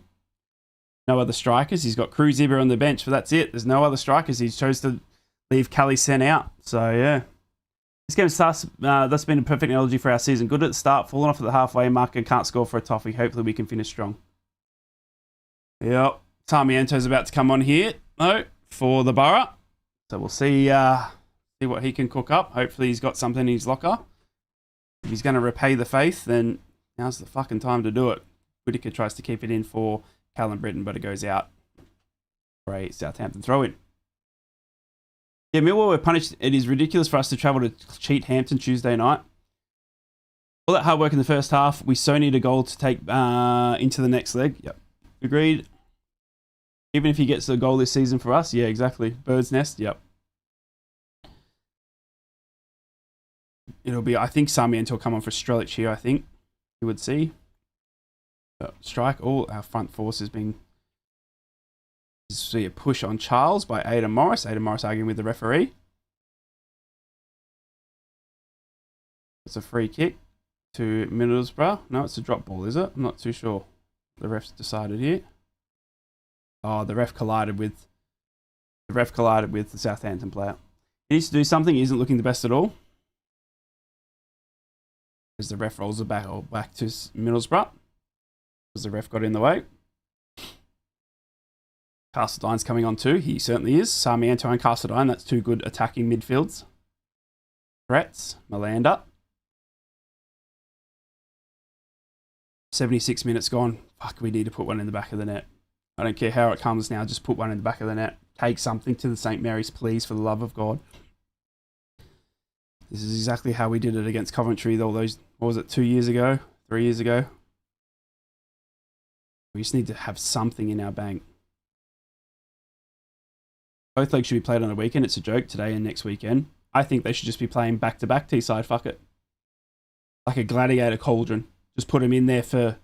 No other strikers. He's got Cruz Ibra on the bench, but that's it. There's no other strikers. He chose to leave Cali Sen out. So, yeah. This game starts, that's been a perfect analogy for our season. Good at the start, falling off at the halfway mark and can't score for a toffee. Hopefully we can finish strong. Yep. Sarmiento's about to come on here, though, for the Borough. So we'll see what he can cook up. Hopefully he's got something in his locker. If he's going to repay the faith, then now's the fucking time to do it. Whitaker tries to keep it in for Callum Britton, but it goes out for a Southampton throw-in. Yeah, Millwall were punished. It is ridiculous for us to travel to cheat Hampton Tuesday night. All that hard work in the first half, we so need a goal to take into the next leg. Yep, agreed. Even if he gets a goal this season for us, yeah, exactly. Bird's nest, yep. It'll be, I think Sarmiento will come on for Strelic here, I think. You would see. Strike, all our front force has been... You see a push on Charles by Aidan Morris. Aidan Morris arguing with the referee. It's a free kick to Middlesbrough. No, it's a drop ball, is it? I'm not too sure. The ref's decided here. Oh, the ref collided with the Southampton player. He needs to do something. He isn't looking the best at all. As the ref rolls it back to Middlesbrough. As the ref got in the way. Castledyne's coming on too. He certainly is. Sarmiento and Castledyne. That's two good attacking midfields. Threats. Melander. 76 minutes gone. Fuck, we need to put one in the back of the net. I don't care how it comes now. Just put one in the back of the net. Take something to the St. Mary's, please, for the love of God. This is exactly how we did it against Coventry. All those, what was it, 2 years ago? 3 years ago? We just need to have something in our bank. Both legs should be played on a weekend. It's a joke, today and next weekend. I think they should just be playing back-to-back Teesside. Fuck it. Like a gladiator cauldron. Just put them in there for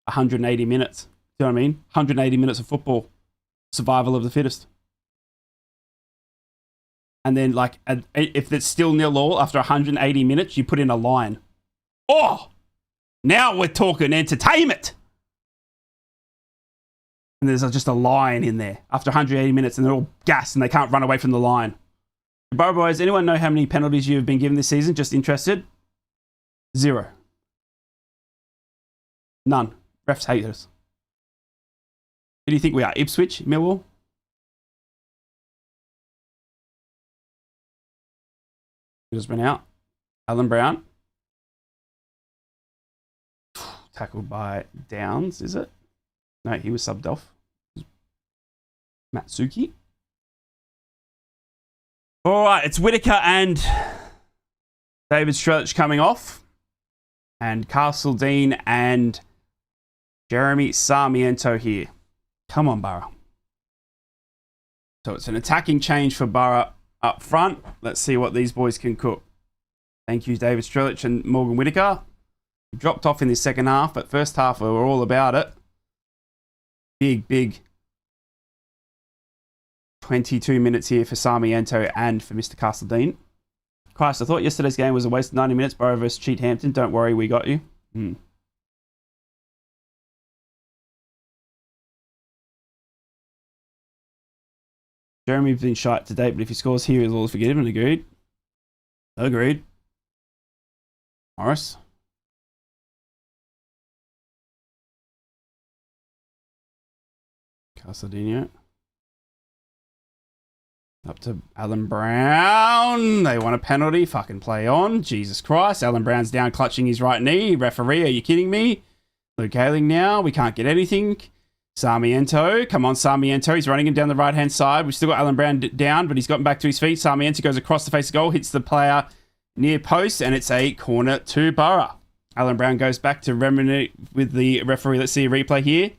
180 minutes. You know what I mean? 180 minutes of football. Survival of the fittest. And then, like, if it's still 0-0 after 180 minutes, you put in a line. Oh! Now we're talking entertainment! And there's just a line in there after 180 minutes, and they're all gassed and they can't run away from the line. Bro boys, anyone know how many penalties you've been given this season? Just interested? 0. None. Refs hate us. Who do you think we are? Ipswich? Millwall? Who just went out? Alan Brown. Tackled by Downs, is it? No, he was subbed off. Matsuki. All right, it's Whitaker and David Strelic coming off. And Castle Dean and Jeremy Sarmiento here. Come on, Borough. So it's an attacking change for Borough up front. Let's see what these boys can cook. Thank you, David Strelic and Morgan Whitaker. Dropped off in the second half, but first half we were all about it. Big 22 minutes here for Sarmiento and for Mr. Castledine. Christ, I thought yesterday's game was a waste of 90 minutes. Borough versus Cheathampton. Don't worry, we got you. Jeremy's been shite to date, but if he scores here, he'll all forgive him. Agreed. Agreed. Morris. Castledino. Up to Alan Brown. They want a penalty. Fucking play on. Jesus Christ. Alan Brown's down clutching his right knee. Referee, are you kidding me? Luke Ayling now. We can't get anything. Sarmiento. Come on, Sarmiento. He's running him down the right-hand side. We've still got Alan Brown down, but he's gotten back to his feet. Sarmiento goes across the face of goal, hits the player near post, and it's a corner to Borough. Alan Brown goes back to reminisce with the referee. Let's see a replay here.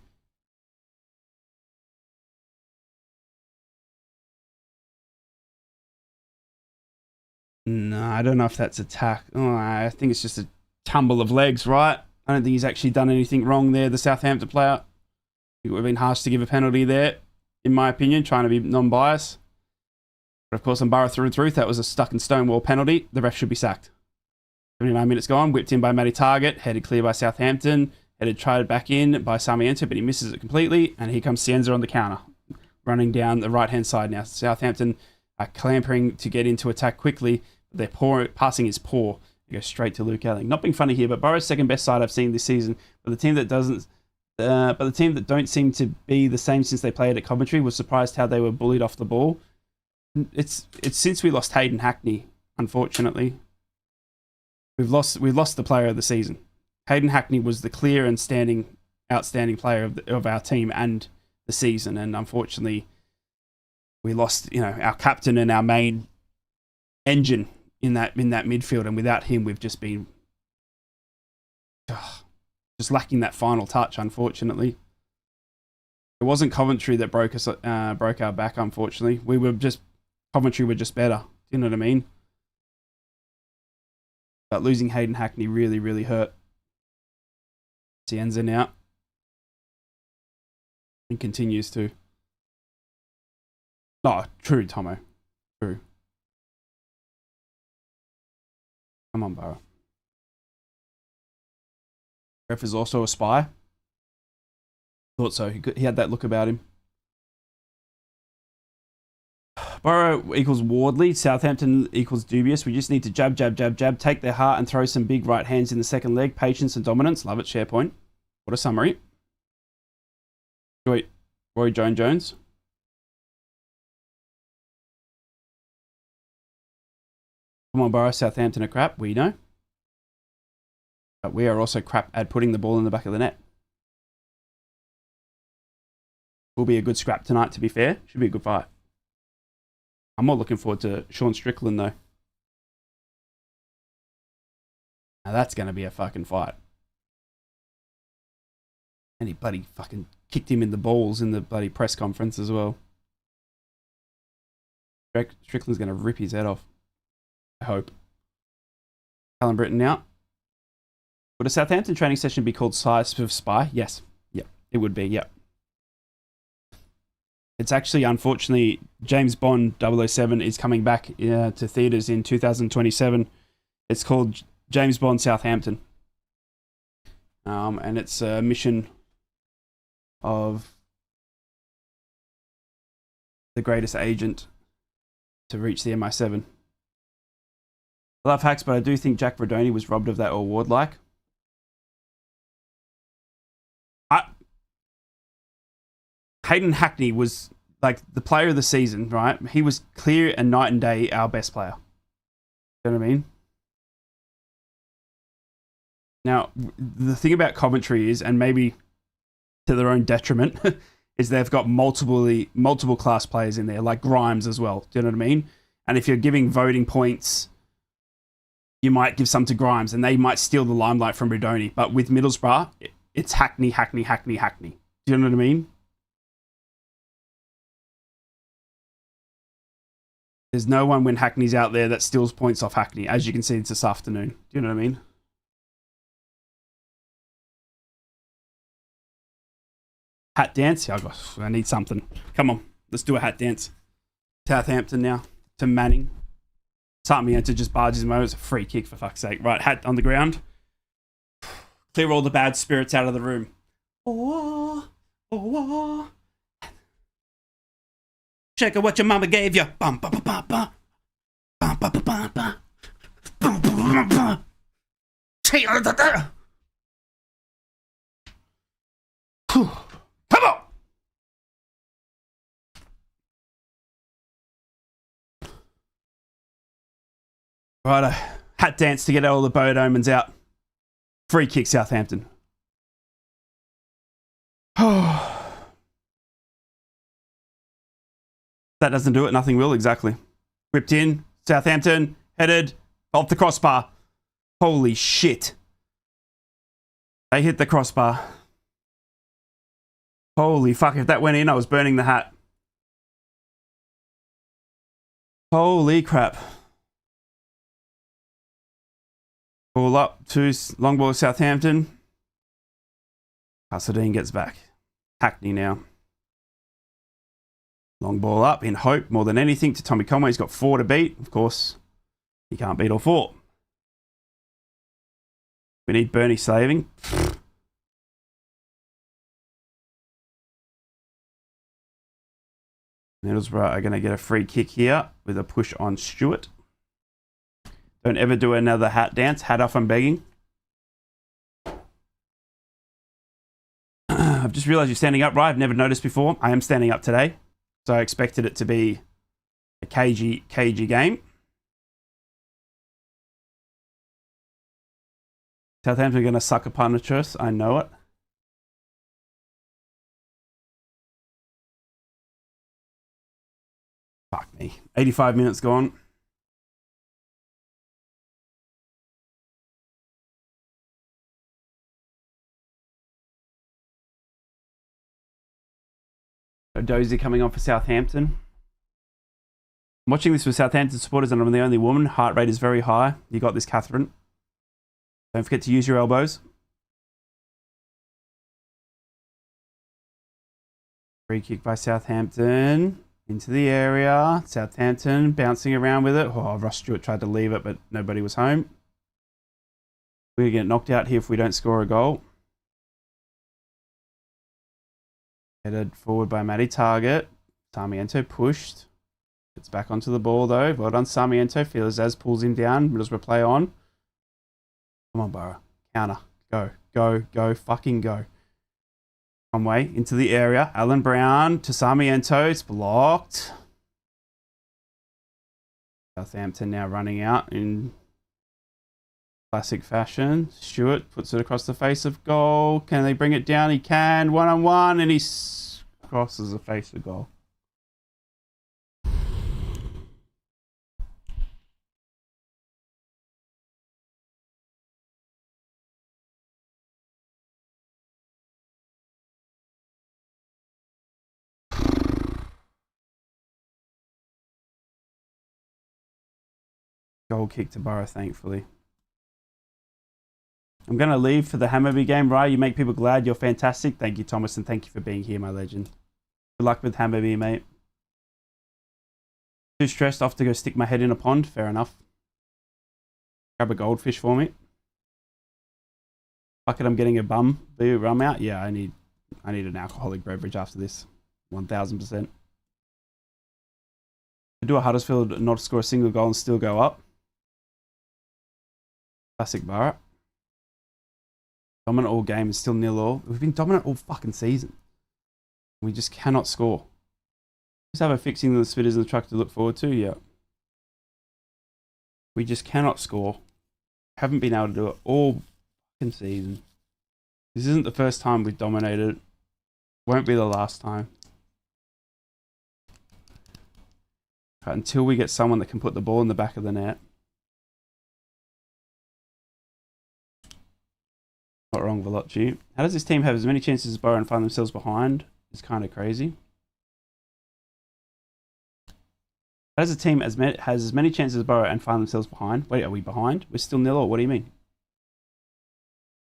No, I don't know if that's attack. Oh, I think it's just a tumble of legs, right? I don't think he's actually done anything wrong there, the Southampton player. It would have been harsh to give a penalty there, in my opinion, trying to be non-biased. But of course, on Borough through and through, that was a stuck in Stonewall penalty. The ref should be sacked. 79 minutes gone, whipped in by Matty Target, headed clear by Southampton, headed tried back in by Sarmiento, but he misses it completely. And here comes Cienza on the counter, running down the right-hand side now. Southampton are clampering to get into attack quickly. Their passing is poor. It goes straight to Luke Ayling. Not being funny here, but Borough's second best side I've seen this season. But the team that don't seem to be the same since they played at Coventry. Was surprised how they were bullied off the ball. It's since we lost Hayden Hackney, unfortunately. We've lost the player of the season. Hayden Hackney was the clear and outstanding player of our team and the season, and unfortunately, we lost our captain and our main engine in that midfield, and without him, we've just been just lacking that final touch. Unfortunately, it wasn't Coventry that broke our back. Unfortunately, Coventry were just better. You know what I mean? But losing Hayden Hackney really hurt. Cienza now, and continues to. Oh, true, Tomo. True. Come on, Borough. Ref is also a spy. Thought so. He had that look about him. Borough equals Wardley. Southampton equals dubious. We just need to jab, take their heart and throw some big right hands in the second leg. Patience and dominance. Love it, SharePoint. What a summary. Wait, Roy Jones. Come on, Borough. Southampton are crap. We know. But we are also crap at putting the ball in the back of the net. Will be a good scrap tonight, to be fair. Should be a good fight. I'm more looking forward to Sean Strickland, though. Now that's going to be a fucking fight. And he bloody fucking kicked him in the balls in the bloody press conference as well. Strickland's going to rip his head off. I hope. Callum Britton now. Would a Southampton training session be called Spies of Spy? Yes. Yep. It would be. Yep. It's actually, unfortunately, James Bond 007 is coming back to theatres in 2027. It's called James Bond Southampton. And it's a mission of the greatest agent to reach the MI7. I love hacks, but I do think Jack Verdoni was robbed of that award. Hayden Hackney was like the player of the season, right? He was clear and night and day our best player. You know what I mean? Now, the thing about commentary is, and maybe to their own detriment, is they've got multiple class players in there, like Grimes as well. Do you know what I mean? And if you're giving voting points, you might give some to Grimes, and they might steal the limelight from Bredoni. But with Middlesbrough, it's Hackney. Do you know what I mean? There's no one when Hackney's out there that steals points off Hackney, as you can see this afternoon. Do you know what I mean? Hat dance? Oh gosh, I need something. Come on, let's do a hat dance. Southampton now to Manning. Sarmiento just barges him over. It's a free kick, for fuck's sake. Right, hat on the ground. Clear all the bad spirits out of the room. Oh, oh, oh. Check out what your mama gave you. Bum, bum, bum, bum, bum. Bum, bum, bum, bum, bum. Bum, bum, bum, bum. Come on! Right, a hat dance to get all the boat omens out. Free kick, Southampton. That doesn't do it. Nothing will, exactly. Whipped in. Southampton. Headed. Off the crossbar. Holy shit. They hit the crossbar. Holy fuck. If that went in, I was burning the hat. Holy crap. Ball up to long ball Southampton. Cassadine gets back. Hackney now. Long ball up in hope more than anything to Tommy Conway. He's got 4 to beat. Of course, he can't beat all 4. We need Bernie saving. Middlesbrough are going to get a free kick here with a push on Stewart. Don't ever do another hat dance. Hat off, I'm begging. I've just realised you're standing up, right? I've never noticed before. I am standing up today. So I expected it to be a cagey game. Southampton are going to suck a punch us. I know it. Fuck me. 85 minutes gone. Dozy coming on for Southampton. I'm watching this with Southampton supporters and I'm the only woman. Heart rate is very high. You got this, Catherine. Don't forget to use your elbows. Free kick by Southampton. Into the area. Southampton bouncing around with it. Oh, Ross Stewart tried to leave it, but nobody was home. We're going to get knocked out here if we don't score a goal. Headed forward by Matty Target. Sarmiento pushed. Gets back onto the ball though. Well done, Sarmiento. Felizaz pulls him down. Middlesbrough play on. Come on, Boro. Counter. Go. Go. Go. Fucking go. Conway into the area. Alan Brown to Sarmiento. It's blocked. Southampton now running out in classic fashion. Stewart puts it across the face of goal. Can they bring it down? He can. 1-on-1 and he's... crosses a face of goal. Goal kick to Boro, thankfully. I'm going to leave for the Hammerby game. Ryan, you make people glad. You're fantastic. Thank you, Thomas, and thank you for being here, my legend. Good luck with Hammerby, mate. Too stressed off to go stick my head in a pond. Fair enough. Grab a goldfish for me. Fuck it, I'm getting a rum out. Yeah, I need an alcoholic beverage after this. 1000%. Do a Huddersfield not score a single goal and still go up. Classic Barra. Dominant all game and still 0-0. We've been dominant all fucking season. We just cannot score. Just have a fixing the spitters in the truck to look forward to. Yeah. We just cannot score. Haven't been able to do it all fucking season. This isn't the first time we've dominated. Won't be the last time. Right, until we get someone that can put the ball in the back of the net. Not wrong, Veloci. How does this team have as many chances as Boro and find themselves behind? It's kind of crazy. How does a team has as many chances as Boro and find themselves behind? Wait, are we behind? We're still 0-0. What do you mean?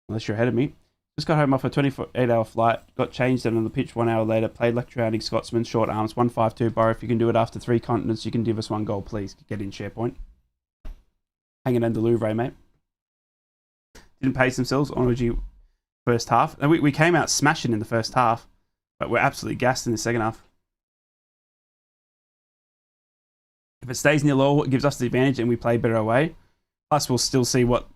Unless you're ahead of me. Just got home off a 28-hour flight. Got changed and on the pitch 1 hour later. Played like drowning Scotsman. Short arms. 1-5-2. Boro, if you can do it after 3 continents, you can give us 1 goal, please. Get in SharePoint. Hanging in the Louvre, mate. Didn't pace themselves. Onoji first half. And we came out smashing in the first half. But we're absolutely gassed in the second half. If it stays 0-0, it gives us the advantage and we play better away. Plus, we'll still see what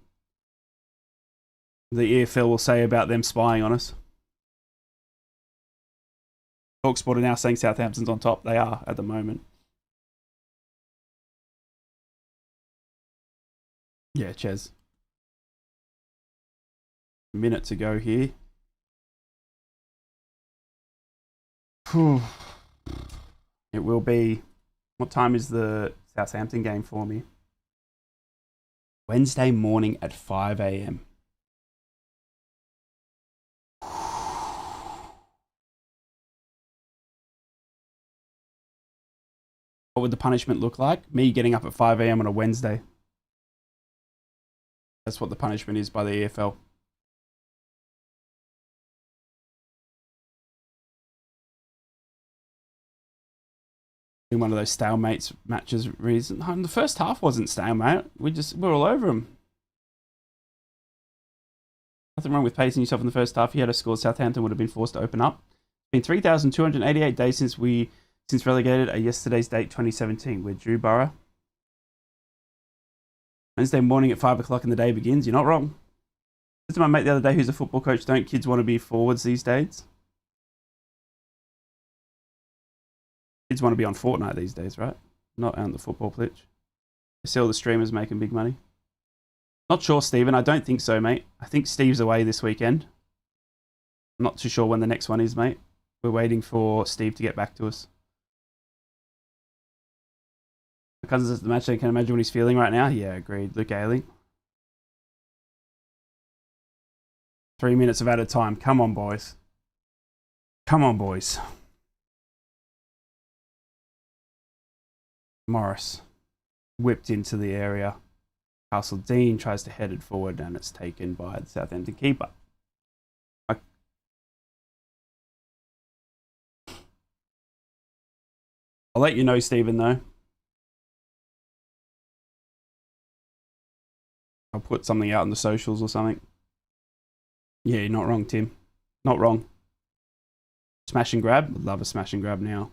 the EFL will say about them spying on us. TalkSport are now saying Southampton's on top. They are at the moment. Yeah, Ches. A minute to go here. Whew. It will be... What time is the Southampton game for me? Wednesday morning at 5 a.m. What would the punishment look like? Me getting up at 5 a.m. on a Wednesday. That's what the punishment is by the EFL. In one of those stalemates matches reason. The first half wasn't stalemate. We're all over them. Nothing wrong with pacing yourself in the first half. If you had a score, Southampton would have been forced to open up. It's been 3,288 days since relegated. Yesterday's date, 2017. We're Drew Borough. Wednesday morning at 5 o'clock in the day begins. You're not wrong. This is my mate the other day who's a football coach. Don't kids want to be forwards these days? Kids want to be on Fortnite these days, right? Not on the football pitch. I see all the streamers making big money. Not sure, Stephen. I don't think so, mate. I think Steve's away this weekend. I'm not too sure when the next one is, mate. We're waiting for Steve to get back to us. My cousin's at the match. I can imagine what he's feeling right now. Yeah, agreed. Luke Ayling. 3 minutes of added time. Come on, boys. Come on, boys. Morris whipped into the area. Castle Dean tries to head it forward and it's taken by the Southampton keeper. I'll let you know, Stephen, though. I'll put something out on the socials or something. Yeah, you're not wrong, Tim. Not wrong. Smash and grab. Would love a smash and grab now.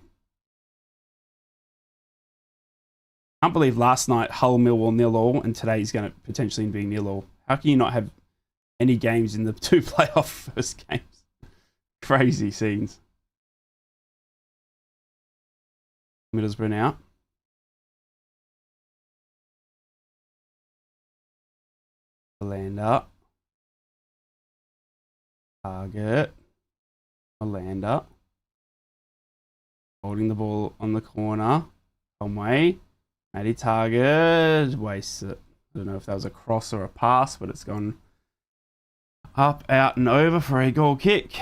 Can't believe last night Hull Millwall 0-0 and today he's going to potentially be 0-0. How can you not have any games in the 2 playoff first games? Crazy scenes. Middlesbrough now. Lander. Target. Lander. Holding the ball on the corner. Conway. Matty Target. Wastes it. I don't know if that was a cross or a pass, but it's gone up, out, and over for a goal kick.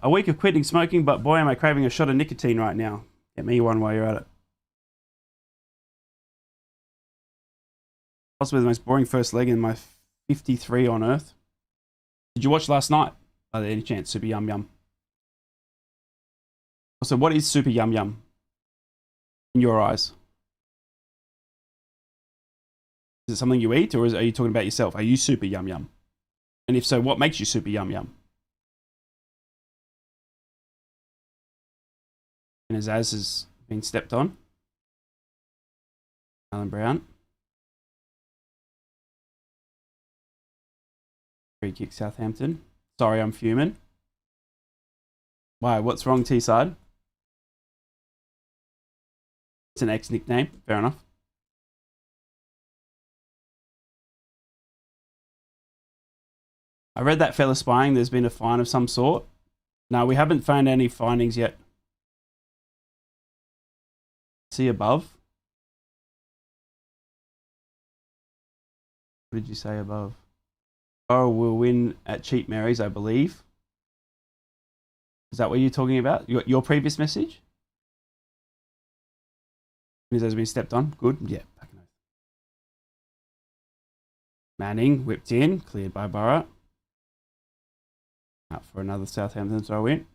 A week of quitting smoking, but boy, am I craving a shot of nicotine right now. Get me one while you're at it. Possibly the most boring first leg in my 53 on Earth. Did you watch last night? By any chance, Super Yum Yum? Also, what is Super Yum Yum in your eyes? Is it something you eat, or are you talking about yourself? Are you Super Yum Yum? And if so, what makes you Super Yum Yum? And as has been stepped on. Alan Brown. Free kick Southampton. Sorry, I'm fuming. Why? What's wrong, T-side? It's an ex-nickname. Fair enough. I read that fella spying. There's been a fine of some sort. No, we haven't found any findings yet. See above. What did you say above? Oh, we'll win at Cheap Mary's, I believe. Is that what you're talking about? Your previous message? Has been stepped on. Good. Yeah. Manning whipped in. Cleared by Boro. Out for another Southampton throw in.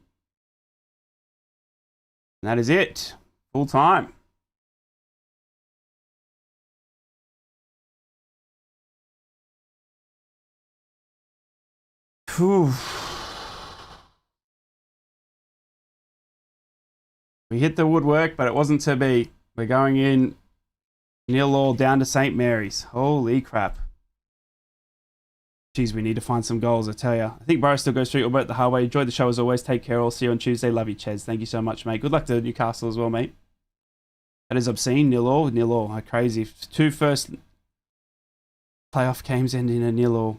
And that is it. Full time. Whew. We hit the woodwork, but it wasn't to be. We're going in 0-0 down to St. Mary's. Holy crap. Jeez, we need to find some goals, I tell you. I think Boro still goes through about the highway. Enjoy the show as always. Take care. I'll see you on Tuesday. Love you, Ches. Thank you so much, mate. Good luck to Newcastle as well, mate. That is obscene. 0-0. 0-0. Crazy. 2 first playoff games ending in 0-0.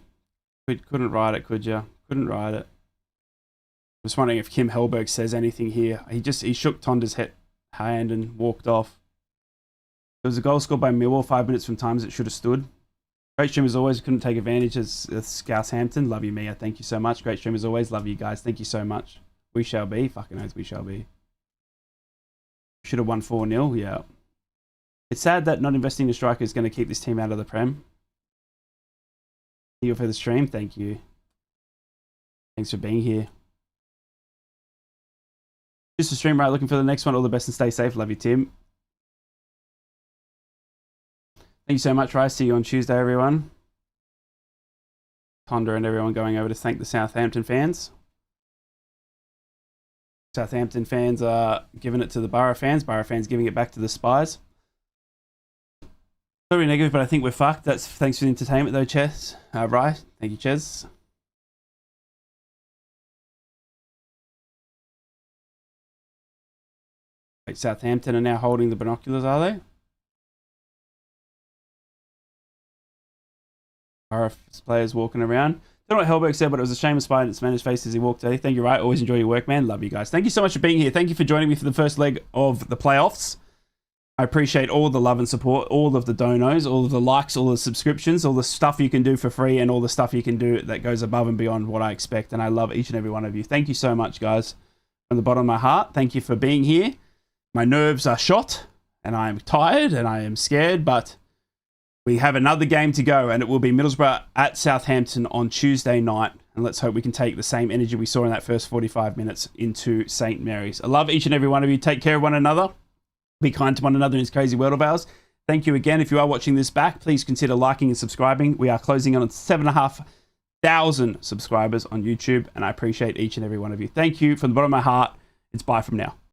Couldn't write it, could you? Couldn't write it. I was wondering if Kim Hellberg says anything here. He shook Tonda's hand and walked off. There was a goal scored by Millwall 5 minutes from times it should have stood. Great stream as always. Couldn't take advantage of Southampton. Love you, Mia. Thank you so much. Great stream as always. Love you guys. Thank you so much. We shall be. Fucking knows we shall be. Should have won 4-0. Yeah. It's sad that not investing in a striker is going to keep this team out of the Prem. Thank you for the stream. Thank you. Thanks for being here. Just a stream, right? Looking for the next one. All the best and stay safe. Love you, Tim. Thank you so much, Rice. See you on Tuesday, everyone. Tonda and everyone going over to thank the Southampton fans. Southampton fans are giving it to the Boro fans. Boro fans giving it back to the Spies. Very negative, but I think we're fucked. That's thanks for the entertainment, though, Ches. Right. Thank you, Ches. Wait, Southampton are now holding the binoculars, are they? RF players walking around. Don't know what Hellberg said, but it was a shame of spy and Spanish face as he walked away. Thank you, right? Always enjoy your work, man. Love you guys. Thank you so much for being here. Thank you for joining me for the first leg of the playoffs. I appreciate all the love and support, all of the donos, all of the likes, all the subscriptions, all the stuff you can do for free, and all the stuff you can do that goes above and beyond what I expect. And I love each and every one of you. Thank you so much, guys. From the bottom of my heart, thank you for being here. My nerves are shot, and I am tired, and I am scared, but we have another game to go, and it will be Middlesbrough at Southampton on Tuesday night. And let's hope we can take the same energy we saw in that first 45 minutes into St. Mary's. I love each and every one of you. Take care of one another. Be kind to one another in this crazy world of ours. Thank you again. If you are watching this back, please consider liking and subscribing. We are closing on 7,500 subscribers on YouTube, and I appreciate each and every one of you. Thank you from the bottom of my heart. It's bye from now.